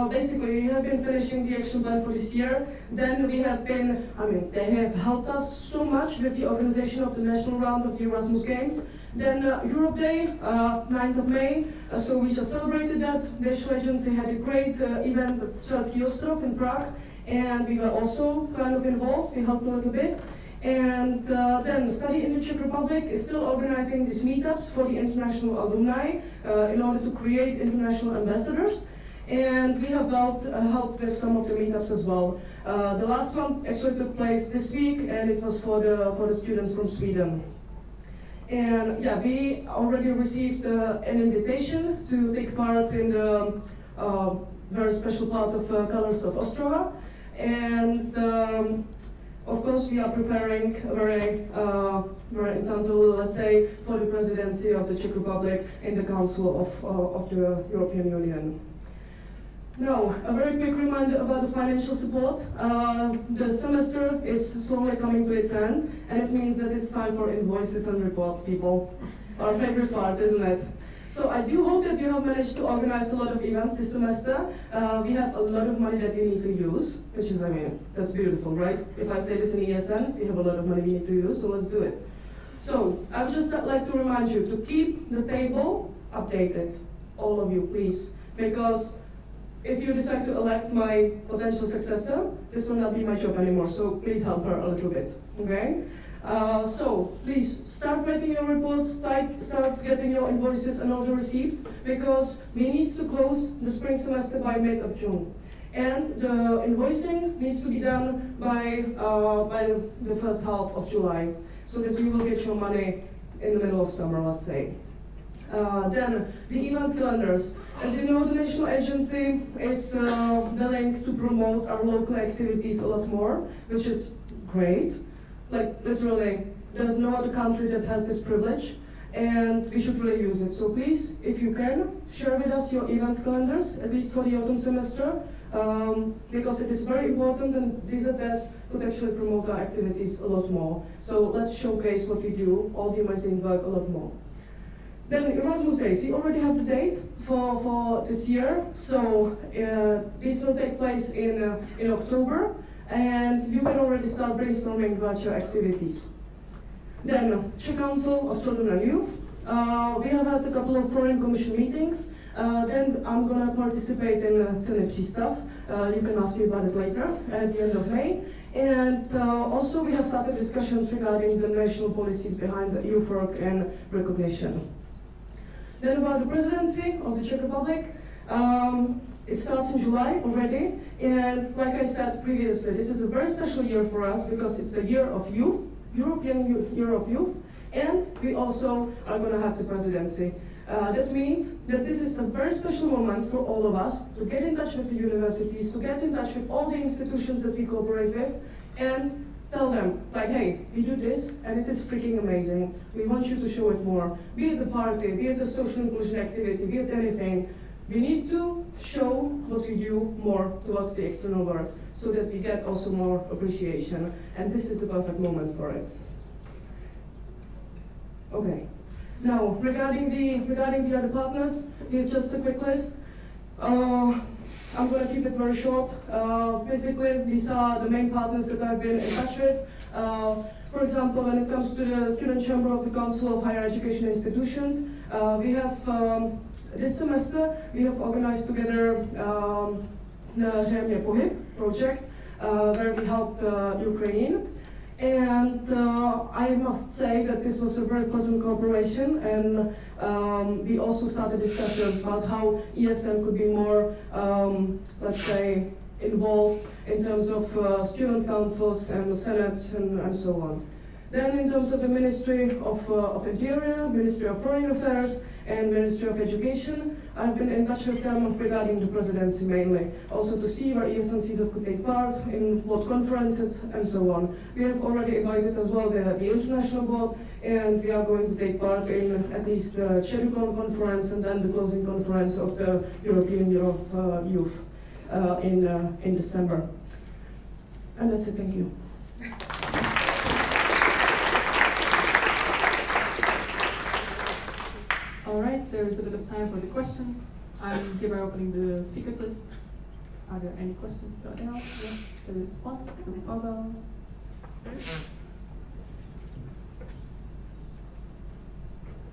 Basically, we have been finishing the action plan for this year. Then we have been, they have helped us so much with the organization of the national round of the Erasmus Games. Then Europe Day, 9th of May, so we just celebrated that. The national agency had a great event at Strelský ostrov in Prague, and we were also kind of involved, we helped a little bit. And then Study in the Czech Republic is still organizing these meetups for the international alumni in order to create international ambassadors. And we have helped with some of the meetups as well. The last one actually took place this week, and it was for the students from Sweden. And yeah, we already received an invitation to take part in the very special part of Colors of Ostrava. And of course, we are preparing very intensively, let's say, for the presidency of the Czech Republic in the Council of the European Union. Now, a very quick reminder about the financial support. The semester is slowly coming to its end, and it means that it's time for invoices and reports, people. Our favorite part, isn't it? So I do hope that you have managed to organize a lot of events this semester. We have a lot of money that we need to use, which is, I mean, that's beautiful, right? If I say this in ESN, we have a lot of money we need to use, so let's do it. So I would just like to remind you to keep the table updated, all of you, please, because if you decide to elect my potential successor, this will not be my job anymore, so please help her a little bit, okay? So please start writing your reports, start getting your invoices and all the receipts, because we need to close the spring semester by mid of June. And the invoicing needs to be done by the first half of July, so that you will get your money in the middle of summer, let's say. Then the events calendars. As you know, the national agency is willing to promote our local activities a lot more, which is great. Like literally, there's no other country that has this privilege, and we should really use it. So please, if you can, share with us your events calendars, at least for the autumn semester, because it is very important, and VZS could actually promote our activities a lot more. So let's showcase what we do, all the amazing work, a lot more. Then Erasmus Days, we already have the date for this year, so this will take place in October, and you can already start brainstorming about your activities. Then Czech Council of Children and Youth, we have had a couple of foreign commission meetings. Then I'm going to participate in Ceny Přístav. You can ask me about it later at the end of May. And also we have started discussions regarding the national policies behind the youth work and recognition. Then about the presidency of the Czech Republic, it starts in July already, and like I said previously, this is a very special year for us because it's the year of youth, European Year of Youth, and we also are going to have the presidency. That means that this is a very special moment for all of us to get in touch with the universities, to get in touch with all the institutions that we cooperate with, and tell them, like, hey, we do this, and it is freaking amazing. We want you to show it more. Be it the party, be it the social inclusion activity, be it anything. We need to show what we do more towards the external world, so that we get also more appreciation. And this is the perfect moment for it. Okay. Now, regarding the other partners, here's just a quick list. I'm going to keep it very short. Basically, these are the main partners that I've been in touch with. For example, when it comes to the Student Chamber of the Council of Higher Education Institutions, we have, this semester, we have organized together the Pohyb project, where we helped Ukraine. And I must say that this was a very pleasant cooperation, and we also started discussions about how ESN could be more, let's say, involved in terms of student councils and the Senate and so on. Then in terms of the Ministry of Interior, Ministry of Foreign Affairs, and Ministry of Education, I've been in touch with them regarding the presidency mainly, also to see where ESN could take part, in what conferences, and so on. We have already invited as well the International Board, and we are going to take part in at least the Cherukon conference and then the closing conference of the European Year of Youth in December. And that's it, thank you. All right, there is a bit of time for the questions. I'm hereby opening the speakers list. Are there any questions to Adele? Yes, there is one from Pavel.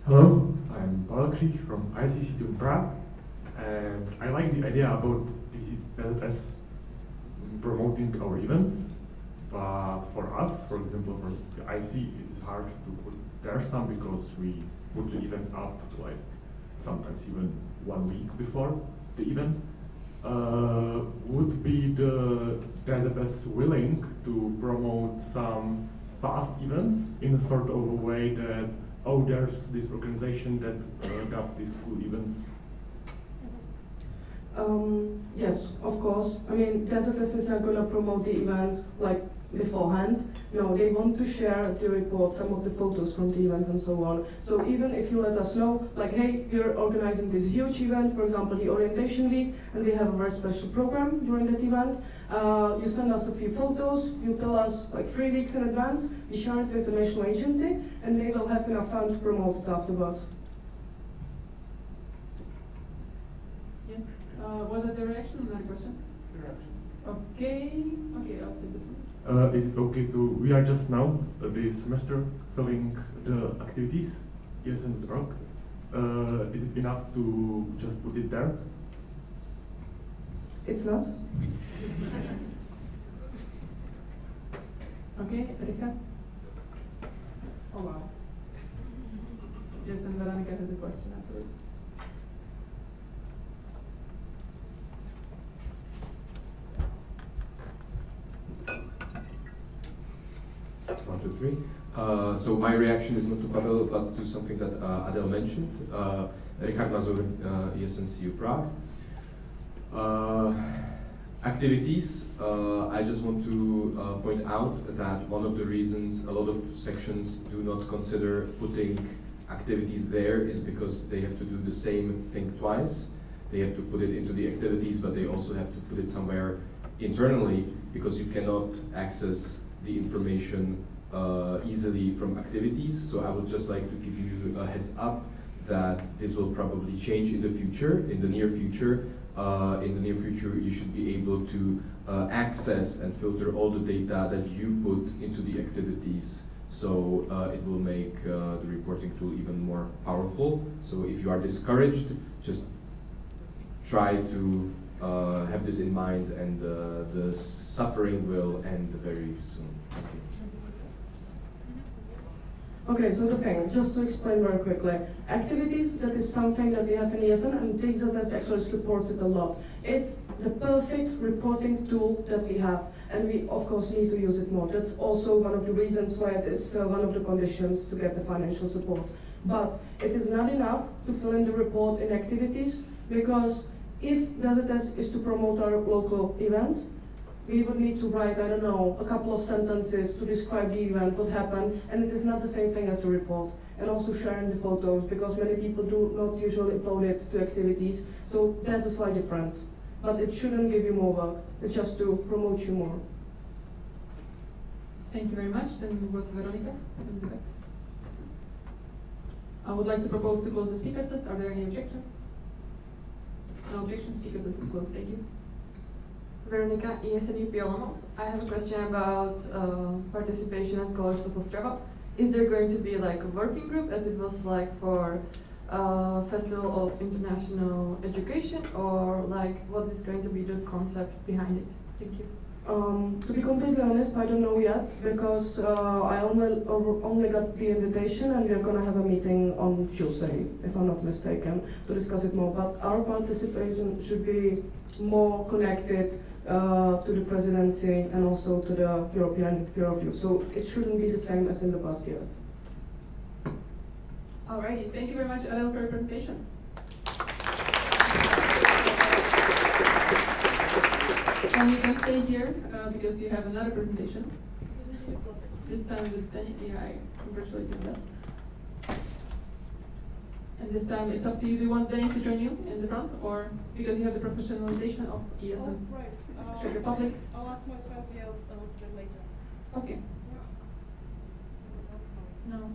Hello, I'm Pavel from ICC2 in Prague, and I like the idea about VZS promoting our events, But for us, for example, for the IC, it is hard to put there some because we put the events up like sometimes even 1 week before the event. Would be the DZS willing to promote some past events in a sort of a way that, oh, there's this organization that does these cool events? Yes, of course. I mean, DZS is not going to promote the events like beforehand. No, they want to share the report, some of the photos from the events and so on. So even if you let us know, like, hey, we're organizing this huge event, for example, the orientation week, and we have a very special program during that event, you send us a few photos, you tell us like 3 weeks in advance, we share it with the national agency, and they will have enough time to promote it afterwards. Yes, was that the reaction or another question? Okay, I'll take this one. Is it okay to, we are just now, this semester, filling the activities, yes and rock. Is it enough to just put it there? It's not. Okay, Richard? Oh wow. Yes, and Veronica has a question afterwards. One, two, three. So my reaction is not to Pavel, but to something that Adel mentioned. Richard Mazur, ESNCU Prague. Activities. I just want to point out that one of the reasons a lot of sections do not consider putting activities there is because they have to do the same thing twice. They have to put it into the activities, but they also have to put it somewhere internally because you cannot access the information easily from activities. So I would just like to give you a heads up that this will probably change in the future, in the near future. In the near future, you should be able to access and filter all the data that you put into the activities. So it will make the reporting tool even more powerful. So if you are discouraged, just try to have this in mind, and the suffering will end very soon. Thank you. Okay, so the thing, just to explain very quickly, activities, that is something that we have in ESN, and DZS actually supports it a lot. It's the perfect reporting tool that we have, and we of course need to use it more. That's also one of the reasons why it is one of the conditions to get the financial support. But it is not enough to fill in the report in activities, because if DZS is to promote our local events, we would need to write, I don't know, a couple of sentences to describe the event, what happened, and it is not the same thing as the report. And also sharing the photos, because many people do not usually upload it to activities, so there's a slight difference. But it shouldn't give you more work, it's just to promote you more. Thank you very much. Then was Veronica. I would like to propose to close the speakers list. Are there any objections? No objections, speakers list is closed. Thank you. Veronica, ESNUP Olomouc. I have a question about participation at Colors of Ostrava. Is there going to be like a working group as it was like for Festival of International Education, or like what is going to be the concept behind it? Thank you. To be completely honest, I don't know yet, because I only got the invitation, and we're gonna have a meeting on Tuesday, if I'm not mistaken, to discuss it more. But our participation should be more connected to the presidency and also to the European peer review. So it shouldn't be the same as in the past years. Alrighty, thank you very much, Adele, for your presentation. And you can stay here because you have another presentation. This time with Danny. Yeah, I congratulate you on that. And this time it's up to you. Do you want Danny to join you in the front, or because you have the professionalization of ESN? Oh, right. Czech Republic? I'll ask my friend a little bit later. Okay. No.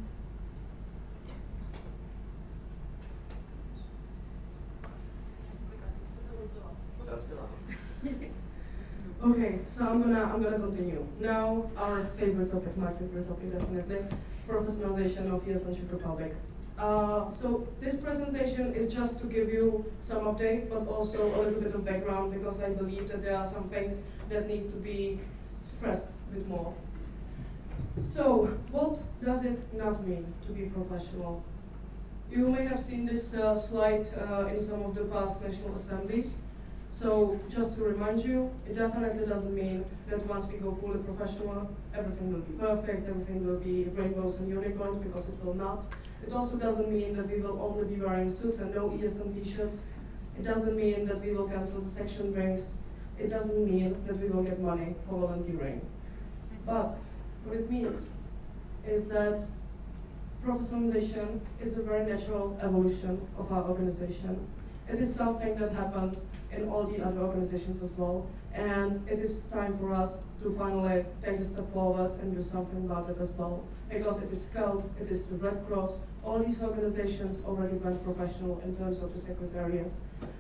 Okay, so I'm gonna continue. Now, our favorite topic, my favorite topic definitely, professionalization of ESN Czech Republic. So this presentation is just to give you some updates, but also a little bit of background, because I believe that there are some things that need to be stressed a bit more. So, what does it not mean to be professional? You may have seen this slide in some of the past National Assemblies. So, just to remind you, it definitely doesn't mean that once we go fully professional, everything will be perfect, everything will be rainbows and unicorns, because it will not. It also doesn't mean that we will only be wearing suits and no ESM t-shirts. It doesn't mean that we will cancel the section drinks. It doesn't mean that we will get money for volunteering. But what it means is that professionalization is a very natural evolution of our organization. It is something that happens in all the other organizations as well, and it is time for us to finally take a step forward and do something about it as well. Because it is Scout, it is the Red Cross, all these organizations already went professional in terms of the Secretariat.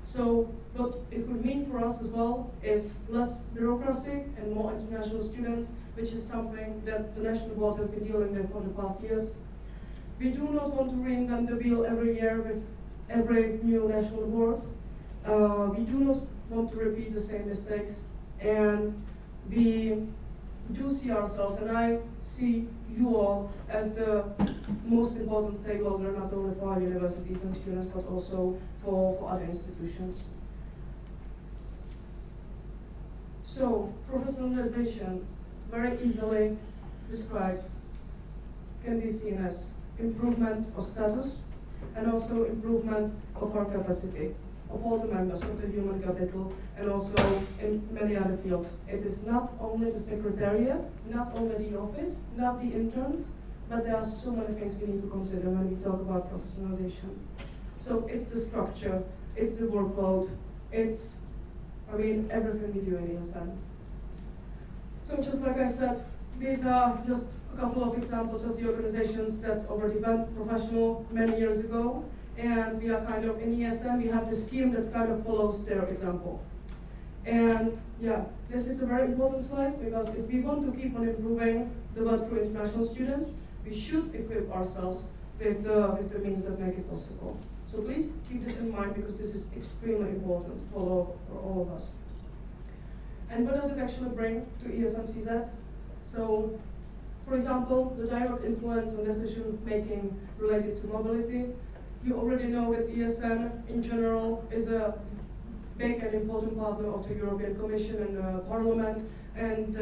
So what it could mean for us as well is less bureaucracy and more international students, which is something that the National Board has been dealing with for the past years. We do not want to reinvent the wheel every year with every new National Board. We do not want to repeat the same mistakes, and we do see ourselves, and I see you all as the most important stakeholder, not only for our universities and students, but also for other institutions. So, professionalization, very easily described, can be seen as improvement of status and also improvement of our capacity, of all the members of the human capital, and also in many other fields. It is not only the Secretariat, not only the office, not the interns, but there are so many things we need to consider when we talk about professionalization. So it's the structure, it's the workload, it's, everything we do in ESN. So just like I said, these are just a couple of examples of the organizations that already went professional many years ago, and we are kind of in ESN, we have the scheme that kind of follows their example. And yeah, this is a very important slide, because if we want to keep on improving the work for international students, we should equip ourselves with the means that make it possible. So please keep this in mind, because this is extremely important for all of us. And what does it actually bring to ESN-CZ? So, for example, the direct influence on decision making related to mobility. You already know that ESN in general is a big and important partner of the European Commission and the Parliament, and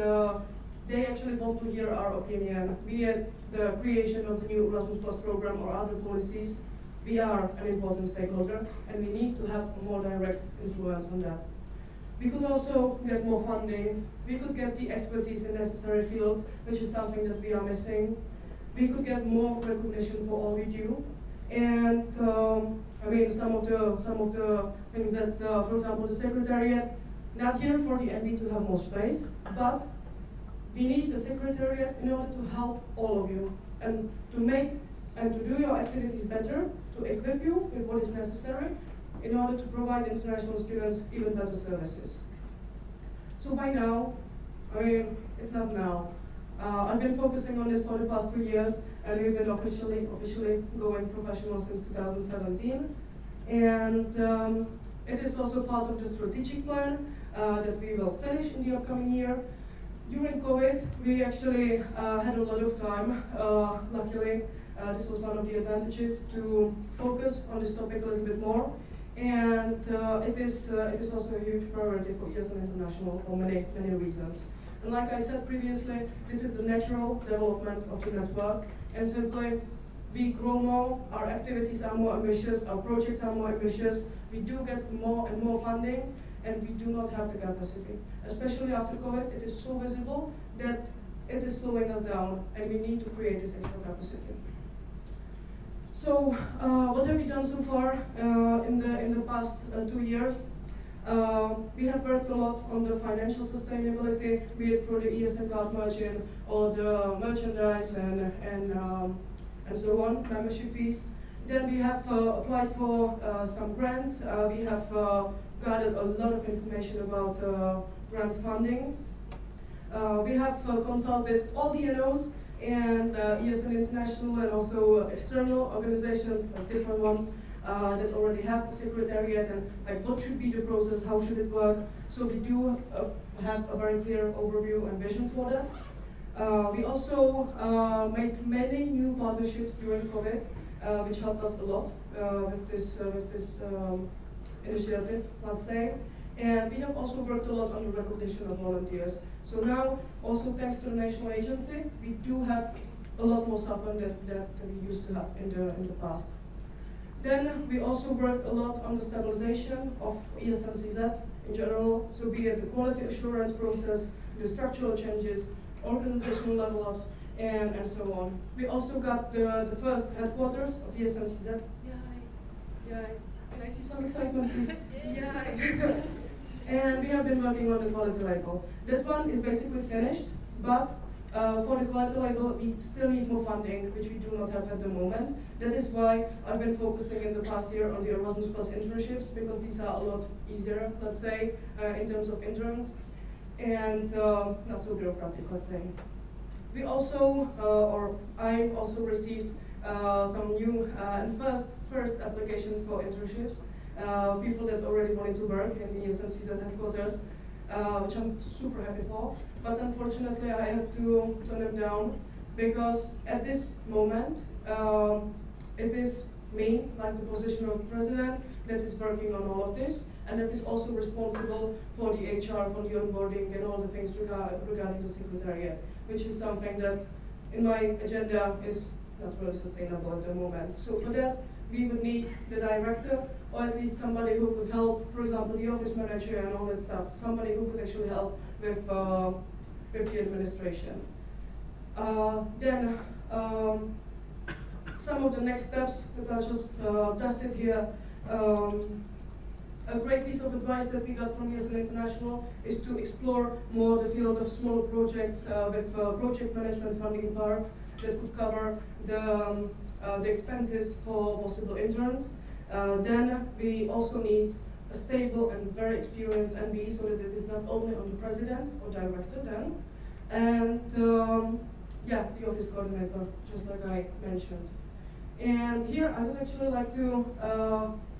they actually want to hear our opinion, be it the creation of the new Erasmus Plus program or other policies. We are an important stakeholder, and we need to have a more direct influence on that. We could also get more funding. We could get the expertise in necessary fields, which is something that we are missing. We could get more recognition for all we do. And some of the things that, for example, the Secretariat, not here for the MB to have more space, but we need the Secretariat in order to help all of you and to make and to do your activities better, to equip you with what is necessary in order to provide international students even better services. So by now, it's not now. I've been focusing on this for the past 2 years, and we've been officially going professional since 2017. And it is also part of the strategic plan that we will finish in the upcoming year. During COVID, we actually had a lot of time, luckily. This was one of the advantages to focus on this topic a little bit more. And it is also a huge priority for ESN International for many reasons. And like I said previously, this is the natural development of the network. And simply, we grow more, our activities are more ambitious, our projects are more ambitious, we do get more and more funding, and we do not have the capacity. Especially after COVID, it is so visible that it is slowing us down, and we need to create this extra capacity. So, what have we done so far in the past 2 years? We have worked a lot on the financial sustainability, be it for the ESN card margin or the merchandise and so on, membership fees. Then we have applied for some grants. We have gathered a lot of information about grants funding. We have consulted all the NOs and ESN International and also external organizations, different ones that already have the Secretariat, and like what should be the process, how should it work. So we do have a very clear overview and vision for that. We also made many new partnerships during COVID, which helped us a lot with this initiative, let's say. And we have also worked a lot on the recognition of volunteers. So now, also thanks to the national agency, we do have a lot more support that we used to have in the past. Then we also worked a lot on the stabilization of ESN-CZ in general, so be it the quality assurance process, the structural changes, organizational level ups, and so on. We also got the first headquarters of ESN-CZ. Yay! Can I see some excitement, please? Yay! And we have been working on the quality label. That one is basically finished, but for the quality label, we still need more funding, which we do not have at the moment. That is why I've been focusing in the past year on the Erasmus Plus internships, because these are a lot easier, let's say, in terms of interns, and not so bureaucratic, let's say. We also, or I also received some new and first applications for internships. People that already wanted to work in the ESN-CZ headquarters, which I'm super happy for. But unfortunately, I had to turn them down because at this moment, it is me, like the position of president, that is working on all of this, and that is also responsible for the HR, for the onboarding, and all the things regarding the secretariat, which is something that in my agenda is not really sustainable at the moment. So for that, we would need the director, or at least somebody who could help, for example, the office manager and all that stuff, somebody who could actually help with the administration. Then some of the next steps that I just drafted here. A great piece of advice that we got from ESN International is to explore more the field of smaller projects with project management funding parts that could cover the expenses for possible interns. Then we also need a stable and very experienced MB so that it is not only on the president or director then. And yeah, the office coordinator, just like I mentioned. And here I would actually like to,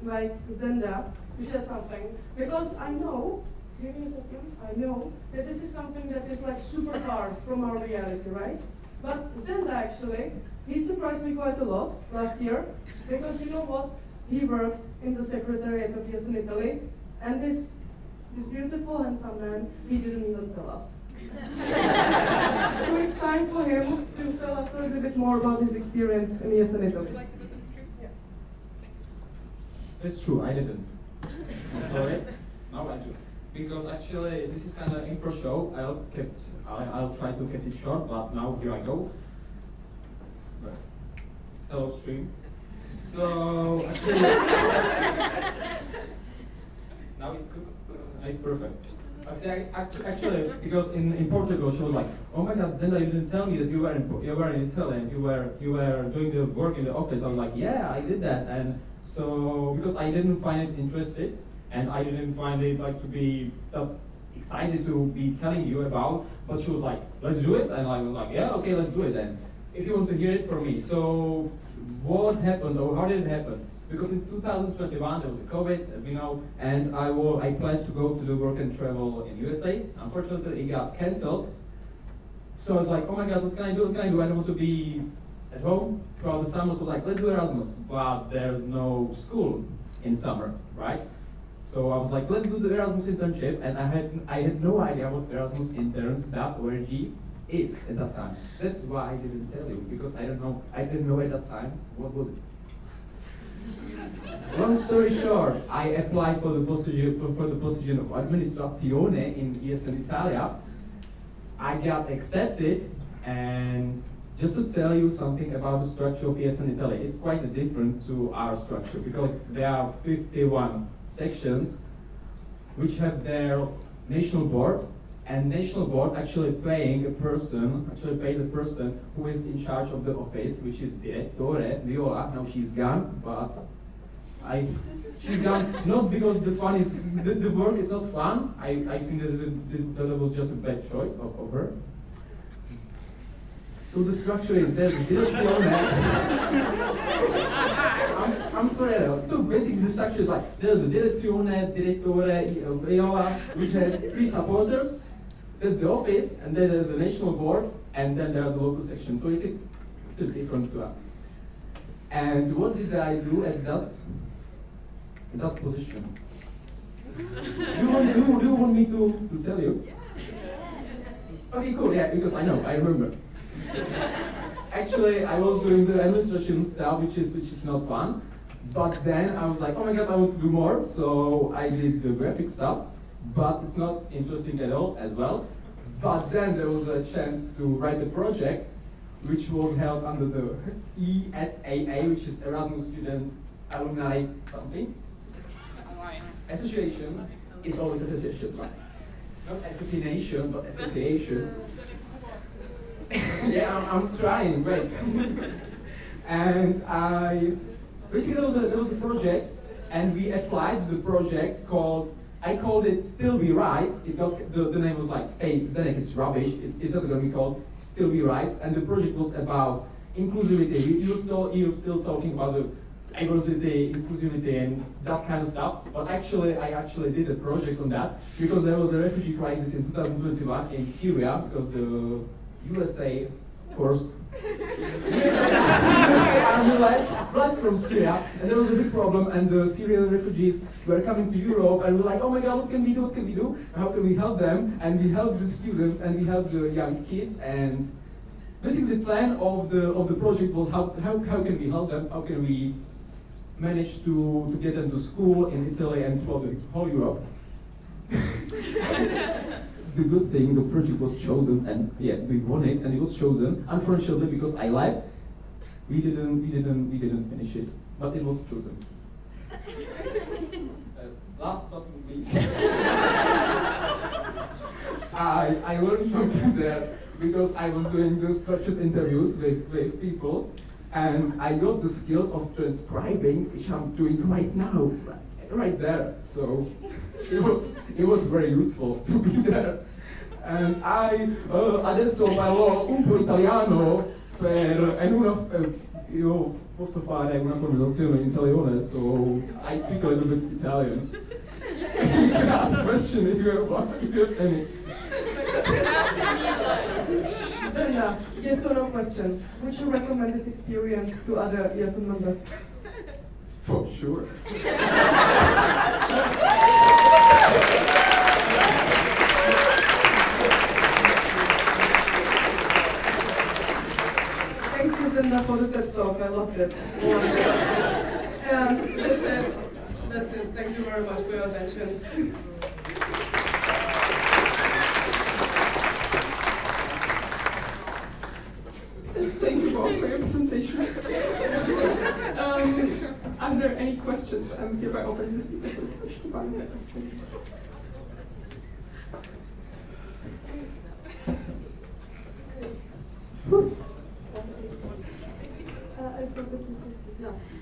like Zenda, to share something, because I know, give me a second, I know that this is something that is like super far from our reality, right? But Zenda actually, he surprised me quite a lot last year, because you know what? He worked in the secretariat of ESN Italy, and this beautiful, handsome man, he didn't even tell us. So it's time for him to tell us a little bit more about his experience in ESN Italy. Yeah. It's true, I didn't. I'm sorry. Now I do. Because actually, this is kind of info show. I'll try to keep it short, but now here I go. Hello, stream. So actually, now it's good. It's perfect. Actually, because in Portugal, she was like, "Oh my God, Zenda, you didn't tell me that you were in Italy and you were doing the work in the office." I was like, "Yeah, I did that." And so because I didn't find it interested, and I didn't find it like to be that excited to be telling you about, but she was like, "Let's do it," and I was like, "Yeah, okay, let's do it then." If you want to hear it from me, so what happened or how did it happen? Because in 2021 there was a COVID, as we know, and I planned to go to the work and travel in USA. Unfortunately, it got cancelled. So I was like, oh my God, what can I do? What can I do? I don't want to be at home throughout the summer. So like, let's do Erasmus. But there's no school in summer, right? So I was like, let's do the Erasmus internship, and I had no idea what erasmusinterns.org is at that time. That's why I didn't tell you, because I didn't know at that time what was it. Long story short, I applied for the position of Amministrazione in ESN Italia. I got accepted, and just to tell you something about the structure of ESN Italy, it's quite different to our structure because there are 51 sections which have their national board, and national board actually pays a person who is in charge of the office, which is Direttore Viola. Now she's gone, but she's gone not because the work is not fun. I think that was just a bad choice of her. So the structure is there's a direzione. I'm sorry. So basically the structure is like there's a direzione, direttore, Viola, which have 3 supporters. That's the office, and then there's a national board, and then there's a local section. So it's a different to us. And what did I do at that position? Do you want me to tell you? Okay, cool, yeah, because I know, I remember. Actually, I was doing the administration stuff, which is not fun. But then I was like, oh my god, I want to do more. So I did the graphic stuff, but it's not interesting at all as well. But then there was a chance to write a project, which was held under the ESAA, which is Erasmus Student Alumni something. Association. It's always association, right? Not assassination, but association. Yeah, I'm trying, wait. And basically there was a project, and we applied the project I called it Still We Rise. It got, the name was like, hey, Zdenek, it's rubbish, it's not going to be called Still We Rise. And the project was about inclusivity. You're still talking about the diversity, inclusivity, and that kind of stuff. But actually, I actually did a project on that because there was a refugee crisis in 2021 in Syria because the USA, of course, USA army left from Syria, and there was a big problem, and the Syrian refugees were coming to Europe, and we're like, oh my god, what can we do, how can we help them? And we helped the students, and we helped the young kids, and basically the plan of the project was how can we help them, how can we manage to get them to school in Italy and throughout the whole Europe. The good thing, the project was chosen, and yeah, we won it, and it was chosen. Unfortunately, because I left, we didn't finish it, but it was chosen. Last but not least, I learned something there because I was doing the structured interviews with people, and I got the skills of transcribing, which I'm doing right now, right there. So it was very useful to be there. And adesso parlo un po' italiano io posso fare una conversazione in italiano, so I speak a little bit Italian. You can ask a question if you have any. Then, yes or no question. Would you recommend this experience to other ESN members? For sure. Thank you, Linda, for the TED talk. I loved it. And that's it. That's it. Thank you very much for your attention. Thank you both for your presentation. Are there any questions? I'm hereby opening the speakers list.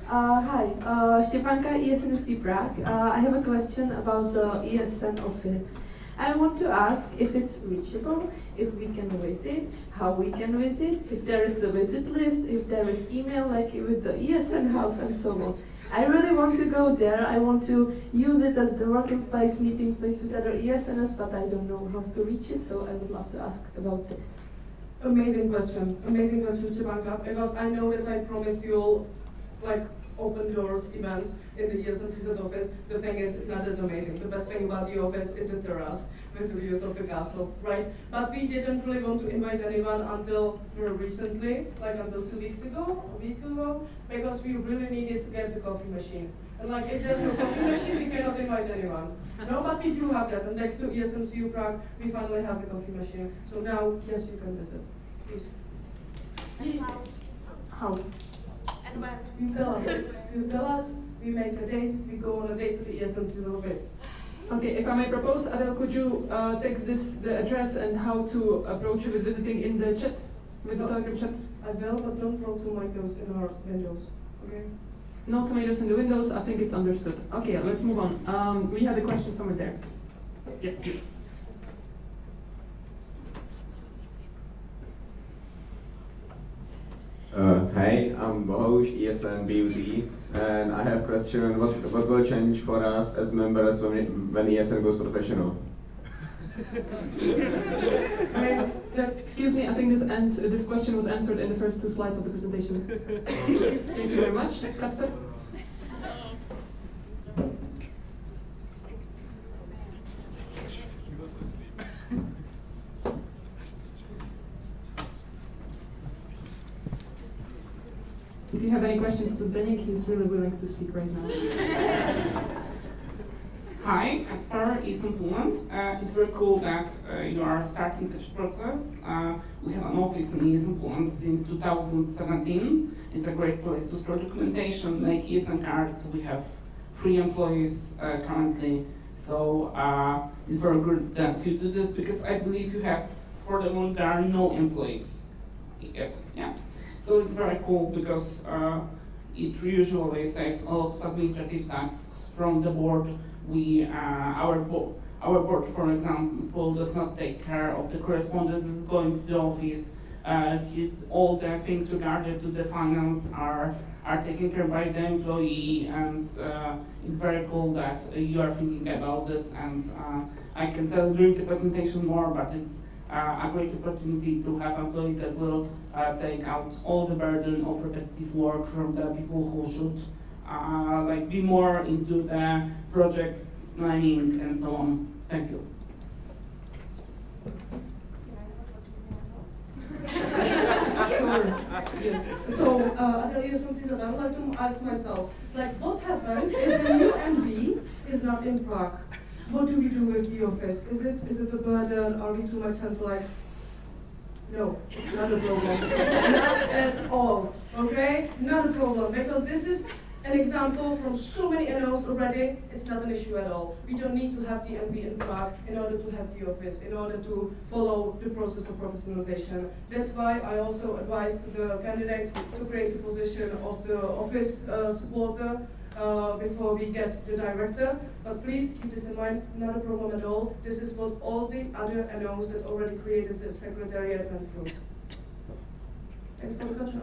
Hi, Stepanka, ESN Prague. I have a question about the ESN office. I want to ask if it's reachable, if we can visit, how we can visit, if there is a visit list, if there is email like with the ESN house and so on. I really want to go there. I want to use it as the working place, meeting place with other ESNs, but I don't know how to reach it, so I would love to ask about this. Amazing question, Stepanka, because I know that I promised you all like open doors events in the ESN office. The thing is, it's not that amazing. The best thing about the office is the terrace with the views of the castle, right? But we didn't really want to invite anyone until very recently, like until 2 weeks ago, a week ago, because we really needed to get the coffee machine. And like, if there's no coffee machine, we cannot invite anyone. No, but we do have that. And next to ESN Prague, we finally have the coffee machine. So now, yes, you can visit. Please. How? And where? You tell us. You tell us, we make a date, we go on a date to the ESN office. Okay, if I may propose, Adel, could you text the address and how to approach you with visiting in the chat, with the Telegram chat? I will, but don't throw tomatoes in our windows, okay? No tomatoes in the windows, I think it's understood. Okay, let's move on. We had a question somewhere there. Yes, you. Hi, I'm Bohush, ESN BUT, and I have a question. What will change for us as members when ESN goes professional? Excuse me, I think this question was answered in the first 2 slides of the presentation. Thank you very much. Kacper? If you have any questions to Zdeněk, he's really willing to speak right now. Hi, Kacper is in Poland. It's very cool that you are starting such a process. We have an office in Poland since 2017. It's a great place to store documentation, make ESN cards. We have 3 employees currently. So it's very good that you do this because I believe you have, for the moment, there are no employees yet. Yeah. So it's very cool because it usually saves a lot of administrative tasks from the board. Our board, for example, does not take care of the correspondences going to the office. All the things regarding to the finance are taken care by the employee, and it's very cool that you are thinking about this. And I can tell during the presentation more, but it's a great opportunity to have employees that will take out all the burden of repetitive work from the people who should be more into the projects planning and so on. Thank you. Sure. Yes. So, I would like to ask myself, what happens if the new MB is not in Prague? What do we do with the office? Is it a burden? Are we too much centralized? No, it's not a problem. Not at all. Okay? Not a problem. Because this is an example from so many NOs already. It's not an issue at all. We don't need to have the MB in Prague in order to have the office, in order to follow the process of professionalization. That's why I also advised the candidates to create the position of the office supporter before we get the director. But please keep this in mind, not a problem at all. This is what all the other NOs that already created the secretariat went through. Thanks for the question.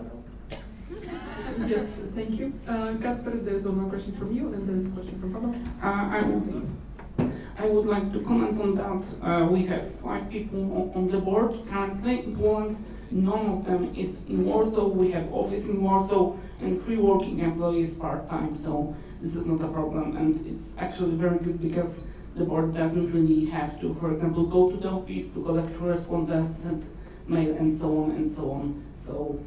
Yes, thank you. Kacper, there's one more question from you, and there's a question from Pavel. I would like to comment on that. We have 5 people on the board currently in Poland. None of them is in Warsaw. We have office in Warsaw and 3 working employees part-time. So this is not a problem, and it's actually very good because the board doesn't really have to, for example, go to the office to collect correspondence, send mail, and so on and so on. So.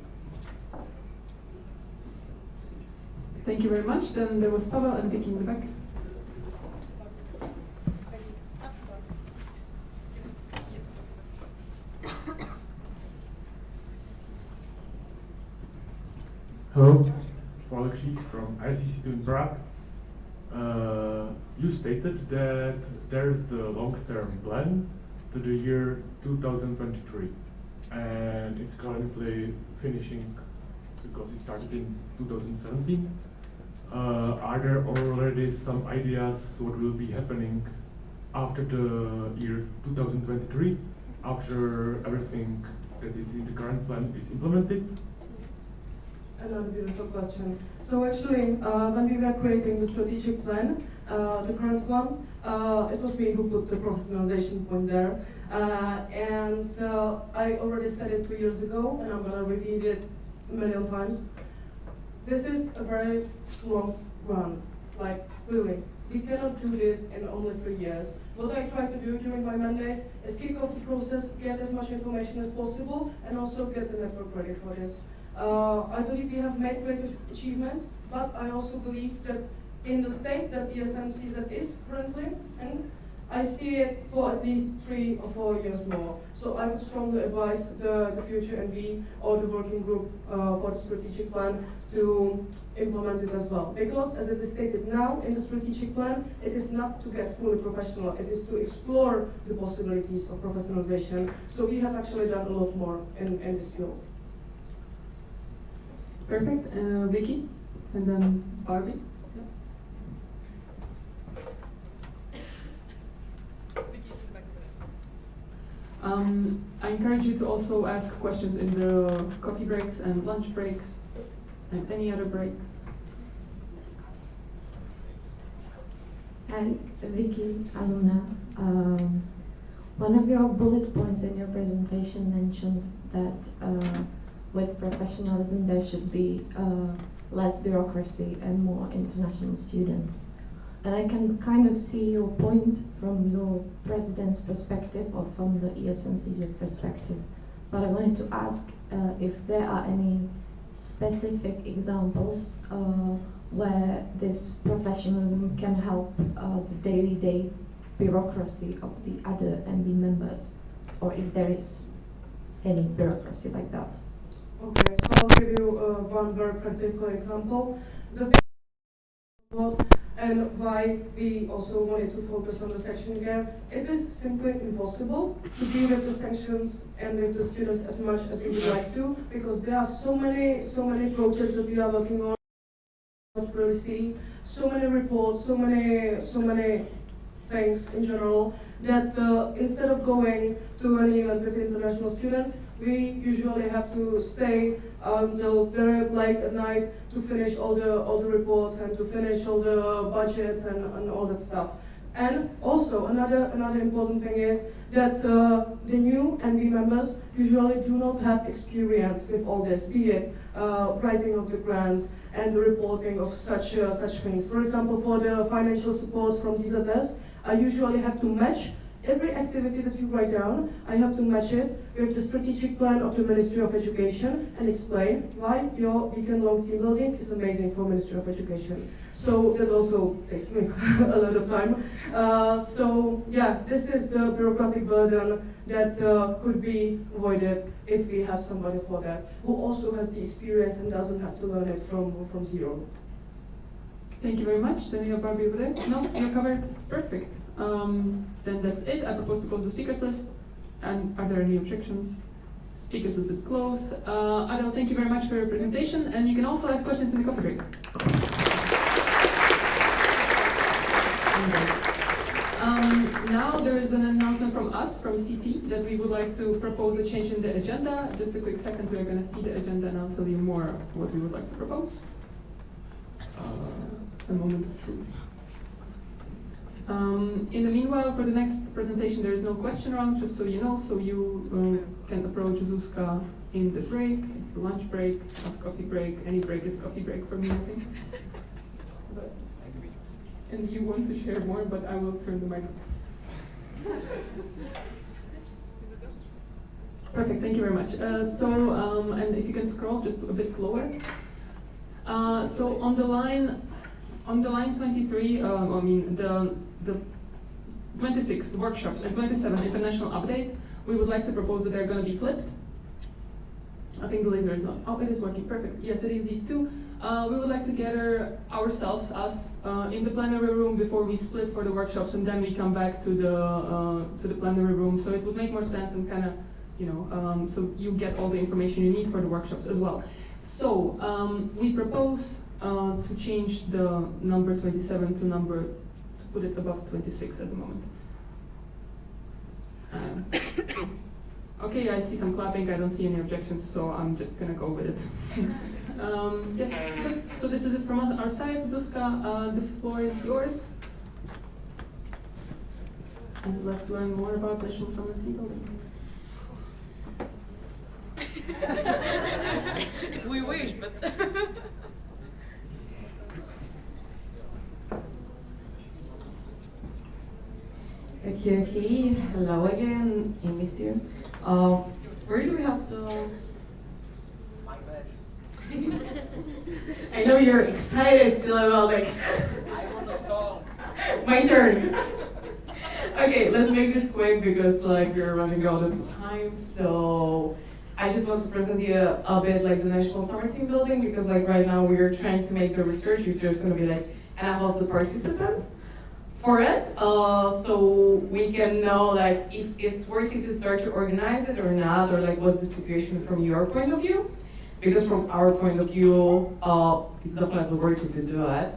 Thank you very much. Then there was Pavel and Vicky in the back. Hello, Folklore from ICC2 in Prague. You stated that there is the long-term plan to the year 2023, and it's currently finishing because it started in 2017. Are there already some ideas what will be happening after the year 2023, after everything that is in the current plan is implemented? Another beautiful question. So actually, when we were creating the strategic plan, the current one, it was me who put the professionalization point there. And I already said it 2 years ago, and I'm going to repeat it a million times. This is a very long run, like really. We cannot do this in only 3 years. What I try to do during my mandate is kick off the process, get as much information as possible, and also get the network ready for this. I believe we have made great achievements, but I also believe that in the state that ESN CZ is currently, and I see it for at least 3 or 4 years more. So I would strongly advise the future MB or the working group for the strategic plan to implement it as well. Because as it is stated now in the strategic plan, it is not to get fully professional, it is to explore the possibilities of professionalization. So we have actually done a lot more in this field. Perfect. Vicky, and then Barbie. I encourage you to also ask questions in the coffee breaks and lunch breaks and any other breaks. Hi, Vicky, Aluna. One of your bullet points in your presentation mentioned that with professionalism there should be less bureaucracy and more international students. And I can kind of see your point from your president's perspective or from the ESNCZ perspective. But I wanted to ask if there are any specific examples where this professionalism can help the day bureaucracy of the other MB members, or if there is any bureaucracy like that. Okay, so I'll give you one very practical example. The and why we also wanted to focus on the section here. It is simply impossible to be with the sections and with the students as much as we would like to, because there are so many projects that we are working on, not really see, so many reports, so many things in general, that instead of going to an event with international students, we usually have to stay until very late at night to finish all the reports and to finish all the budgets and all that stuff. And also another important thing is that the new NB members usually do not have experience with all this, be it writing of the grants and the reporting of such things. For example, for the financial support from DZS, I usually have to match every activity that you write down. I have to match it with the strategic plan of the Ministry of Education and explain why your weekend-long team building is amazing for Ministry of Education. So that also takes me a lot of time. So yeah, this is the bureaucratic burden that could be avoided if we have somebody for that, who also has the experience and doesn't have to learn it from zero. Thank you very much. Then you have Barbie over there. No, you're covered. Perfect. Then that's it. I propose to close the speakers list. And are there any objections? Speakers list is closed. Adel, thank you very much for your presentation. And you can also ask questions in the coffee break. Now there is an announcement from us, from CT, that we would like to propose a change in the agenda. Just a quick second, we are going to see the agenda and I'll tell you more what we would like to propose. A moment of truth. In the meanwhile, for the next presentation, there is no question round, just so you know, so you can approach Zuzka in the break. It's a lunch break, not coffee break. Any break is coffee break for me, I think. And you want to share more, but I will turn the mic. Perfect, thank you very much. And if you can scroll just a bit lower. So on the line 23, the 26 workshops and 27 international update, we would like to propose that they're going to be flipped. I think the laser is on. Oh, it is working, perfect. Yes, it is these two. We would like to gather ourselves, us, in the plenary room before we split for the workshops, and then we come back to the plenary room. So it would make more sense and kind of, so you get all the information you need for the workshops as well. So we propose to change the number 27 to put it above 26 at the moment. Okay, I see some clapping, I don't see any objections, so I'm just gonna go with it. Yes, good. So this is it from our side. Zuzka, the floor is yours. And let's learn more about National Summer Team Building. We wish, but... Okay, hello again, I missed you. Where do we have the... I know you're excited still about like... I want to talk. My turn. Okay, let's make this quick because like we're running out of time, so... I just want to present you a bit like the National Summer Team Building because like right now we're trying to make the research if there's going to be like enough of the participants for it, so we can know like if it's worthy to start to organize it or not, or like what's the situation from your point of view, because from our point of view, it's definitely worthy to do it.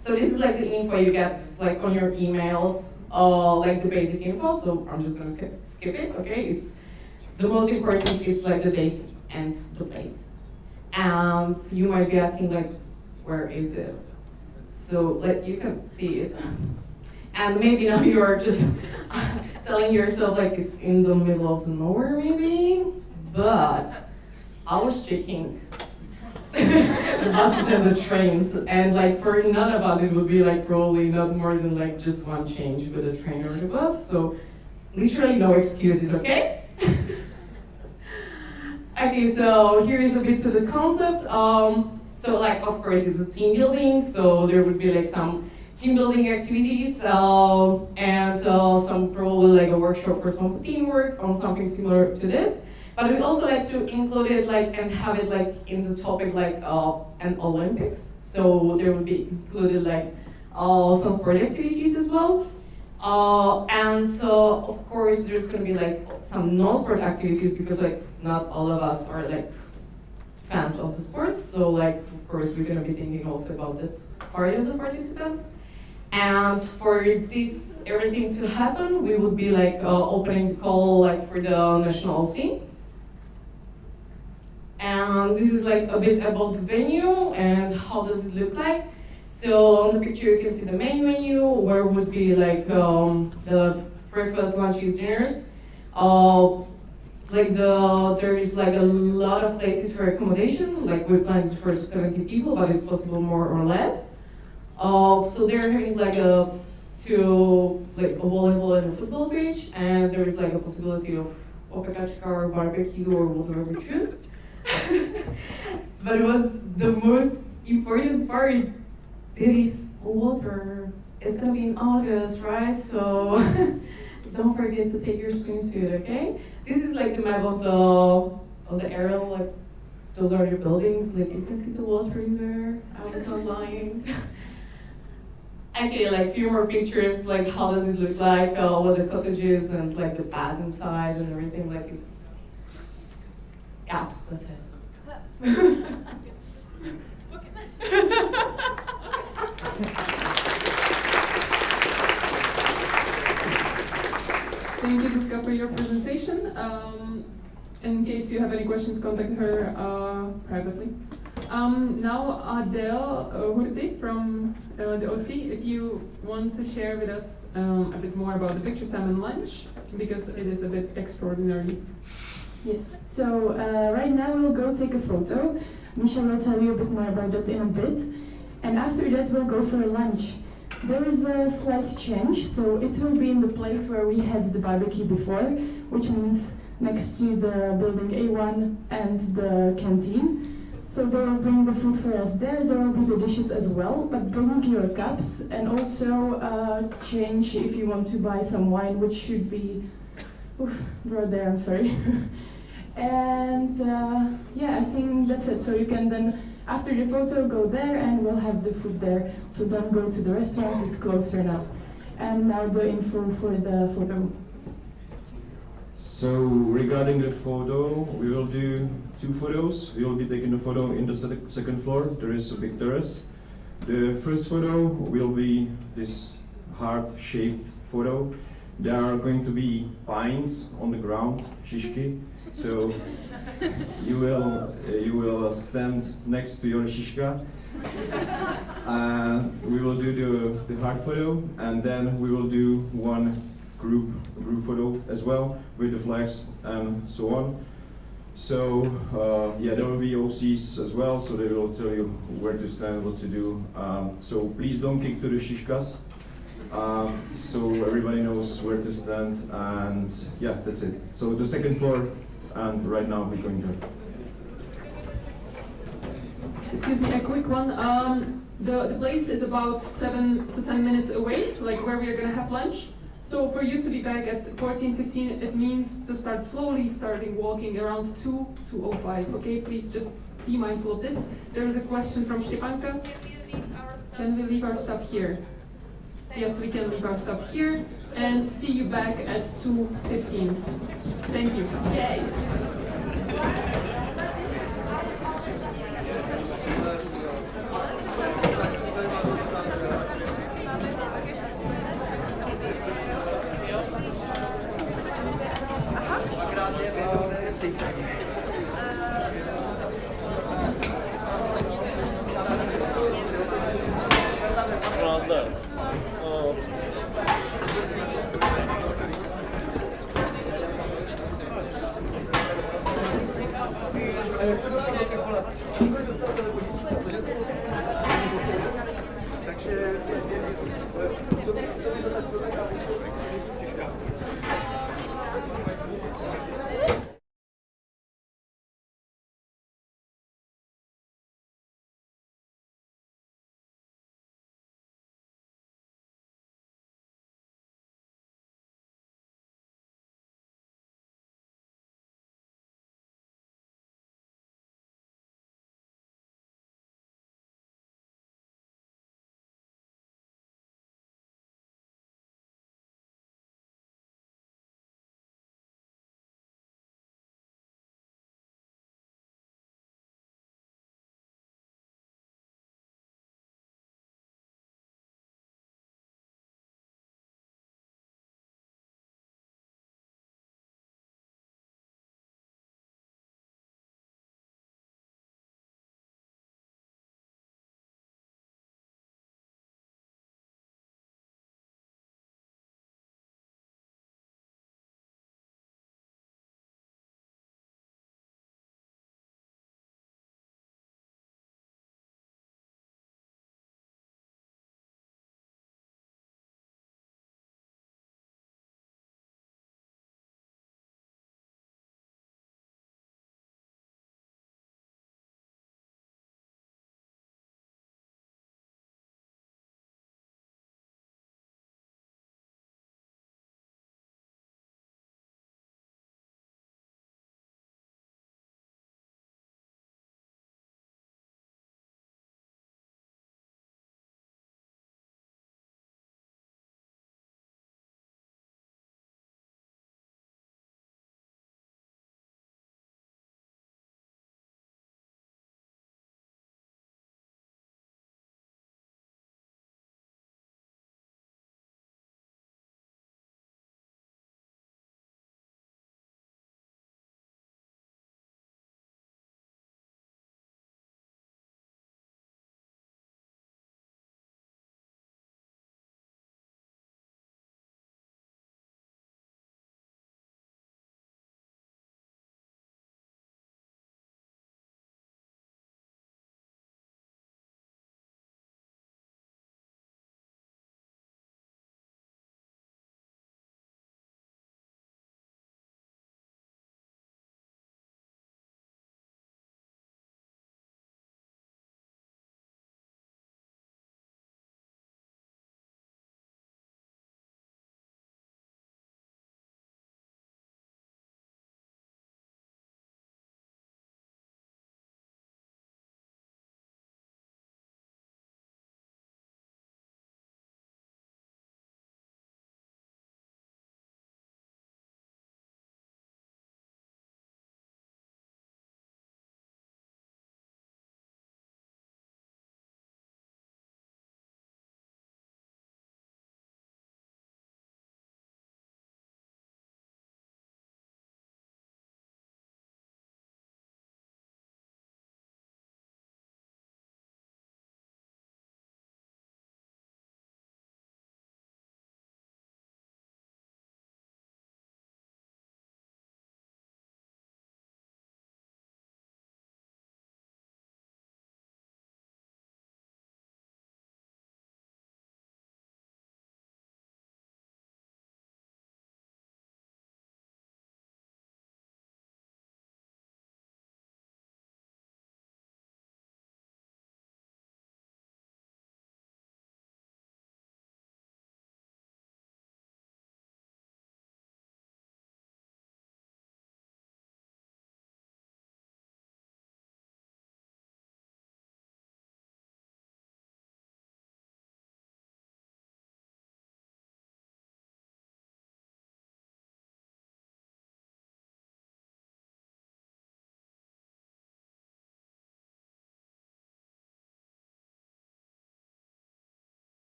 So this is like the info you get like on your emails, like the basic info, so I'm just gonna skip it, okay? It's the most important is like the date and the place. And you might be asking like, where is it? So like you can see it. And maybe now you are just telling yourself like it's in the middle of nowhere maybe, but I was checking the buses and the trains, and like for none of us it would be like probably not more than like just one change with the train or the bus, so literally no excuses, okay? Okay, so here is a bit to the concept. So like of course it's a team building, so there would be like some team building activities and some probably like a workshop for some teamwork on something similar to this. But we also like to include it like and have it like in the topic like an Olympics. So there would be included like some sport activities as well. And of course there's gonna be like some non-sport activities because like not all of us are like fans of the sports. So like of course we're gonna be thinking also about that part of the participants. And for this everything to happen, we would be like opening the call like for the national scene. And this is like a bit about the venue and how does it look like. So on the picture you can see the main menu where would be like the breakfast, lunches, dinners. There is like a lot of places for accommodation. Like we planned for 70 people, but it's possible more or less. So they're having like a volleyball and a football pitch, and there is like a possibility of opekačka or barbecue or whatever we choose. But it was the most important part. There is water. It's gonna be in August, right? So don't forget to take your swimsuit, okay? This is like the map of the area, like the larger buildings. Like you can see the water in there. I was not lying. Okay, like few more pictures. Like how does it look like? What the cottages and like the bath inside and everything. Like it's that's it. Thank you, Zuzka, for your presentation. In case you have any questions, contact her privately. Now Adele Hody from the OC, if you want to share with us a bit more about the picture time and lunch, because it is a bit extraordinary. Yes, so right now we'll go take a photo. Misha will tell you a bit more about that in a bit. And after that we'll go for a lunch. There is a slight change, so it will be in the place where we had the barbecue before, which means next to the building A1 and the canteen. So they will bring the food for us there. There will be the dishes as well, but bring your cups and also change if you want to buy some wine, which should be brought there, I'm sorry. And yeah, I think that's it. So you can then, after the photo, go there and we'll have the food there. So don't go to the restaurants, it's closer now. And now the info for the photo. So regarding the photo, we will do 2 photos. We will be taking the photo in the second floor. There is a big terrace. The first photo will be this heart-shaped photo. There are going to be pines on the ground, shishki. So you will stand next to your shishka. We will do the heart photo, and then we will do one group photo as well with the flags and so on. So yeah, there will be OCs as well, so they will tell you where to stand, what to do. So please don't kick to the shishkas. So everybody knows where to stand, and yeah, that's it. So the second floor, and right now we're going there. Excuse me, a quick one. The place is about 7 to 10 minutes away, like where we are gonna have lunch. So for you to be back at 14:15, it means to start slowly, starting walking around 2:05. Okay, please just be mindful of this. There is a question from Stepanka. Can we leave our stuff here? Yes, we can leave our stuff here, and see you back at 2:15. Thank you. Yay!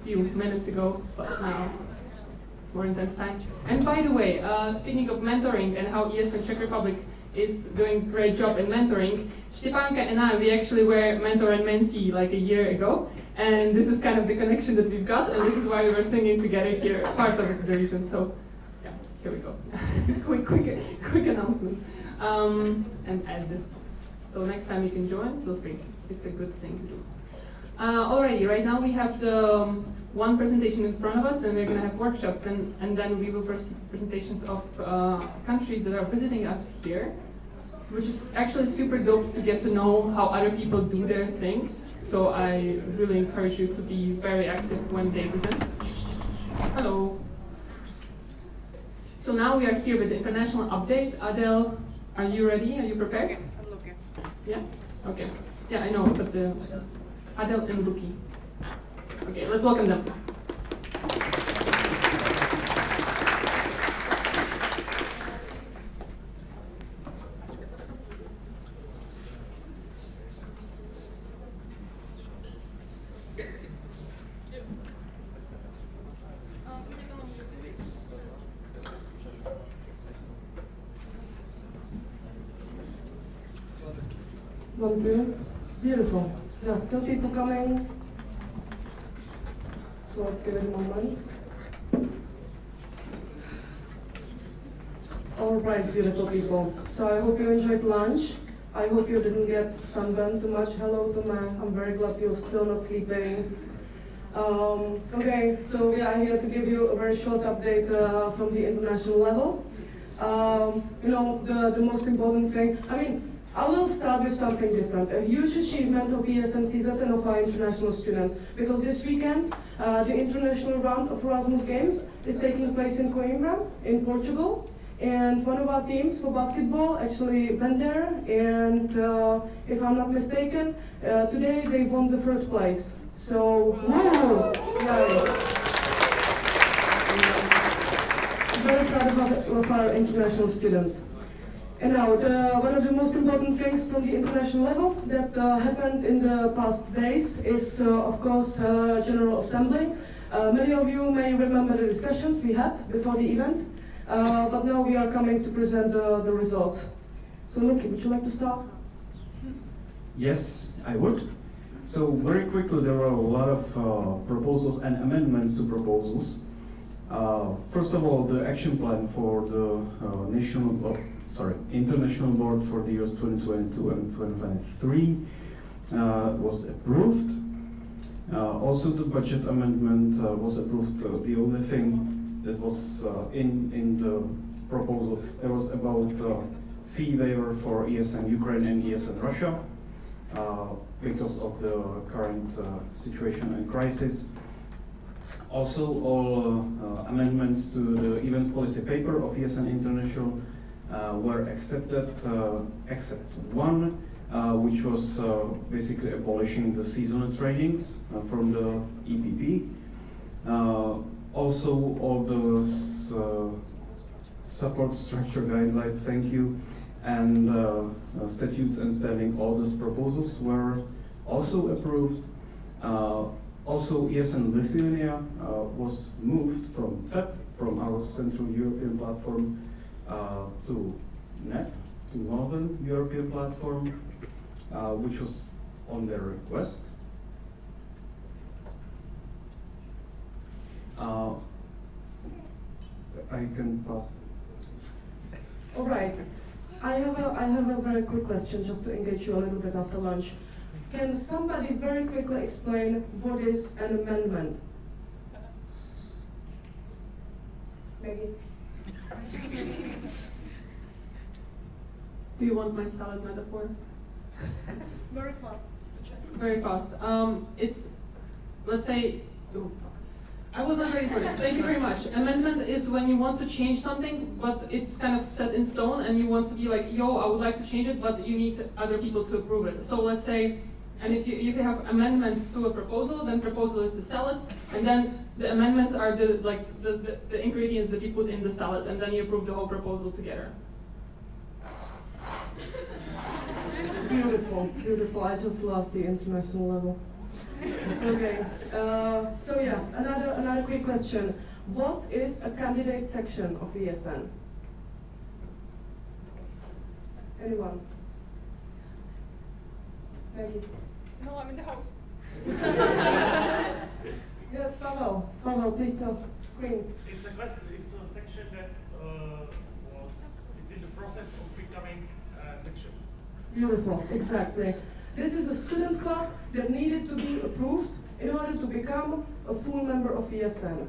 few minutes ago, but now it's more intense time. And by the way, speaking of mentoring and how ESN Czech Republic is doing a great job in mentoring, Štěpánka and I, we actually were mentor and mentee like a year ago, and this is kind of the connection that we've got, and this is why we were singing together here, part of the reason. So, yeah, here we go. quick announcement. And add. So next time you can join, feel free. It's a good thing to do. Alrighty, right now we have the one presentation in front of us, then we're going to have workshops, and then we will proceed presentations of countries that are visiting us here, which is actually super dope to get to know how other people do their things. So I really encourage you to be very active when they present. Hello. So now we are here with the international update. Adele, are you ready? Are you prepared? I'm looking. Yeah? Okay. Yeah, I know, but the Adele and Luki. Okay, let's welcome them. One, two. Beautiful. There are still people coming. So let's give it a moment. All right, beautiful people. So I hope you enjoyed lunch. I hope you didn't get sunburned too much. Hello to Matt. I'm very glad you're still not sleeping. Okay, so we are here to give you a very short update from the international level. You know, the most important thing, I will start with something different. A huge achievement of ESN CZ and of our international students, because this weekend the international round of Erasmus Games is taking place in Coimbra, in Portugal. And one of our teams for basketball actually went there, and if I'm not mistaken, today they won the third place. So, woo! Yay! Very proud of our international students. And now, one of the most important things from the international level that happened in the past days is, of course, General Assembly. Many of you may remember the discussions we had before the event, but now we are coming to present the results. So, Luki, would you like to start? Yes, I would. So very quickly, there were a lot of proposals and amendments to proposals. First of all, the action plan for the International Board for the years 2022 and 2023 was approved. Also, the budget amendment was approved. The only thing that was in the proposal, there was about fee waiver for ESN Ukraine and ESN Russia because of the current situation and crisis. Also, all amendments to the events policy paper of ESN International were accepted, except one, which was basically abolishing the seasonal trainings from the EPP. Also, all those support structure guidelines, thank you, and statutes and standing orders proposals were also approved. Also, ESN Lithuania was moved from CEP, from our Central European Platform, to NEP, to Northern European Platform, which was on their request. I can pass. All right. I have a very quick question just to engage you a little bit after lunch. Can somebody very quickly explain what is an amendment? Maggie? Do you want my salad metaphor? Very fast. Very fast. It's, let's say, I was not ready for this. Thank you very much. Amendment is when you want to change something, but it's kind of set in stone, and you want to be like, yo, I would like to change it, but you need other people to approve it. So let's say, and if you have amendments to a proposal, then proposal is the salad, and then the amendments are the ingredients that you put in the salad, and then you approve the whole proposal together. Beautiful, beautiful. I just love the international level. Okay. So yeah, another quick question. What is a candidate section of ESN? Anyone? Thank you. No, I'm in the house. Yes, Pavel. Pavel, please tell. Screen. It's a question. It's a section that it's in the process of becoming a section. Beautiful, exactly. This is a student club that needed to be approved in order to become a full member of ESN.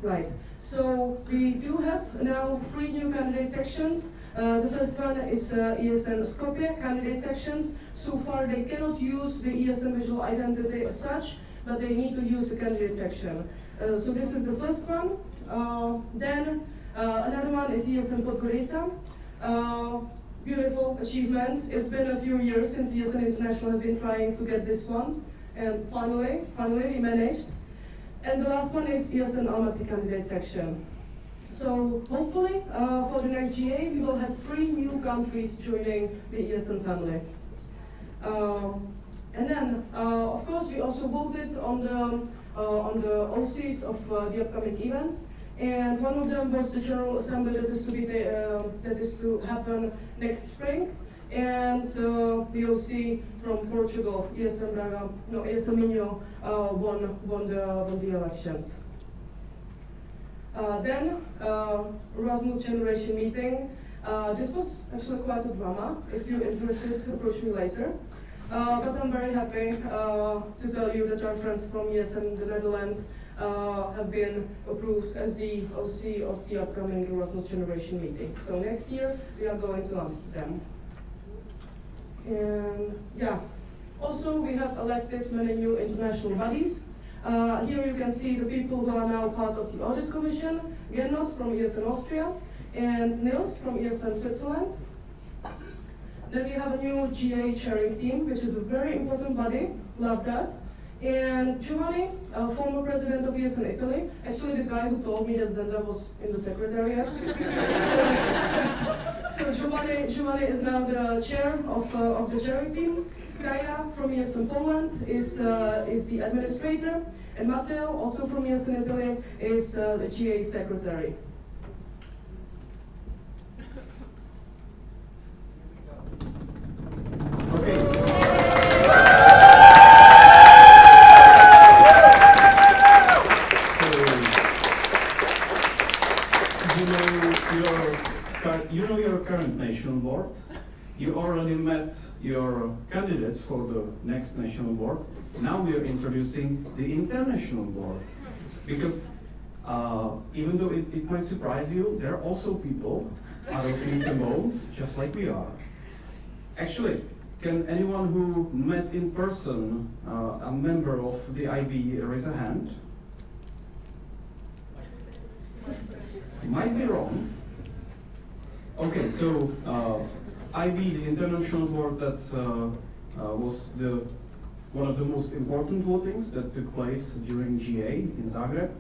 Right. So we do have now 3 new candidate sections. The first one is ESN Skopje candidate sections. So far they cannot use the ESN visual identity as such, but they need to use the candidate section. So this is the first one. Then another one is ESN Podgorica. Beautiful achievement. It's been a few years since ESN International has been trying to get this one, and finally we managed. And the last one is ESN Almaty candidate section. So hopefully for the next GA we will have 3 new countries joining the ESN family. And then of course we also voted on the OCs of the upcoming events. And one of them was the General Assembly that is to happen next spring, and the OC from Portugal, ESN Minho, won the elections. Then Erasmus Generation Meeting. This was actually quite a drama. If you're interested, approach me later. But I'm very happy to tell you that our friends from ESN in the Netherlands have been approved as the OC of the upcoming Erasmus Generation Meeting. So next year we are going to Amsterdam. And yeah, also we have elected many new international bodies. Here you can see the people who are now part of the Audit Commission. Gernot from ESN Austria and Nils from ESN Switzerland. Then we have a new GA chairing team, which is a very important body. Love that. And Giovanni, former president of ESN Italy, actually the guy who told me that Zdenda was in the secretariat. So Giovanni is now the chair of the chairing team. Kaya from ESN Poland is the administrator, and Matteo, also from ESN Italy, is the GA secretary. You know your current national board. You already met your candidates for the next national board. Now we are introducing the international board. Because even though it might surprise you, there are also people out of meat and bones, just like we are. Actually, can anyone who met in person a member of the IB raise a hand? Might be wrong. Okay, so IB, the international board, that was one of the most important votings that took place during GA in Zagreb.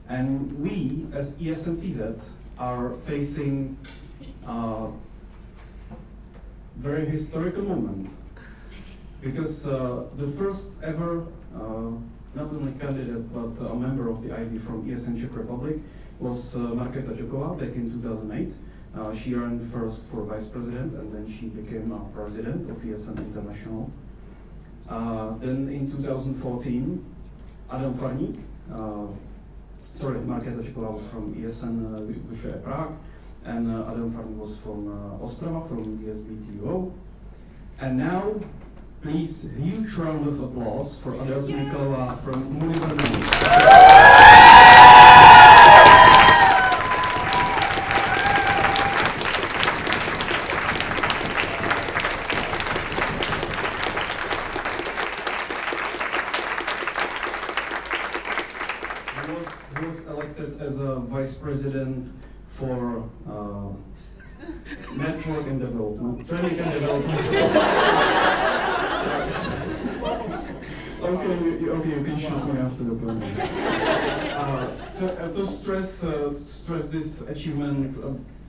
And we, as ESN-CZ, are facing a very historical moment, because the first ever not only candidate but a member of the IB from ESN Czech Republic was Markéta Joková back in 2008. She ran first for vice president, and then she became president of ESN International. Then in 2014, Adam Farník, Markéta Joková was from ESN Vysoké Prague, and Adam Farník was from Ostrava, from ESBTO. And now, please, huge round of applause for Adels Mikalova from Brno. He was elected as a vice president for network and development, training and development. Okay, you can shoot me after the program. To stress this achievement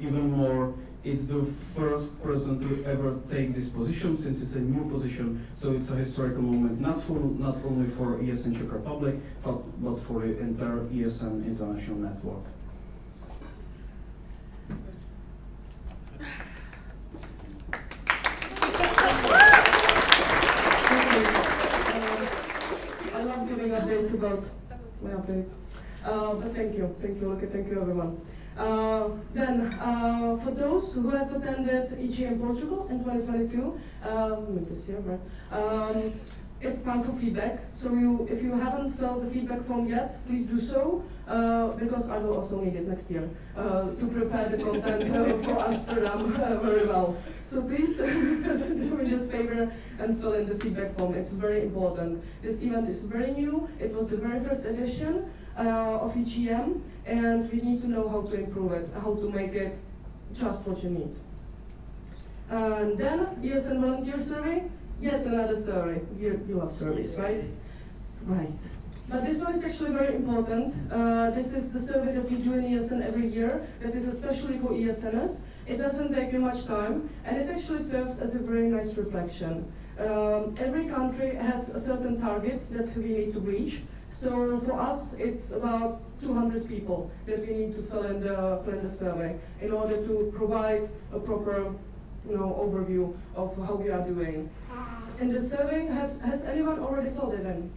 even more, it's the first person to ever take this position, since it's a new position, so it's a historical moment, not only for ESN Czech Republic, but for the entire ESN international network. I love giving updates about my updates. But thank you, Luca, thank you everyone. For those who have attended EGM Portugal in 2022, this year, right? It's time for feedback. So if you haven't filled the feedback form yet, please do so, because I will also need it next year to prepare the content for Amsterdam very well. So please do me this favor and fill in the feedback form. It's very important. This event is very new. It was the very first edition of EGM, and we need to know how to improve it, how to make it just what you need. And then ESN volunteer survey, yet another survey. You love surveys, right? Right. But this one is actually very important. This is the survey that we do in ESN every year, that is especially for ESNers. It doesn't take you much time, and it actually serves as a very nice reflection. Every country has a certain target that we need to reach. So for us, it's about 200 people that we need to fill in the survey in order to provide a proper, overview of how we are doing. And the survey, has anyone already filled it in?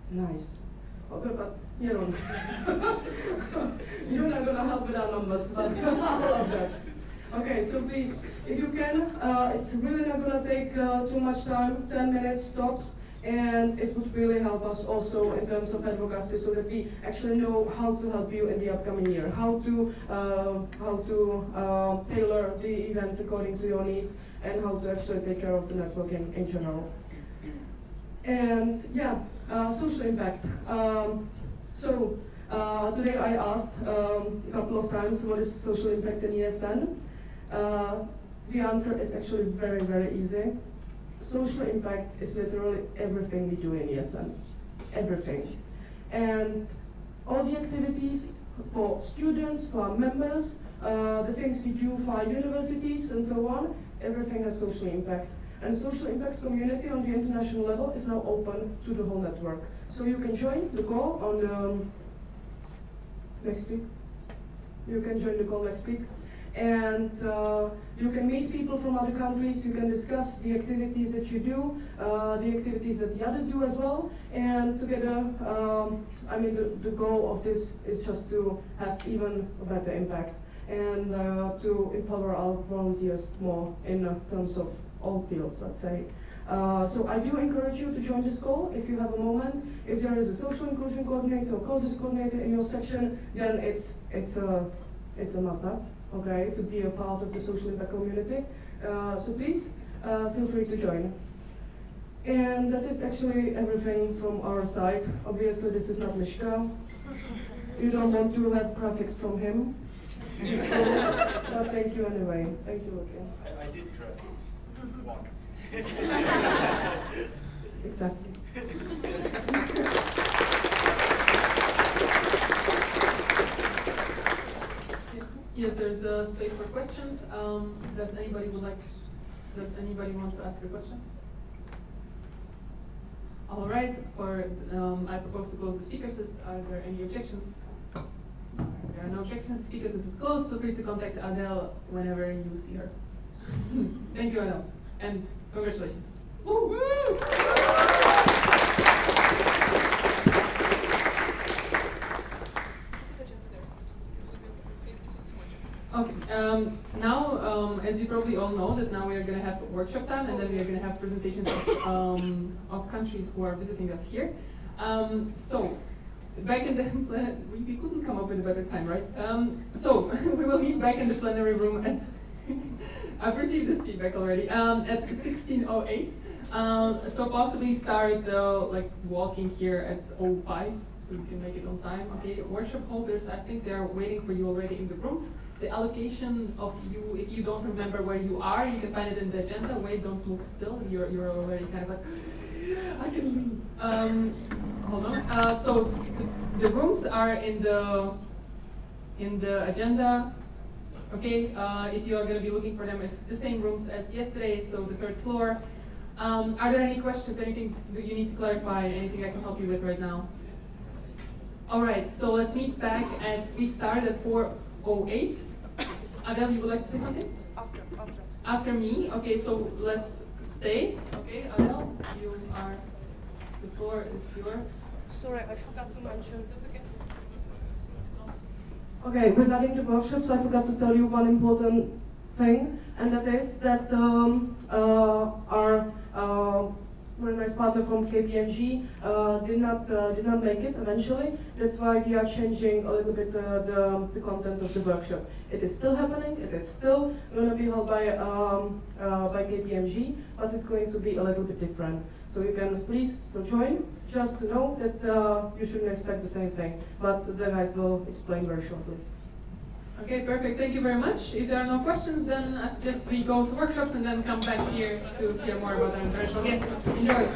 Nice. Okay, but you don't. You're not gonna help with our numbers, but I love that. Okay, so please, if you can, it's really not gonna take too much time, 10 minutes tops. And it would really help us also in terms of advocacy, so that we actually know how to help you in the upcoming year, how to tailor the events according to your needs, and how to actually take care of the networking in general. And yeah, social impact. Today I asked a couple of times, what is social impact in ESN? The answer is actually very, very easy. Social impact is literally everything we do in ESN, everything. And all the activities for students, for our members, the things we do for our universities and so on, everything has social impact. And social impact community on the international level is now open to the whole network. So you can join the call on the next week. You can join the call next week. And you can meet people from other countries, you can discuss the activities that you do, the activities that the others do as well, and together, the goal of this is just to have even a better impact, and to empower our volunteers more in terms of all fields, let's say. So I do encourage you to join this call if you have a moment. If there is a social inclusion coordinator or causes coordinator in your section, then it's a must-have. Okay, to be a part of the social impact community. So please, feel free to join. And that is actually everything from our side. Obviously, this is not Mishka. You don't want to have graphics from him. But thank you anyway. Thank you, Luca. I did graphics once. Exactly. Yes, there's a space for questions. Does anybody want to ask a question? All right. I propose to close the speakers list. Are there any objections? There are no objections. The speakers list is closed. Feel free to contact Adele whenever you see her. Thank you, Adele, and congratulations. Woo! Okay, now, as you probably all know, that now we are going to have workshop time, and then we are going to have presentations of countries who are visiting us here. So, back in the we couldn't come up with a better time, right? So, we will meet back in the plenary room at, I've received this feedback already, at 16:08. So possibly start walking here at 05, so you can make it on time. Okay, workshop holders, I think they are waiting for you already in the rooms. The allocation of you, if you don't remember where you are, you can find it in the agenda. Wait, don't move still. You're already kind of like, I can leave. Hold on. So the rooms are in the agenda. Okay, if you are going to be looking for them, it's the same rooms as yesterday, so the third floor. Are there any questions, anything that you need to clarify, anything I can help you with right now? All right, so let's meet back we start at 4:08. Adele, you would like to say something? After me? Okay, so let's stay. Okay, Adele, the floor is yours. Sorry, I forgot to mention. That's okay. Okay, regarding the workshops, I forgot to tell you one important thing, and that is that our very nice partner from KPMG did not make it eventually. That's why we are changing a little bit the content of the workshop. It is still happening. It is still going to be held by KPMG, but it's going to be a little bit different. So you can please still join. Just to know that you shouldn't expect the same thing, but the guys will explain very shortly. Okay, perfect. Thank you very much. If there are no questions, then I suggest we go to workshops and then come back here to hear more about our international guests. Enjoy.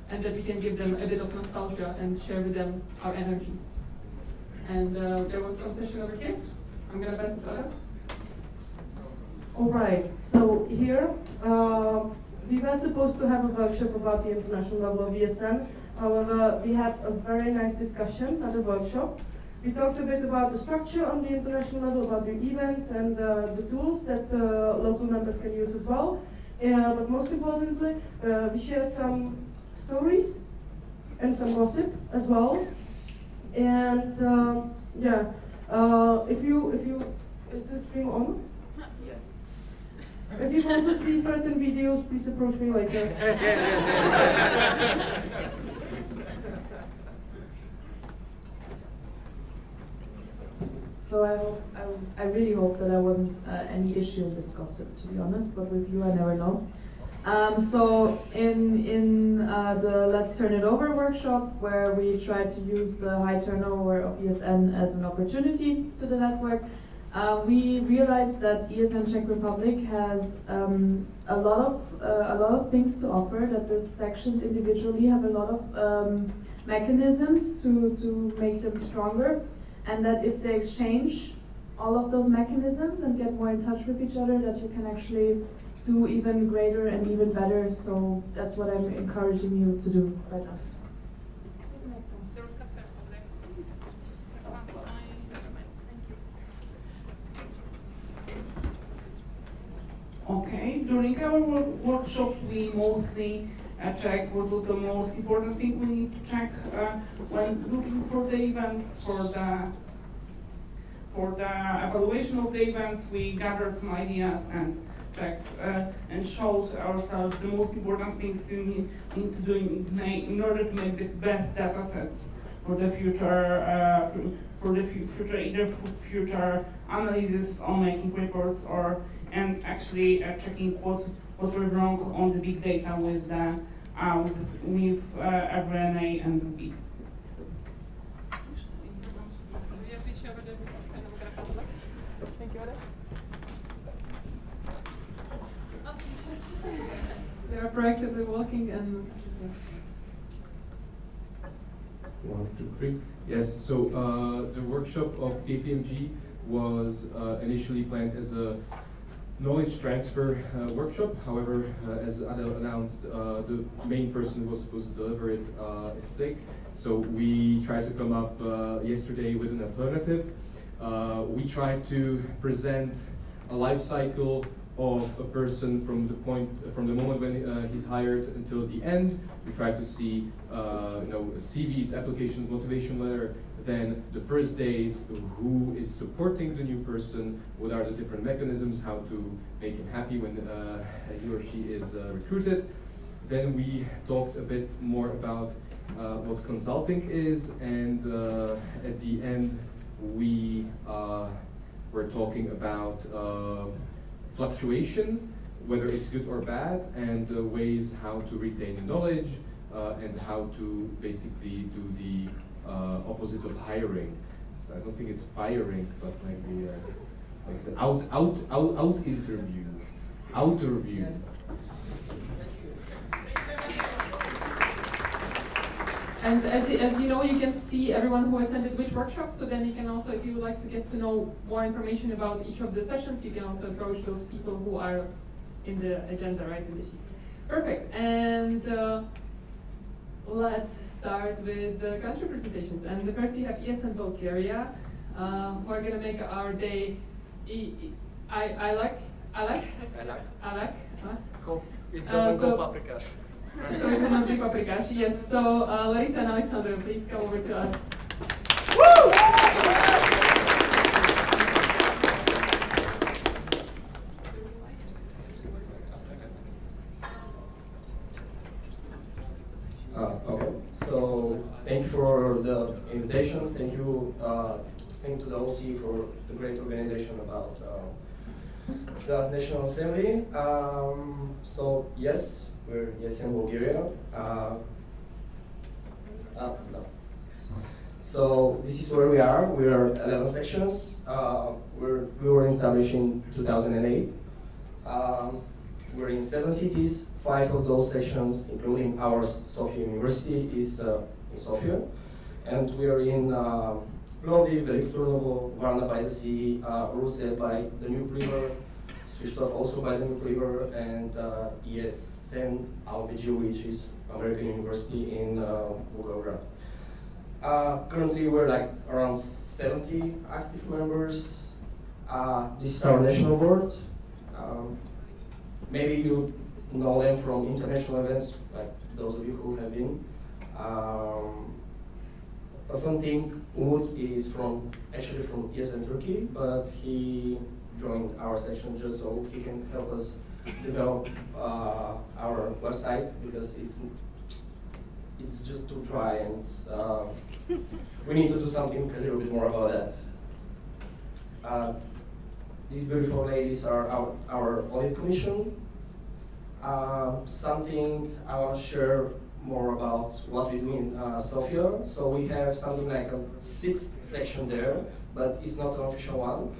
and that we can give them a bit of nostalgia and share with them our energy. And there was some session over here. I'm going to pass it to Ada. All right, so here we were supposed to have a workshop about the international level of ESN. However, we had a very nice discussion at the workshop. We talked a bit about the structure on the international level, about the events and the tools that local members can use as well. But most importantly, we shared some stories and some gossip as well. And yeah, if you is the stream on? Yes. If you want to see certain videos, please approach me later. So I really hope that there wasn't any issue in this gossip, to be honest, but with you I never know. So in the Let's Turn It Over workshop, where we try to use the high turnover of ESN as an opportunity to the network, we realized that ESN Czech Republic has a lot of things to offer, that the sections individually have a lot of mechanisms to make them stronger, and that if they exchange all of those mechanisms and get more in touch with each other, that you can actually do even greater and even better. So that's what I'm encouraging you to do right now. Okay, during our workshop we mostly checked what was the most important thing we need to check when looking for the events. For the evaluation of the events, we gathered some ideas and checked and showed ourselves the most important things you need to do in order to make the best data sets for the future, either future analysis on making reports and actually checking what went wrong on the big data with RNA and the B. They are proactively walking and. 1, 2, 3. Yes, so the workshop of KPMG was initially planned as a knowledge transfer workshop. However, as Adel announced, the main person who was supposed to deliver it is sick. So we tried to come up yesterday with an alternative. We tried to present a life cycle of a person from the moment when he's hired until the end. We try to see, CVs, applications, motivation letter. Then the first days, who is supporting the new person? What are the different mechanisms? How to make him happy when he or she is recruited? Then we talked a bit more about what consulting is, and at the end, we were talking about fluctuation, whether it's good or bad, and ways how to retain the knowledge, and how to basically do the opposite of hiring. I don't think it's firing, but like the out interview, outer view. Yes. And as you know, you can see everyone who attended which workshop, so then you can also, if you would like to get to know more information about each of the sessions, you can also approach those people who are in the agenda, right, in the sheet. Perfect, and let's start with the country presentations. And the first you have ESN Bulgaria, who are gonna make our day, I like. Cool. It doesn't go paprikash. So it will not be paprikash, yes. So Larissa and Alexandra, please come over to us. Okay, so thank you for the invitation. Thank you to the OC for the great organization about the National Assembly. So yes, we're in Bulgaria. No. So this is where we are. We are 11 sections. We were established in 2008. We're in 7 cities, 5 of those sections, including our Sofia University, is in Sofia. And we are in Lodi, Veliko Turnovo, Varna by the sea, Ruse by the New River, Svištov also by the New River, and ESN Albeđiju, which is American University in Volgograd. Currently we're like around 70 active members. This is our national board. Maybe you know them from international events, like those of you who have been. A fun thing, Umut is actually from ESN Turkey, but he joined our section just so he can help us develop our website, because it's just too dry, and we need to do something a little bit more about that. These beautiful ladies are our audit commission. Something I want to share more about what we do in Sofia. So we have something like a 6th section there, but it's not an official one.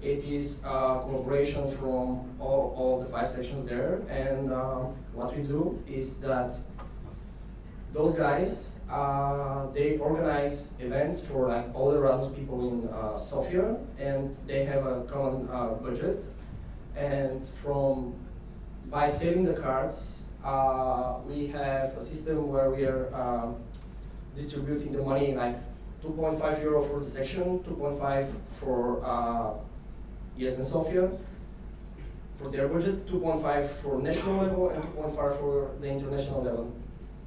It is a collaboration from all the 5 sections there, and what we do is that those guys, they organize events for like all the Erasmus people in Sofia, and they have a common budget. And by selling the cards, we have a system where we are distributing the money, like 2.5 euro for the section, 2.5 for ESN Sofia, for their budget, 2.5 for national level, and 2.5 for the international level.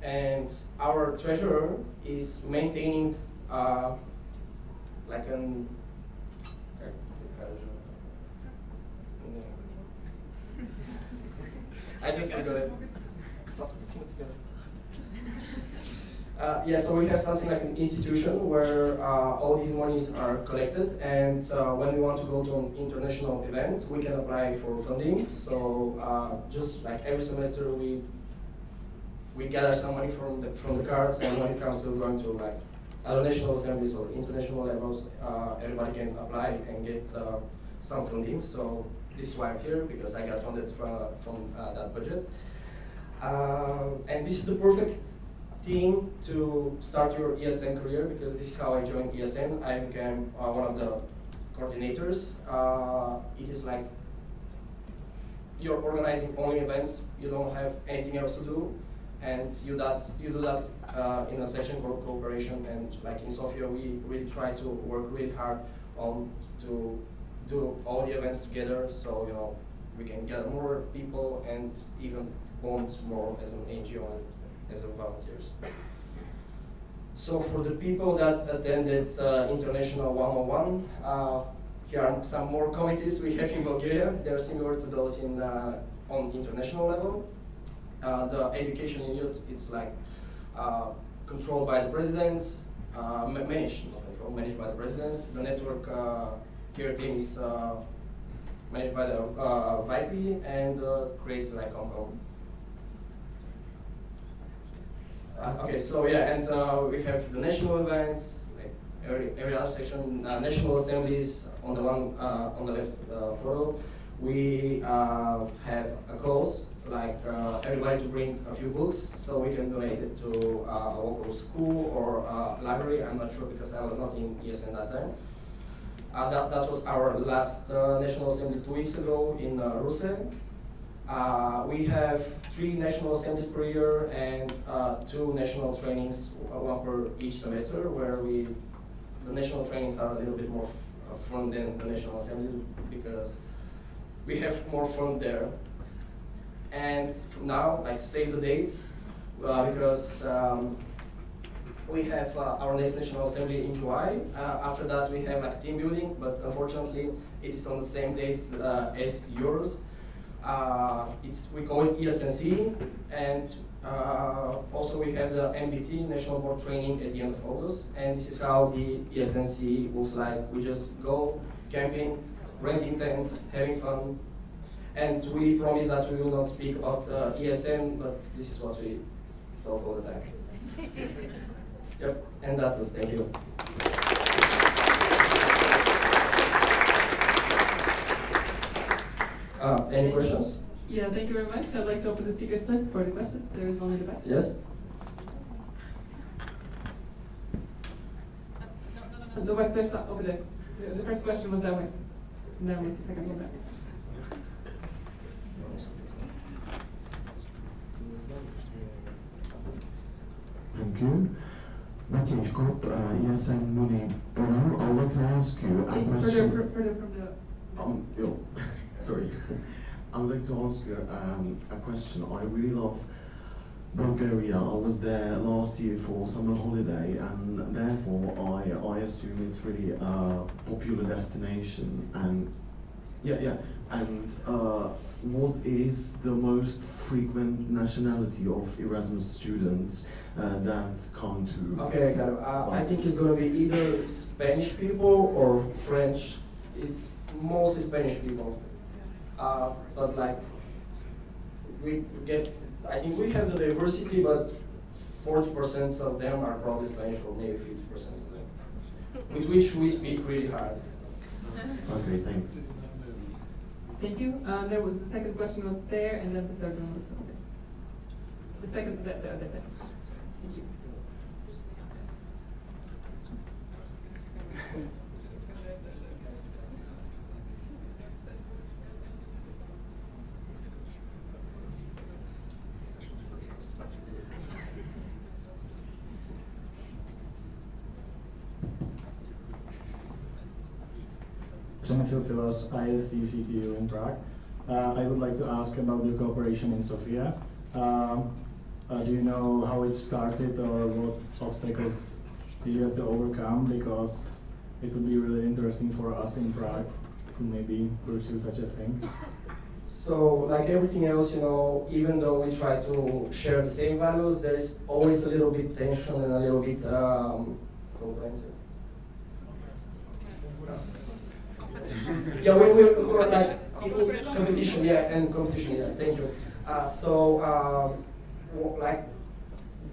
And our treasurer is maintaining like an I just forgot it. Yeah, so we have something like an institution where all these monies are collected, and when we want to go to an international event, we can apply for funding. So just like every semester, we gather some money from the cards, and when it comes to going to like other national assemblies or international levels, everybody can apply and get some funding. So this is why I'm here, because I got funded from that budget. And this is the perfect thing to start your ESN career, because this is how I joined ESN. I became one of the coordinators. It is like you're organizing only events, you don't have anything else to do, and you do that in a section called cooperation. And like in Sofia, we really try to work really hard to do all the events together, so we can get more people and even bond more as an NGO and as a volunteers. So for the people that attended International 101, here are some more committees we have in Bulgaria. They're similar to those on international level. The education in youth, it's like controlled by the president, managed by the president. The network care team is managed by the VIP, and creates like compound. Okay, so yeah, and we have the national events, like every other section, national assemblies on the left photo. We have a cause, like everybody to bring a few books, so we can donate it to a local school or library. I'm not sure, because I was not in ESN that time. That was our last National Assembly 2 weeks ago in Ruse. We have 3 National Assemblies per year and 2 national trainings, one per each semester, where the national trainings are a little bit more fun than the National Assembly, because we have more fun there. And now, like, save the dates, because we have our next National Assembly in July. After that, we have like team building, but unfortunately, it is on the same days as yours. We call it ESNC, and also we have the MBT, National Board Training, at the end of August. And this is how the ESNC looks like. We just go camping, renting tents, having fun. And we promise that we will not speak about ESN, but this is what we talk all the time. Yep, and that's us. Thank you. Any questions? Yeah, thank you very much. I'd like to open the speakers list for the questions. There is one in the back. Yes? The vice versa, over there. The first question was that way. And then was the second one back. Thank you. Martin Scott, ESN Muni Brno. I would like to ask you a Please, question. further from the... Sorry. I would like to ask you a question. I really love Bulgaria. I was there last year for summer holiday, and therefore I assume it's really a popular destination. And And what is the most frequent nationality of Erasmus students that come to? Okay, I think it's going to be either Spanish people or French. It's mostly Spanish people. But like, I think we have the diversity, but 40% of them are probably Spanish, or maybe 50% of them, with which we speak really hard. Okay, thanks. Thank you. There was the second question was there, and then the third one was over there. The second, there. Thank you. Przemysl Pilas, ISCCTU in Prague. I would like to ask about the cooperation in Sofia. Do you know how it started or what obstacles do you have to overcome? Because it would be really interesting for us in Prague to maybe pursue such a thing. So, like everything else, you know, even though we try to share the same values, there is always a little bit tension and a little bit yeah, we're like in competition, thank you. Like,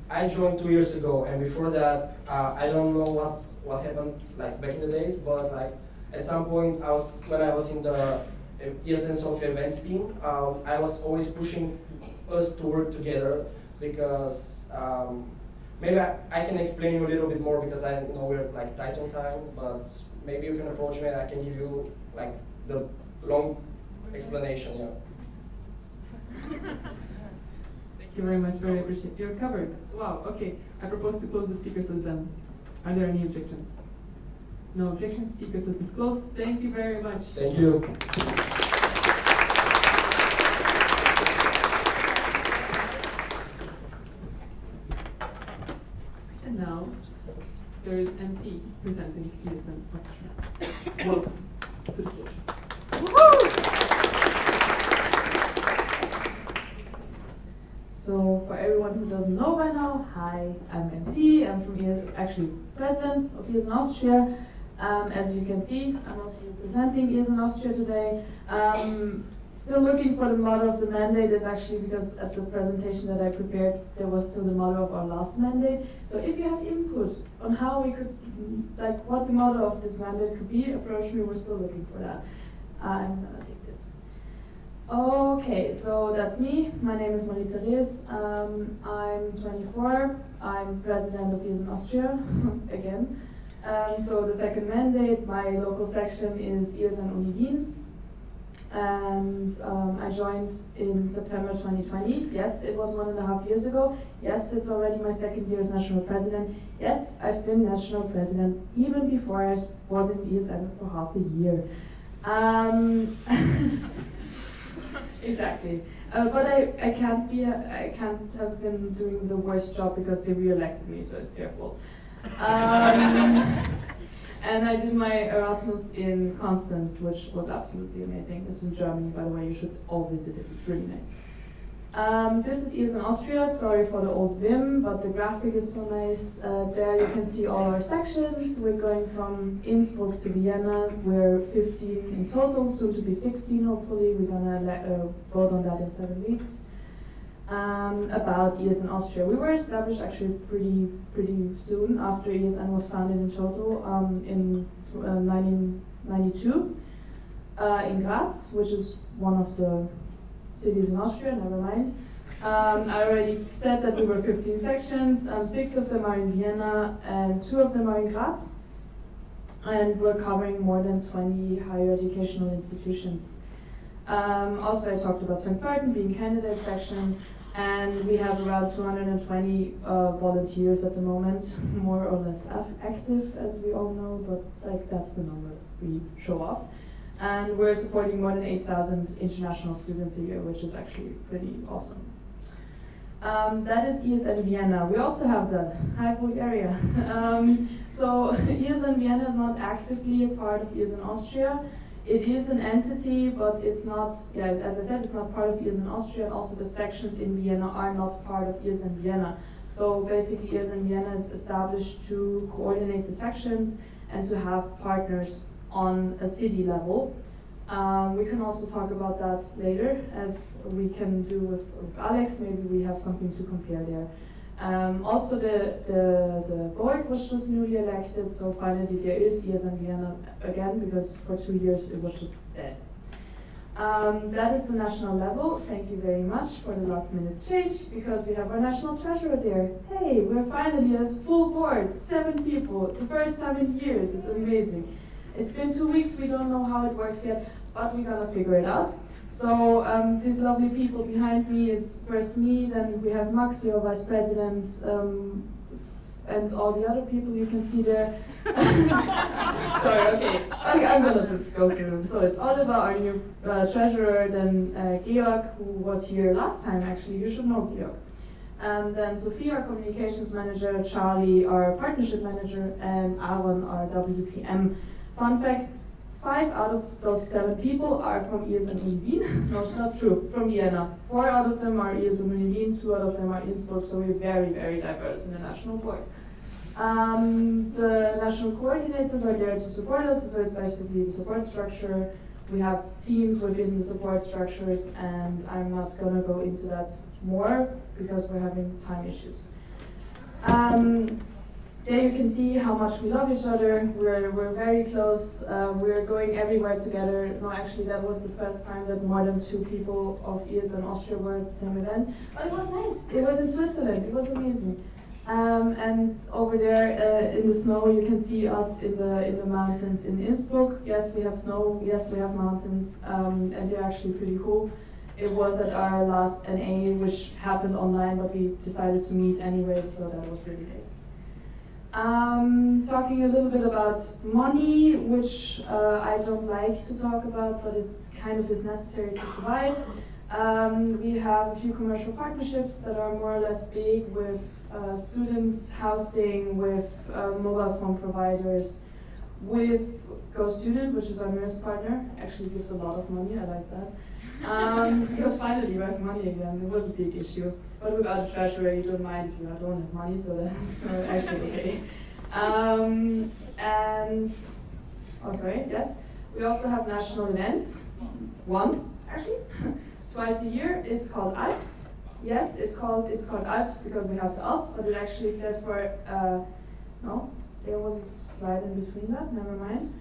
I joined 2 years ago, and before that, I don't know what happened like back in the days, but like at some point, when I was in the ESN Sofia events team, I was always pushing us to work together because maybe I can explain you a little bit more because I know we're like tight on time, but maybe you can approach me and I can give you like the long explanation. Yeah. Thank you very much. Very appreciate it. You're covered. Wow. Okay. I propose to close the speakers list then. Are there any objections? No objections. Speakers list is closed. Thank you very much. Thank you. And now there is MT presenting ESN Austria. Welcome to the stage. So for everyone who doesn't know by now, hi, I'm MT. I'm actually president of ESN Austria. As you can see, I'm also representing ESN Austria today. Still looking for the motto of the mandate is actually because at the presentation that I prepared, there was still the motto of our last mandate. So if you have input on how we could, like what the motto of this mandate could be, approach me, we're still looking for that. I'm gonna take this. Okay, so that's me. My name is Marita Rees. I'm 24. I'm president of ESN Austria, again. So the second mandate, my local section is ESN Uni Wien. And I joined in September 2020. Yes, it was 1.5 years ago. Yes, it's already my second year as national president. Yes, I've been national president even before I was in ESN for half a year. Exactly. But I can't have been doing the worst job because they re-elected me, so it's their fault. And I did my Erasmus in Constance, which was absolutely amazing. It's in Germany, by the way. You should all visit it. It's really nice. This is ESN Austria. Sorry for the old Vim, but the graphic is so nice. There you can see all our sections. We're going from Innsbruck to Vienna. We're 15 in total, soon to be 16, hopefully. We're gonna vote on that in 7 weeks. About ESN Austria. We were established actually pretty soon after ESN was founded in total in 1992 in Graz, which is one of the cities in Austria, never mind. I already said that we were 15 sections, 6 of them are in Vienna and 2 of them are in Graz. And we're covering more than 20 higher educational institutions. Also, I talked about St. Pölten being candidate section, and we have around 220 volunteers at the moment, more or less active, as we all know, but like that's the number we show off. And we're supporting more than 8,000 international students a year, which is actually pretty awesome. That is ESN Vienna. We also have that. Hi, Bulgaria. So ESN Vienna is not actively a part of ESN Austria. It is an entity, but it's not, as I said, it's not part of ESN Austria, and also the sections in Vienna are not part of ESN Vienna. So basically ESN Vienna is established to coordinate the sections and to have partners on a city level. We can also talk about that later, as we can do with Alex. Maybe we have something to compare there. Also, the board was just newly elected, so finally there is ESN Vienna again, because for 2 years it was just dead. That is the national level. Thank you very much for the last minute's change, because we have our national treasurer there. Hey, we're finally a full board, 7 people, the first time in years. It's amazing. It's been 2 weeks, we don't know how it works yet, but we're gonna figure it out. So these lovely people behind me is first me, then we have Max, your vice president, and all the other people you can see there. Sorry, okay, I'm gonna go through them. So it's Oliver, our new treasurer, then Georg, who was here last time actually, you should know Georg. Then Sophia, our communications manager, Charlie, our partnership manager, and Aaron, our WPM. Fun fact, 5 out of those 7 people are from ESN Uni Wien. No, not true, from Vienna. 4 out of them are ESN Uni Wien, 2 out of them are Innsbruck, so we're very, very diverse in the national board. The national coordinators are there to support us, so it's basically the support structure. We have teams within the support structures, and I'm not gonna go into that more because we're having time issues. There you can see how much we love each other. We're very close. We're going everywhere together. No, actually, that was the first time that more than 2 people of ESN Austria were at the same event. But it was nice. It was in Switzerland. It was amazing. And over there in the snow, you can see us in the mountains in Innsbruck. Yes, we have snow. Yes, we have mountains, and they're actually pretty cool. It was at our last NA, which happened online, but we decided to meet anyway, so that was really nice. Talking a little bit about money, which I don't like to talk about, but it kind of is necessary to survive. We have a few commercial partnerships that are more or less big with students' housing, with mobile phone providers, with GoStudent, which is our newest partner. Actually gives a lot of money, I like that. Because finally we have money again. It was a big issue. But without a treasurer, you don't mind if you don't have money, so that's actually okay. Yes. We also have national events. 1, actually. Twice a year. It's called Alps. Yes, it's called Alps because we have the Alps, but it actually stands for, no, there was a slide in between that, never mind.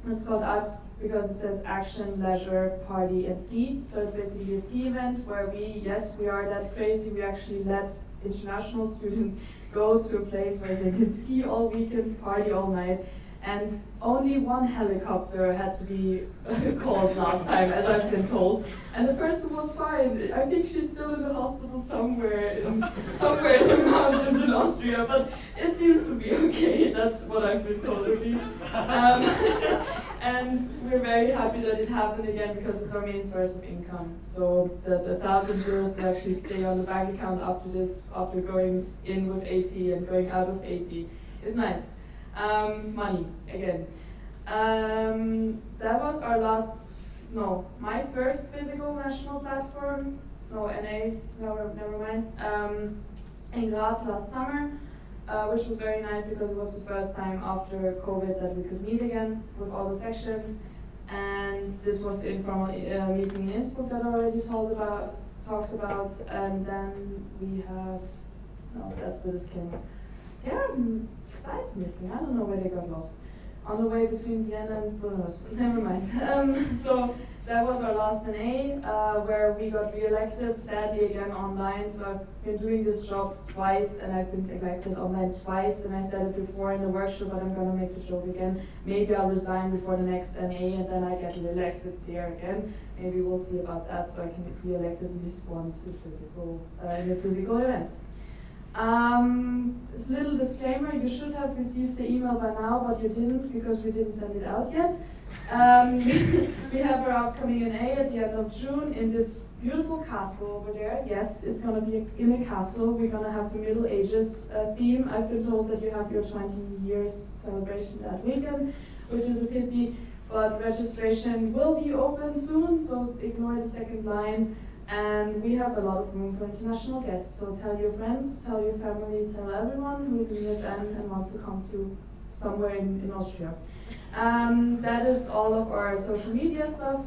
It's called Alps because it says action, leisure, party, and ski. So it's basically a ski event where we are that crazy. We actually let international students go to a place where they can ski all weekend, party all night. And only 1 helicopter had to be called last time, as I've been told. And the person was fine. I think she's still in the hospital somewhere in the mountains in Austria, but it seems to be okay. That's what I've been told at least. And we're very happy that it happened again because it's our main source of income. So the 1,000 euros that actually stay on the bank account after this, after going in with 80 and going out with 80, is nice. Money, again. That was our my first physical national platform. No, NA, never mind. In Graz last summer, which was very nice because it was the first time after COVID that we could meet again with all the sections. And this was the informal meeting in Innsbruck that I already talked about. And then we have, no, that's the disclaimer. There are slides missing. I don't know where they got lost. on the way between Vienna and Brno. Never mind. So that was our last NA, where we got re-elected, sadly again online. So I've been doing this job twice, and I've been elected online twice, and I said it before in the workshop, but I'm gonna make the joke again. Maybe I'll resign before the next NA, and then I get re-elected there again. Maybe we'll see about that, so I can be re-elected at least once in a physical event. This little disclaimer, you should have received the email by now, but you didn't because we didn't send it out yet. We have our upcoming NA at the end of June in this beautiful castle over there. Yes, it's going to be in a castle. We're going to have the Middle Ages theme. I've been told that you have your 20 years celebration that weekend, which is a pity, but registration will be open soon, so ignore the second line. And we have a lot of room for international guests, so tell your friends, tell your family, tell everyone who is in ESN and wants to come to somewhere in Austria. That is all of our social media stuff.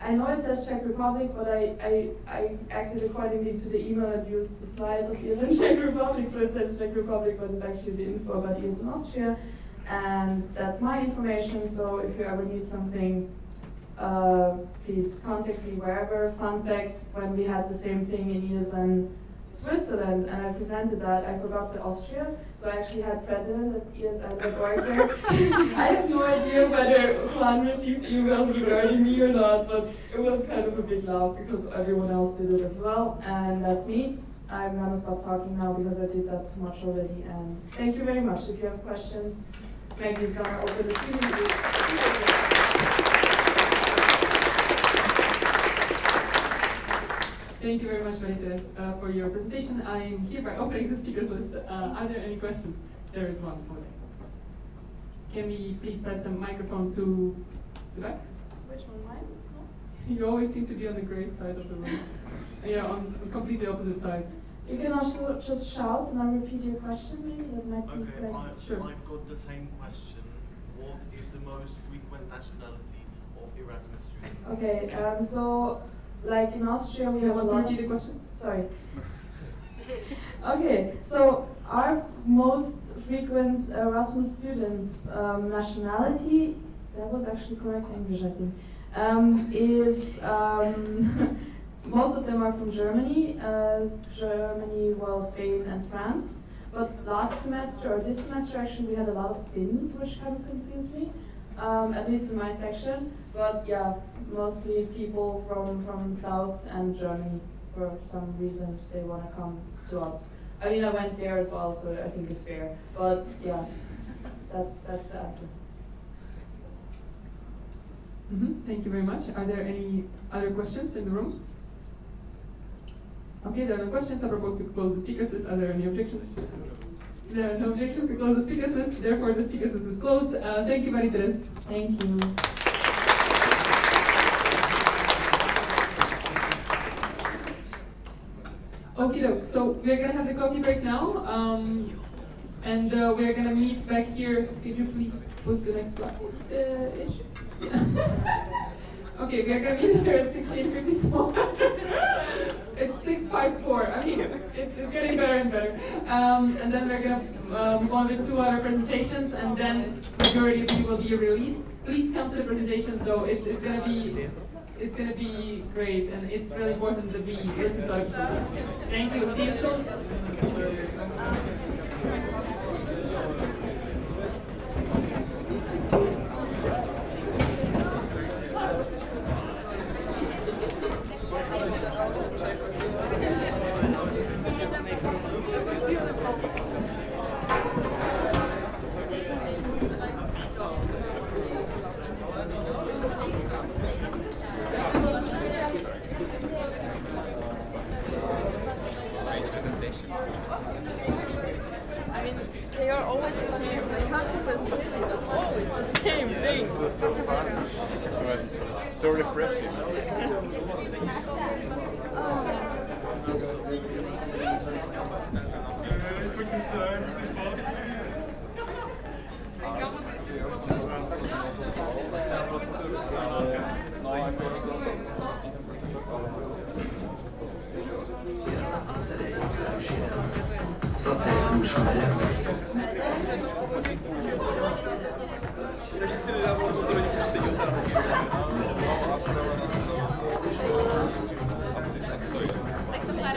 I know it says Czech Republic, but I acted accordingly to the email and used the slides of ESN Czech Republic, so it says Czech Republic, but it's actually the info about ESN Austria. And that's my information, so if you ever need something, please contact me wherever. Fun fact, when we had the same thing in ESN Switzerland and I presented that, I forgot the Austria, so I actually had president at ESN.org there. I have no idea whether Juan received emails regarding me or not, but it was kind of a big laugh because everyone else did it as well, and that's me. I'm gonna stop talking now because I did that too much already, and thank you very much. If you have questions, Maggie's gonna open the speakers. Thank you very much, Marie-Therese, for your presentation. I am hereby opening the speakers list. Are there any questions? There is one. Can we please pass a microphone to the back? Which one, mine? You always seem to be on the great side of the room. Yeah, on the completely opposite side. You can also just shout and I'll repeat your question, maybe that might be Okay, Sure. I've got the same question. What is the most frequent nationality of Erasmus students? Okay, so like in Austria we have a lot. Repeat the question? Sorry. Okay, so our most frequent Erasmus students nationality, that was actually correct English, I think, is most of them are from Germany, well, Spain and France. But last semester, or this semester actually, we had a lot of Finns, which kind of confused me, at least in my section. But yeah, mostly people from South and Germany. For some reason, they want to come to us. I mean, I went there as well, so I think it's fair. But yeah, that's the answer. Thank you very much. Are there any other questions in the room? Okay, there are no questions. I propose to close the speakers list. Are there any objections? There are no objections to close the speakers list. Therefore, the speakers list is closed. Thank you, Marie-Therese. Thank you. Okie doke. So we're gonna have the coffee break now, and we're gonna meet back here. Could you please post the next slide? Okay, we're gonna meet here at 16:54. It's 6:54. I mean, it's getting better and better. And then we're gonna move on with 2 other presentations, and then majority of you will be released. Please come to the presentations, though. It's gonna be great, and it's really important that we listen to other people. Thank you. See you soon. I mean, they are always the same. The content presentations are always the same thing. This is so fun. So refreshing. Stace Takže si nedávám pozor, že příště otázky. Tak to pár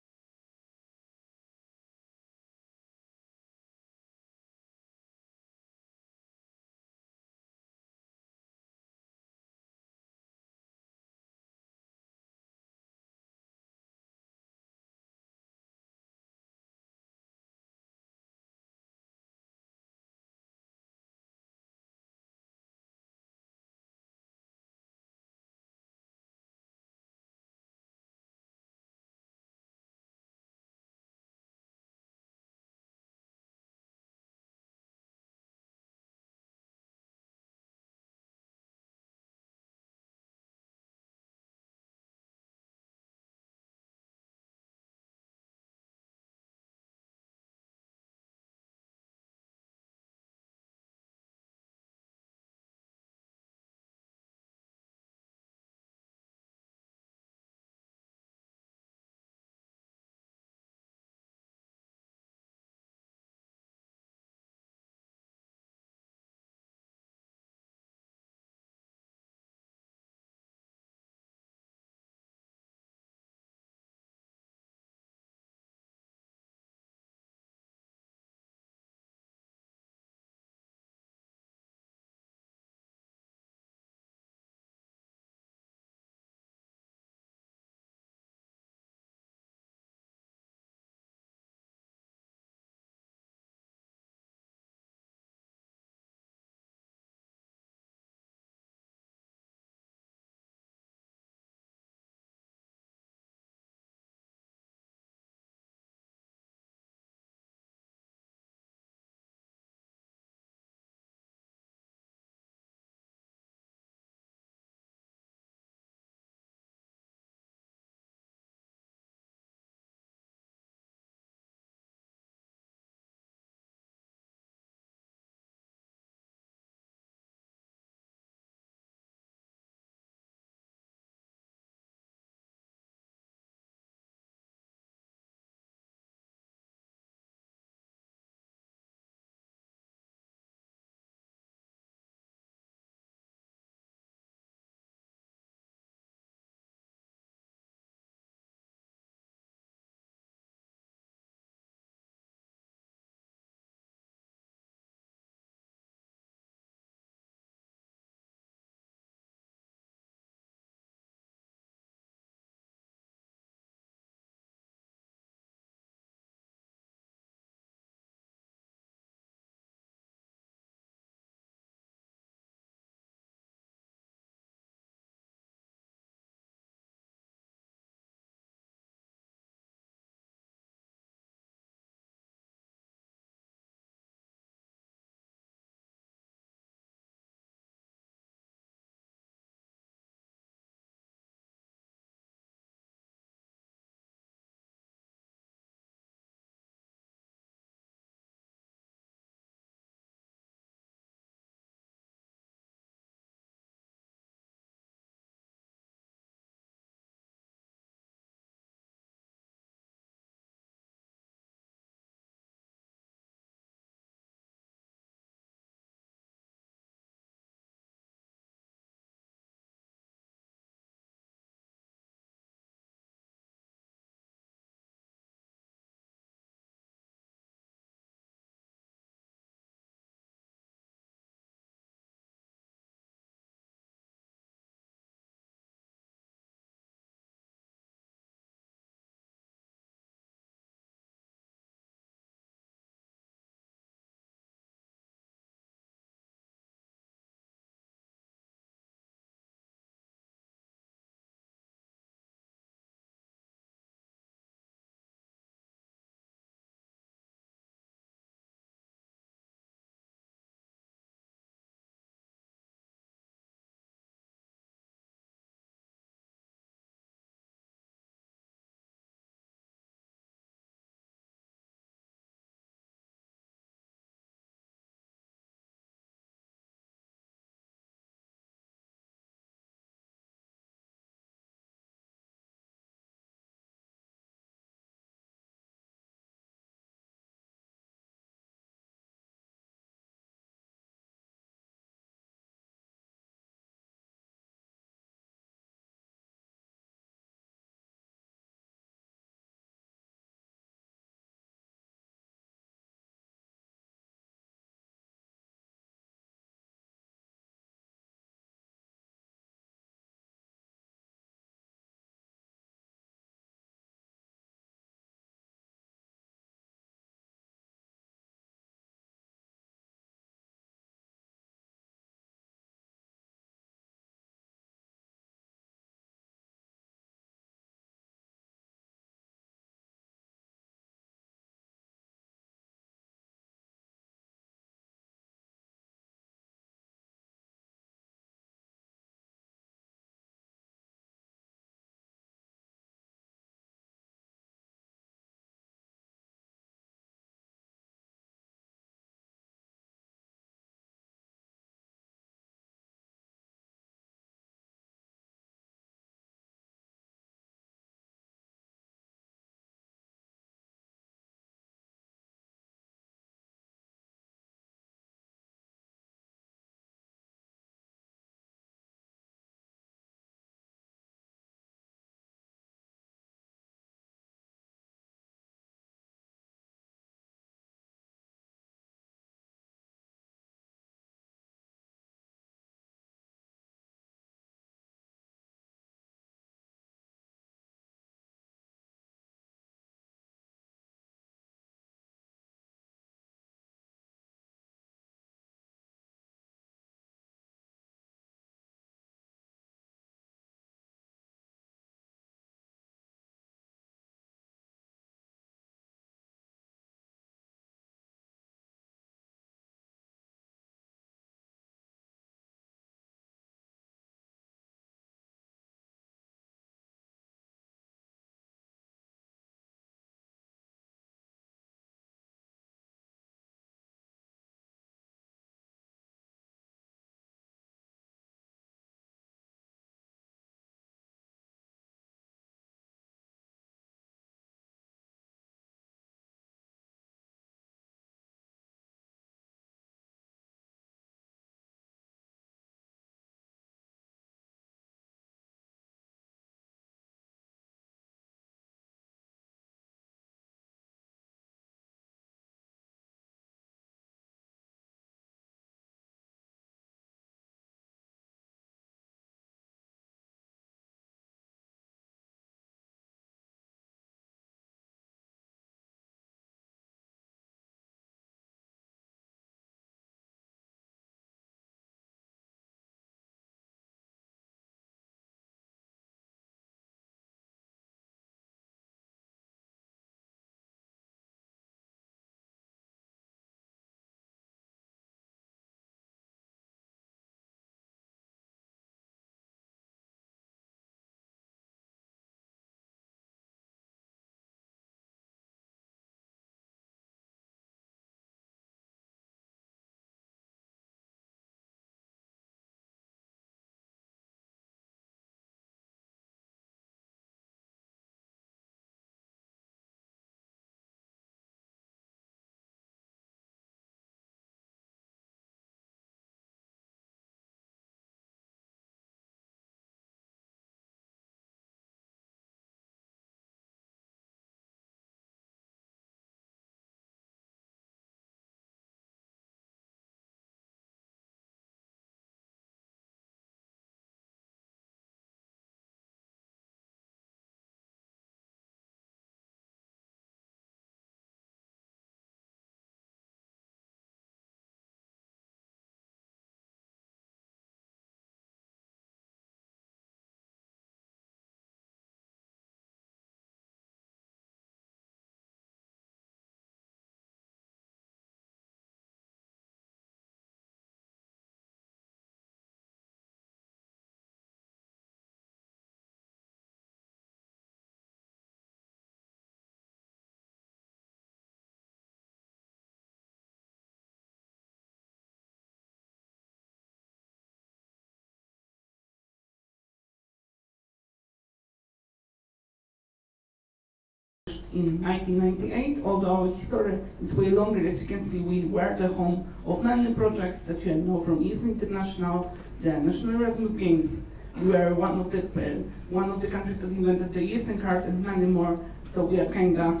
in 1998, although history is way longer. As you can see, we were the home of many projects that you know from EASE International, the National Erasmus Games. We were one of the countries that invented the ESN card and many more. So we are kind of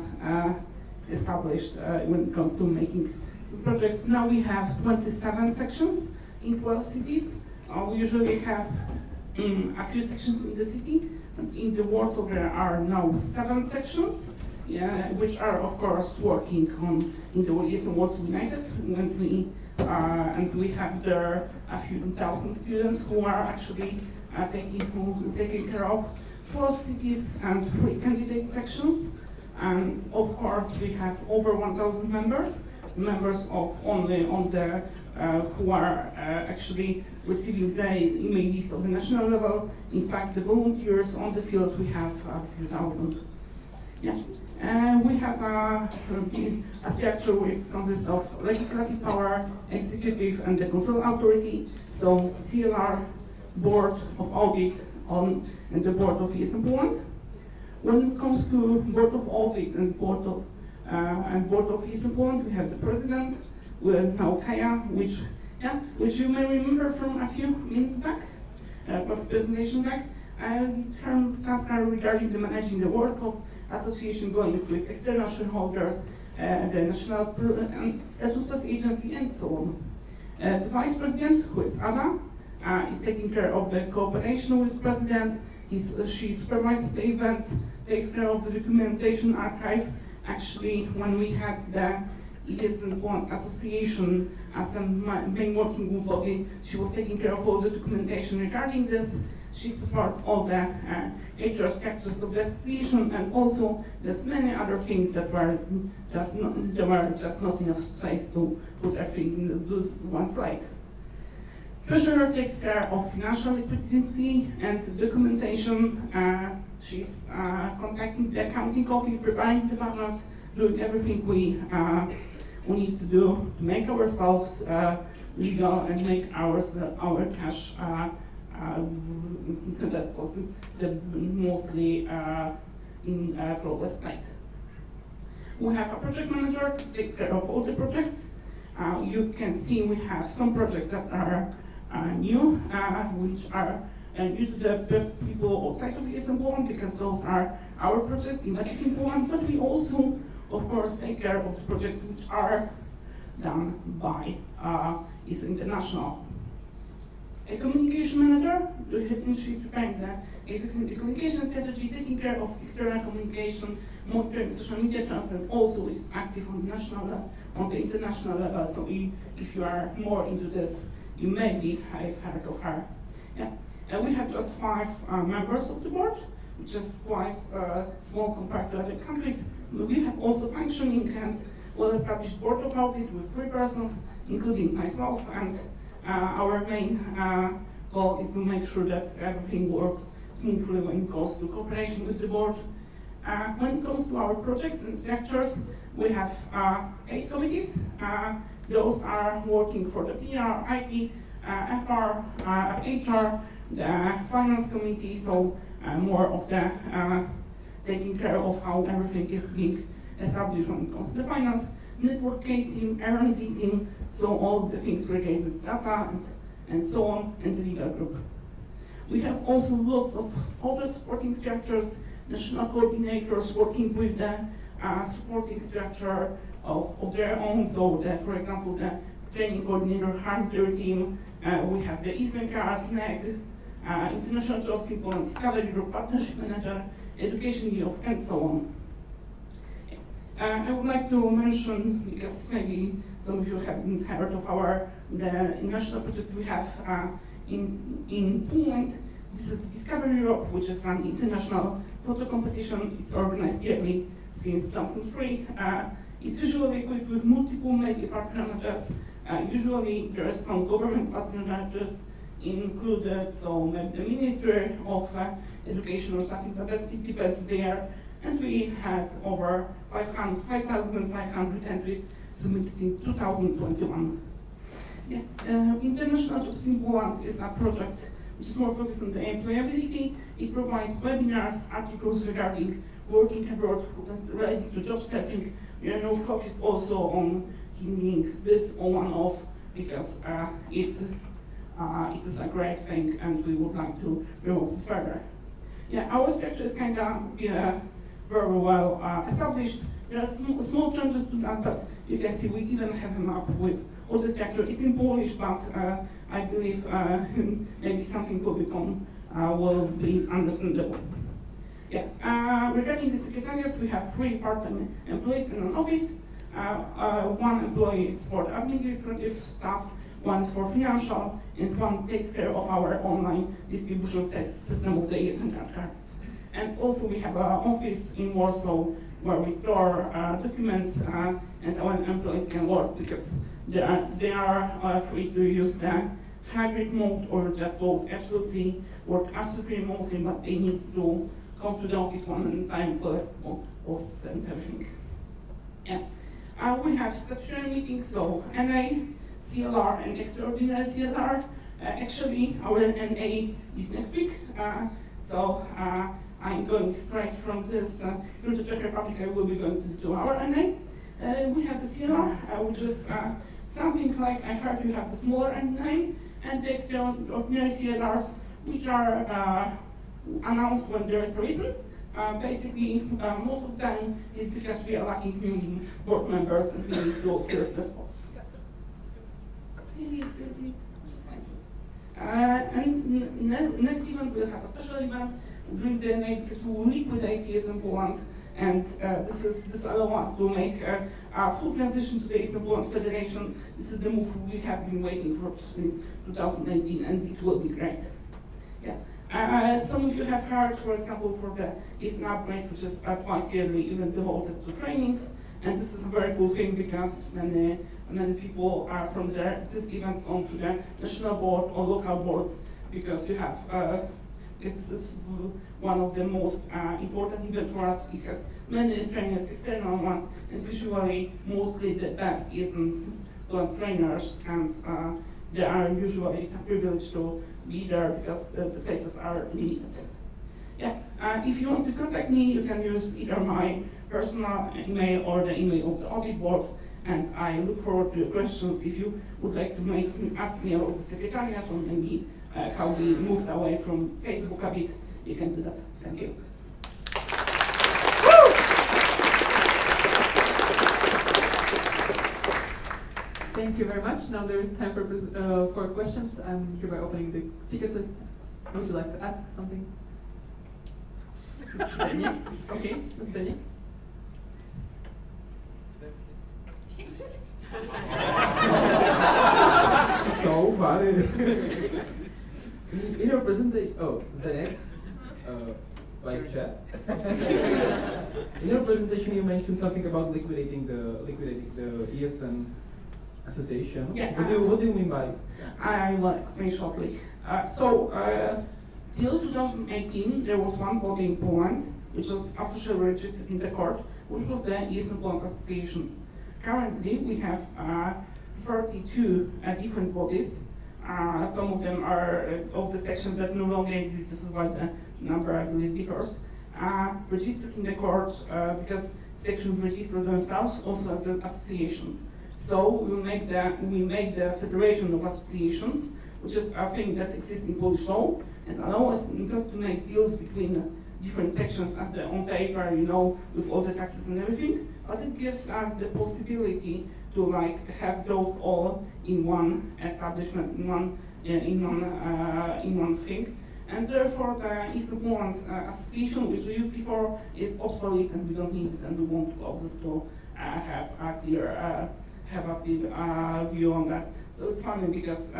established when it comes to making some projects. Now we have 27 sections in 12 cities. We usually have a few sections in the city. In the Warsaw there are now 7 sections, which are of course working on in the ESN Warsaw United, and we have there a few thousand students who are actually taking care of 12 cities and 3 candidate sections. And of course we have over 1,000 members of only on the who are actually receiving the email list of the national level. In fact, the volunteers on the field, we have a few thousand. Yeah. We have a structure which consists of legislative power, executive, and the control authority. So CLR, Board of Audit, and the Board of ESN Poland. When it comes to Board of Audit and Board of ESN Poland, we have the president. We have now Kaja, which you may remember from a few minutes back, of presentation back. Her tasks are regarding the managing the work of association going with external shareholders, the national Erasmus agency, and so on. The vice president, who is Ada, is taking care of the cooperation with the president. She supervises the events, takes care of the documentation archive. Actually, when we had the ESN Poland Association as a main working body, she was taking care of all the documentation regarding this. She supports all the HR structures of the association, and also there's many other things that were just not enough space to put everything in this one slide. Treasurer takes care of financial liquidity and documentation. She's contacting the accounting office, preparing the budget, doing everything we need to do to make ourselves legal and make our cash the best possible, mostly in flawless state. We have a project manager who takes care of all the projects. You can see we have some projects that are new, which are new to the people outside of ESN Poland, because those are our projects embedded in Poland, but we also, of course, take care of the projects which are done by ESN International. A communication manager, she's preparing the communication strategy, taking care of external communication, monitoring social media trends, and also is active on the national level, on the international level. So if you are more into this, you maybe have heard of her. Yeah. And we have just 5 members of the board, which is quite small compared to other countries. We have also functioning and well-established board of audit with 3 persons, including myself, and our main goal is to make sure that everything works smoothly when it comes to cooperation with the board. When it comes to our projects and structures, we have 8 committees. Those are working for the PR, IT, FR, HR, the finance committee, so more of the taking care of how everything is being established when it comes to the finance, network team, R&D team, so all the things related to data and so on, and the legal group. We have also lots of other supporting structures, national coordinators working with the supporting structure of their own. So, for example, the training coordinator has their team. We have the ESN card, NEG, International Jobs in Poland, Discovery Group, Partnership Manager, Education Youth, and so on. I would like to mention, because maybe some of you haven't heard of the national projects we have in Poland. This is the Discovery Europe, which is an international photo competition. It's organized yearly since 2003. It's usually equipped with multiple media patronages. Usually there are some government patronages included, so maybe the Ministry of Education or something like that. It depends there. And we had over 5,500 entries submitted in 2021. Yeah. International Jobs in Poland is a project which is more focused on the employability. It provides webinars, articles regarding working abroad, related to job searching. We are now focused also on hitting this on one-off because it is a great thing and we would like to promote it further. Yeah, our structure is kind of very well established. There are small changes to that, but you can see we even have a map with all the structure. It's in Polish, but I believe maybe something will be understandable. Yeah. Regarding the secretariat, we have 3 part-time employees in an office. 1 employee is for the administrative staff, 1 is for financial, and 1 takes care of our online distribution system of the ESN cards. And also we have an office in Warsaw where we store documents and our employees can work because they are free to use the hybrid mode or just work absolutely remotely, but they need to come to the office one time, collect posts and everything. Yeah. We have statutory meetings, so NA, CLR, and extraordinary CLR. Actually, our NA is next week, so I'm going straight from this, through the Czech Republic, I will be going to our NA. We have the CLR, which is something like, I heard you have the smaller NA, and the extraordinary CLRs, which are announced when there is a reason. Basically, most of the time is because we are lacking new board members and we need to fill the spots. And next event we'll have a special event during the NA because we will liquidate ESN Poland, and this allows us to make a full transition to the ESN Poland Federation. This is the move we have been waiting for since 2019, and it will be great. Yeah. Some of you have heard, for example, for the ESN upgrade, which is twice yearly event devoted to trainings, and this is a very cool thing because many people are from this event onto the national board or local boards, because you have this is one of the most important events for us because many trainers, external ones, and usually mostly the best ESN trainers, and they are usually, it's a privilege to be there because the places are limited. Yeah, if you want to contact me, you can use either my personal email or the email of the audit board, and I look forward to your questions. If you would like to ask me about the secretariat or maybe how we moved away from Facebook a bit, you can do that. Thank you. Thank you very much. Now there is time for questions. I'm hereby opening the speakers list. Would you like to ask something? Okay, Ms. Denie. So funny. In your presentation, Zdeněk, Vice Chair. In your presentation, you mentioned something about liquidating the ESN association. Yeah. What do you mean by? I will explain shortly. Till 2018, there was one body in Poland which was officially registered in the court, which was the ESN Poland Association. Currently, we have 32 different bodies. Some of them are of the sections that no longer exist. This is why the number, I believe, differs. Registered in the court because sections register themselves also as an association. So we make the Federation of Associations, which is a thing that exists in Polish law, and allow us not to make deals between different sections as they're on paper, with all the taxes and everything, but it gives us the possibility to have those all in one establishment, in one thing, and therefore the ESN Poland Association, which we used before, is obsolete, and we don't need it, and we want to close it to have a clear view on that. So it's funny because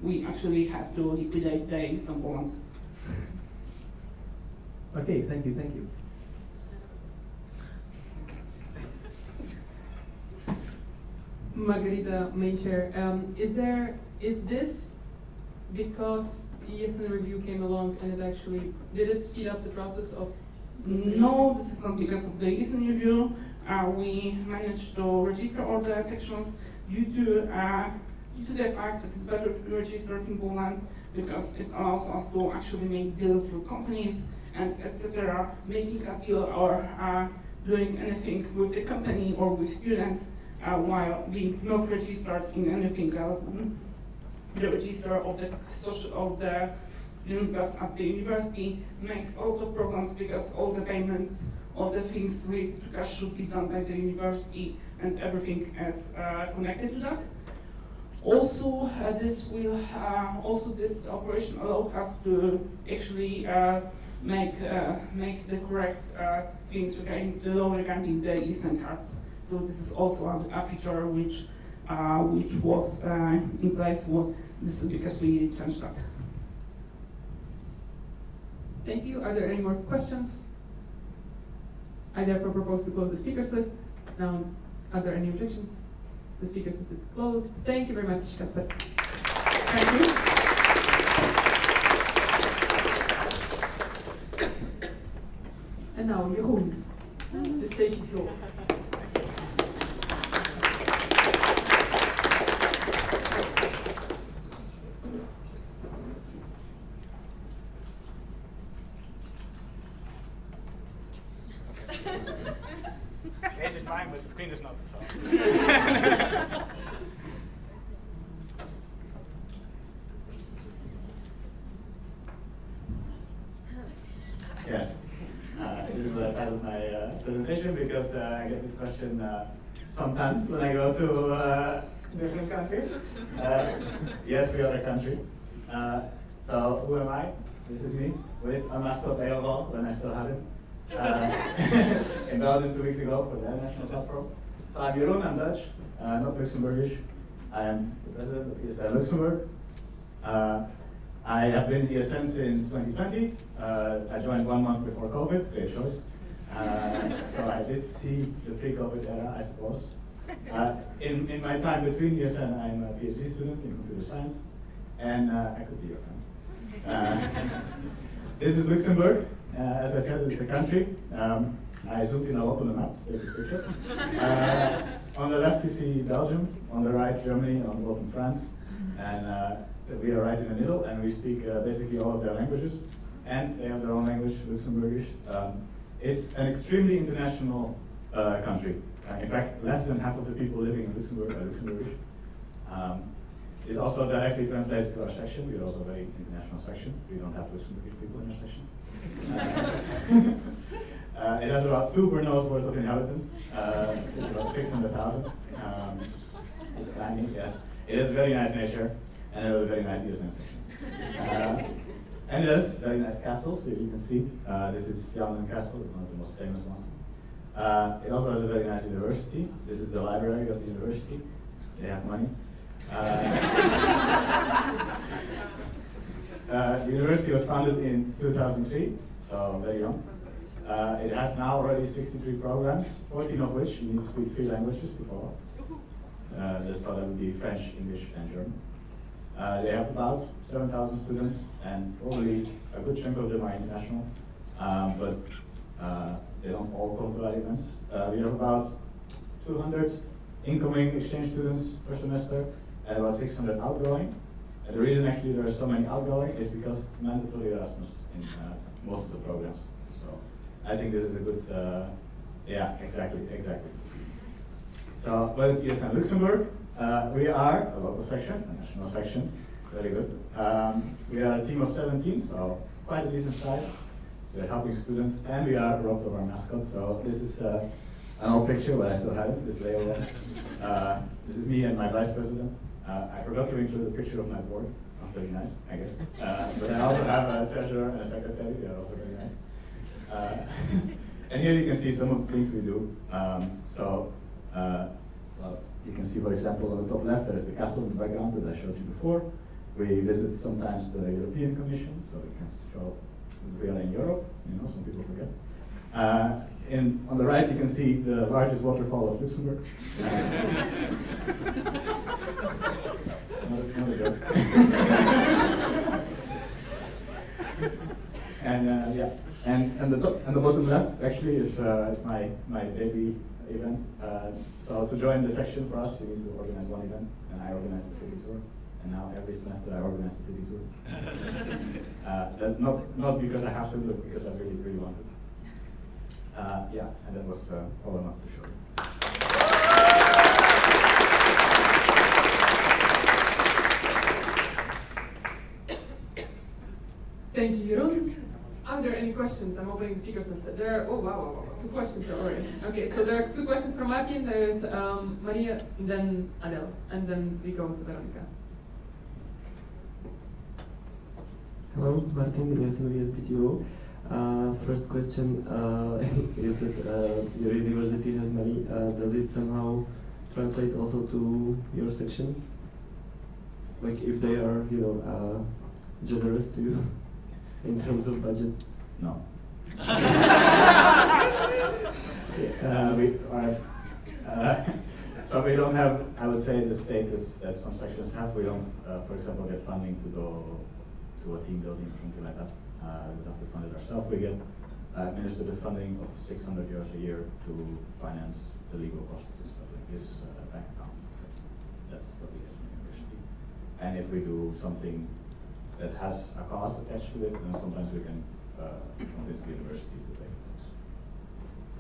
we actually have to liquidate the ESN Poland. Okay, thank you. Margarita, main chair. Is this because the ESN review came along and did it speed up the process of? No, this is not because of the ESN review. We managed to register all the sections due to the fact that it's better to be registered in Poland. because it allows us to actually make deals with companies and etc. Making a deal or doing anything with the company or with students while being not registered in anything else. The register of the student groups at the university makes a lot of problems because all the payments, all the things related to cash should be done by the university and everything is connected to that. Also, this operation allows us to actually make the correct things regarding the law regarding the eSIM cards. So this is also a feature which was in place because we changed that. Thank you. Are there any more questions? I therefore propose to close the speakers list. Now, are there any objections? The speakers list is closed. Thank you very much, Kasper. Thank you. And now, Jeroen, the stage is yours. Stage is fine, but the screen is not, so. Yes. This is what I titled my presentation because I get this question sometimes when I go to different countries. Yes, we are a country. So who am I? This is me with a mascot jalovec when I still had it. In Belgium 2 weeks ago for their national platform. So I'm Jeroen, I'm Dutch, not Luxembourgish. I am the president of ESN Luxembourg. I have been in ESN since 2020. I joined 1 month before COVID, great choice. So I did see the pre-COVID era, I suppose. In my time between ESN, I'm a PhD student in computer science, and I could be your friend. This is Luxembourg. As I said, it's a country. I zoomed in a lot on the map to take this picture. On the left you see Belgium, on the right Germany, and on the bottom France. And we are right in the middle, and we speak basically all of their languages. And they have their own language, Luxembourgish. It's an extremely international country. In fact, less than half of the people living in Luxembourg are Luxembourgish. This also directly translates to our section. We are also a very international section. We don't have Luxembourgish people in our section. It has about 2 Brno's worth of inhabitants. It's about 600,000. It's tiny, yes. It has very nice nature, and it has a very nice ESN section. And it has very nice castles, here you can see. This is Jan Castle, it's one of the most famous ones. It also has a very nice university. This is the library of the university. They have money. The university was founded in 2003, so very young. It has now already 63 programs, 14 of which you need to speak 3 languages to follow. So that would be French, English, and German. They have about 7,000 students, and probably a good chunk of them are international, but they don't all come to our events. We have about 200 incoming exchange students per semester, and about 600 outgoing. And the reason actually there are so many outgoing is because mandatory Erasmus in most of the programs. So I think this is a good, yeah, exactly. So what is ESN Luxembourg? We are a local section, a national section, very good. We are a team of 17, so quite a decent size. We're helping students, and we are robbed of our mascot. So this is an old picture, but I still have it, this layover. This is me and my vice president. I forgot to include a picture of my board. Not very nice, I guess. But I also have a treasurer and a secretary. They are also very nice. And here you can see some of the things we do. Well, you can see, for example, on the top left, there's the castle in the background that I showed you before. We visit sometimes the European Commission, so we can show we are in Europe. You know, some people forget. On the right, you can see the largest waterfall of Luxembourg. It's not a joke. And yeah, and the bottom left actually is my baby event. So to join the section for us, you need to organize one event, and I organize the city tour. and now every semester I organize the city tour. That not because I have to, but because I really, really want to. Yeah, and that was all enough to show you. Thank you, Jeroen. Are there any questions? I'm opening the speakers list. There are, oh wow, 2 questions already. Okay, so there are 2 questions from Martin. There is Maria, then Adele, and then we go to Veronica. Hello, Martin, SPTO. First question, you said your university has many. Does it somehow translate also to your section? Like if they are, generous to you in terms of budget? No. So we don't have, I would say, the status that some sections have. We don't, for example, get funding to go to a team building or something like that. We have to fund it ourselves. We get administrative funding of 600 euros a year to finance the legal costs and stuff like this, bank account. That's what we get from the university. And if we do something that has a cost attached to it, then sometimes we can convince the university to pay for things.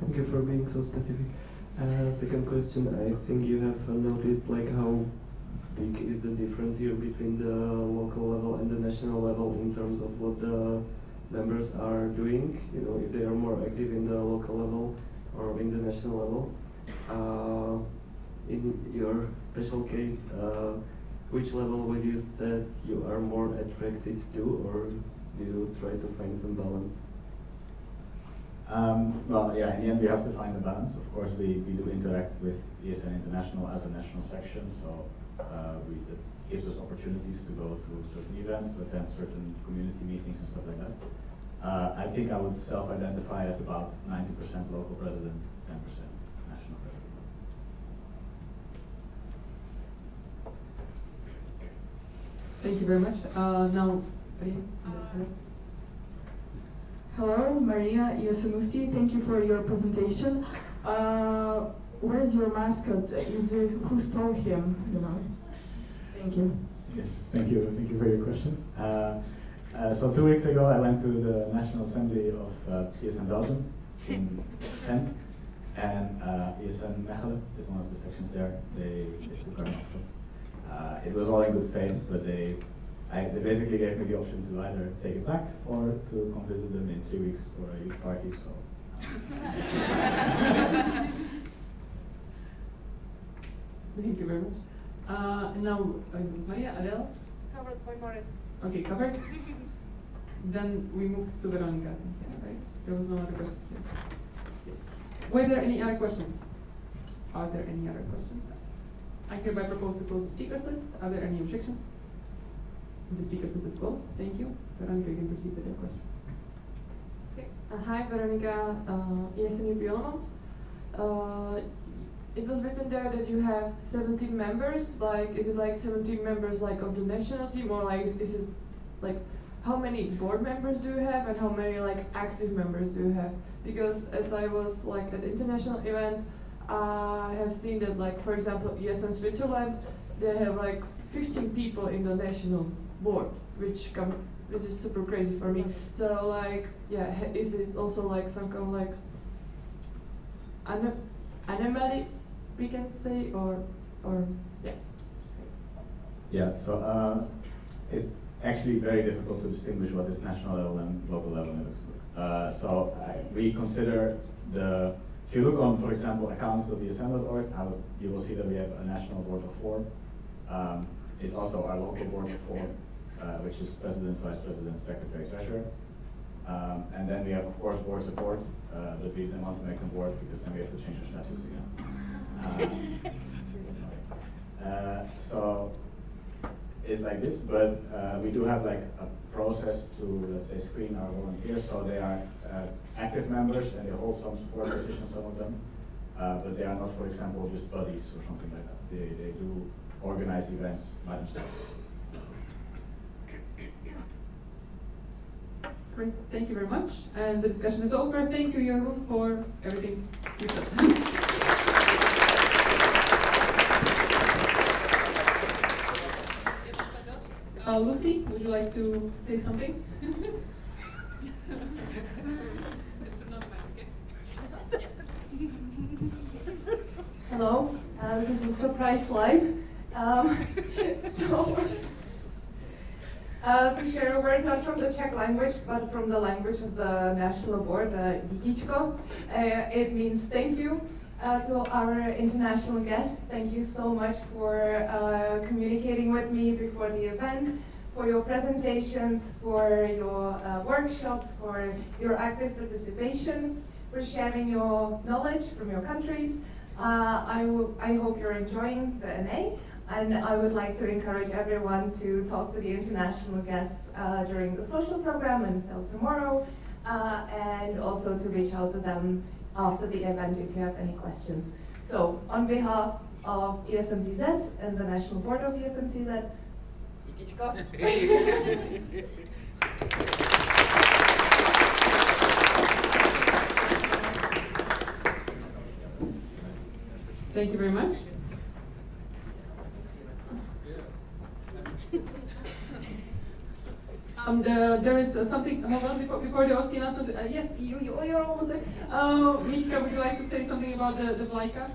Thank you for being so specific. Second question, I think you have noticed like how big is the difference here between the local level and the national level in terms of what the members are doing, if they are more active in the local level or in the national level. In your special case, which level would you say you are more attracted to, or do you try to find some balance? Well, yeah, in the end we have to find a balance. Of course, we do interact with ESN International as a national section, so that gives us opportunities to go to certain events, to attend certain community meetings and stuff like that. I think I would self-identify as about 90% local president, 10% national president. Thank you very much. Now, Hello, Maria Iasanusti. Thank you for your presentation. Where's your mascot? Is it, who stole him? Thank you. Yes, thank you for your question. So 2 weeks ago I went to the National Assembly of ESN Belgium in Ghent, and ESN Mechelen is one of the sections there. They took our mascot. It was all in good faith, but they basically gave me the option to either take it back or to come visit them in 3 weeks for a youth party. So. Thank you very much. And now, it was Maria, Adele? Covered by Marit. Okay, covered. Then we moved to Veronica, yeah, right? There was no other question. Yes. Were there any other questions? Are there any other questions? I hereby propose to close the speakers list. Are there any objections? The speakers list is closed. Thank you. Veronica, you can proceed with your question. Okay. Hi, Veronica, ESN Biolomont. It was written there that you have 17 members. Like, is it like 17 members like of the national team, or like is it like how many board members do you have and how many like active members do you have? Because as I was like at the international event, I have seen that like for example ESN Switzerland, they have like 15 people in the national board, which is super crazy for me. So like yeah, is it also like some kind of like anomaly, we can say, or yeah. Yeah, so it's actually very difficult to distinguish what is national level and local level in Luxembourg. We consider if you look on, for example, accounts.esn.org, you will see that we have a national board of 4. It's also our local board of 4, which is president, vice president, secretary, treasurer. And then we have, of course, board support, but we didn't want to make them board because then we have to change our statutes again. So it's like this, but we do have like a process to, let's say, screen our volunteers. So they are active members and they hold some support positions, some of them, but they are not, for example, just buddies or something like that. They do organize events by themselves. Great, thank you very much. And the discussion is over. Thank you, Jeroen, for everything you said. Lucy, would you like to say something? Hello, this is a surprise slide. To share a word not from the Czech language, but from the language of the national board, dítičko. It means thank you to our international guests. Thank you so much for communicating with me before the event, for your presentations, for your workshops, for your active participation, for sharing your knowledge from your countries. I hope you're enjoying the NA, and I would like to encourage everyone to talk to the international guests during the social program and still tomorrow, and also to reach out to them after the event if you have any questions. So, on behalf of ESMCZ and the National Board of ESMCZ, Thank you very much. There is something, hold on, before the OSCE announcement. Yes, you're almost there. Mishka, would you like to say something about the Vlajka?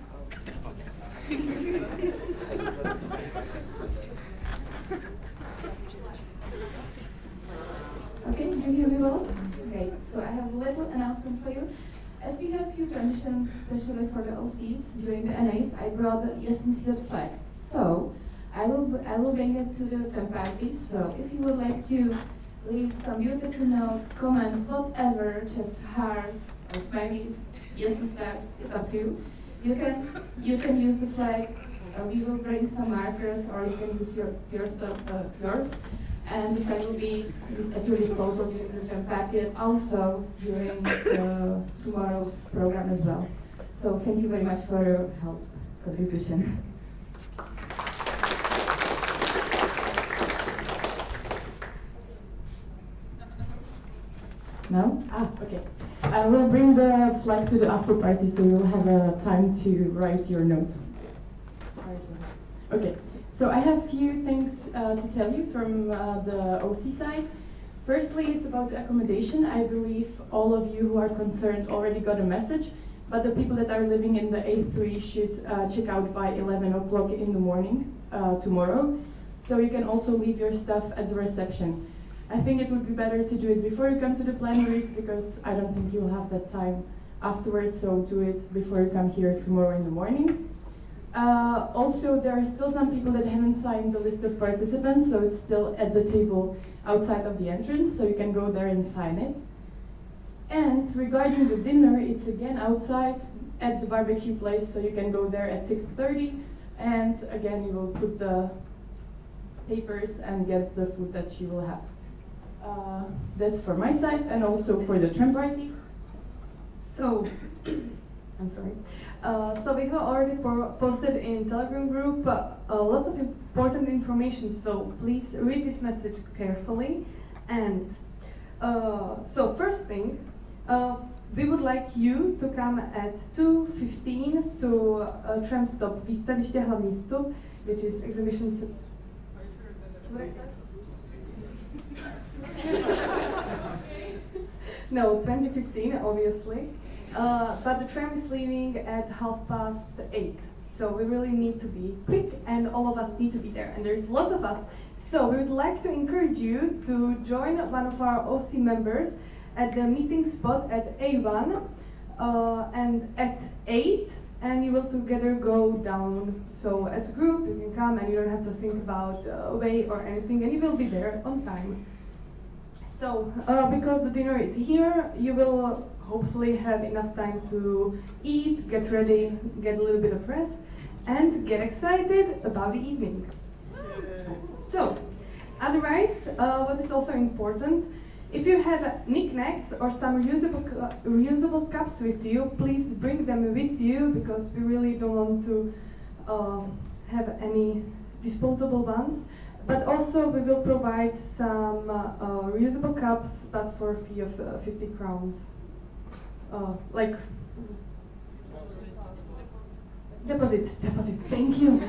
Okay, do you hear me well? Great. So I have a little announcement for you. As we have few traditions, especially for the OCs during the NAs, I brought the ESMCZ flag. So I will bring it to the camp party. So if you would like to leave some beautiful note, comment, whatever, just hearts or smileys, yes, stars, it's up to you. You can use the flag. We will bring some markers, or you can use yours. And the flag will be at your disposal during the camp party, and also during tomorrow's program as well. So thank you very much for your help, contribution. No? Okay. We'll bring the flag to the after party, so you'll have time to write your notes. Okay. So I have a few things to tell you from the OC side. Firstly, it's about the accommodation. I believe all of you who are concerned already got a message, but the people that are living in the A3 should check out by 11 o'clock in the morning tomorrow. So you can also leave your stuff at the reception. I think it would be better to do it before you come to the plenaries, because I don't think you'll have that time afterwards, so do it before you come here tomorrow in the morning. Also, there are still some people that haven't signed the list of participants, so it's still at the table outside of the entrance, so you can go there and sign it. And regarding the dinner, it's again outside at the barbecue place, so you can go there at 6:30, and again you will put the papers and get the food that you will have. That's for my side, and also for the tram party. So, I'm sorry. So we have already posted in Telegram group lots of important information, so please read this message carefully. And so first thing, we would like you to come at 2:15 to tram stop Výstaviště hlavní vstup, which is exhibition. No, 2015, obviously. But the tram is leaving at 8:30. So we really need to be quick, and all of us need to be there. And there's lots of us. So we would like to encourage you to join one of our OC members at the meeting spot at A1 and at 8, and you will together go down. So as a group, you can come and you don't have to think about way or anything, and you will be there on time. So because the dinner is here, you will hopefully have enough time to eat, get ready, get a little bit of rest, and get excited about the evening. So, otherwise, what is also important, if you have knickknacks or some reusable cups with you, please bring them with you, because we really don't want to have any disposable ones. But also we will provide some reusable cups, but for a fee of 50 crowns. Like deposit, thank you.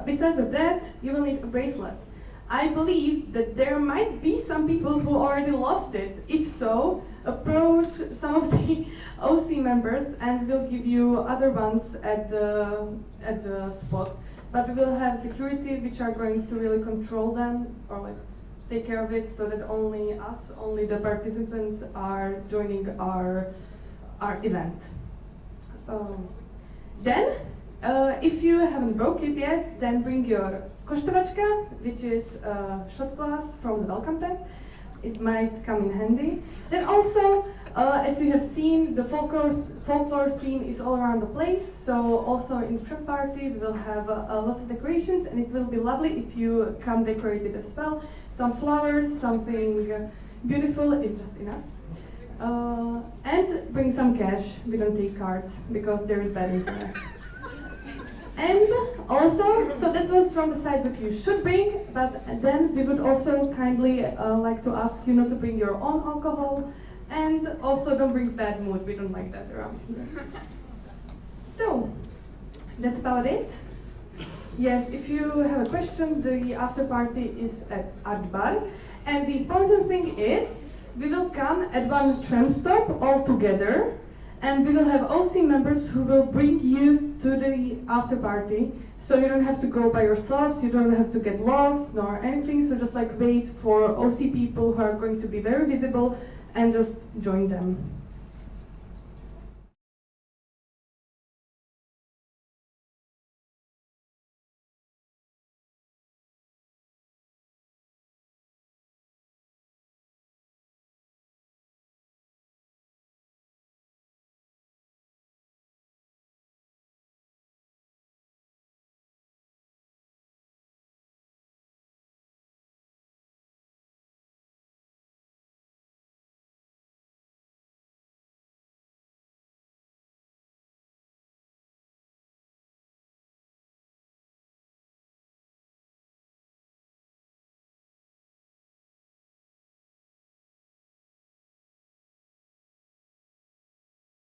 besides of that, you will need a bracelet. I believe that there might be some people who already lost it. If so, approach some of the OC members and we'll give you other ones at the spot. But we will have security which are going to really control them or like take care of it so that only us, only the participants are joining our event. Then, if you haven't broke it yet, then bring your koštovačka, which is a shot glass from the welcome tent. It might come in handy. Then also, as you have seen, the folklore theme is all around the place. So also in the trip party, we will have lots of decorations, and it will be lovely if you come decorated as well. Some flowers, something beautiful is just enough. And bring some cash. We don't take cards because there is bad internet. And also, so that was from the side what you should bring, but then we would also kindly like to ask you not to bring your own alcohol, and also don't bring bad mood, we don't like that around here. So, that's about it. Yes, if you have a question, the after party is at Art Bar, and the important thing is, we will come at one tram stop all together, and we will have OC members who will bring you to the after party, so you don't have to go by yourselves, you don't have to get lost nor anything, so just like wait for OC people who are going to be very visible and just join them.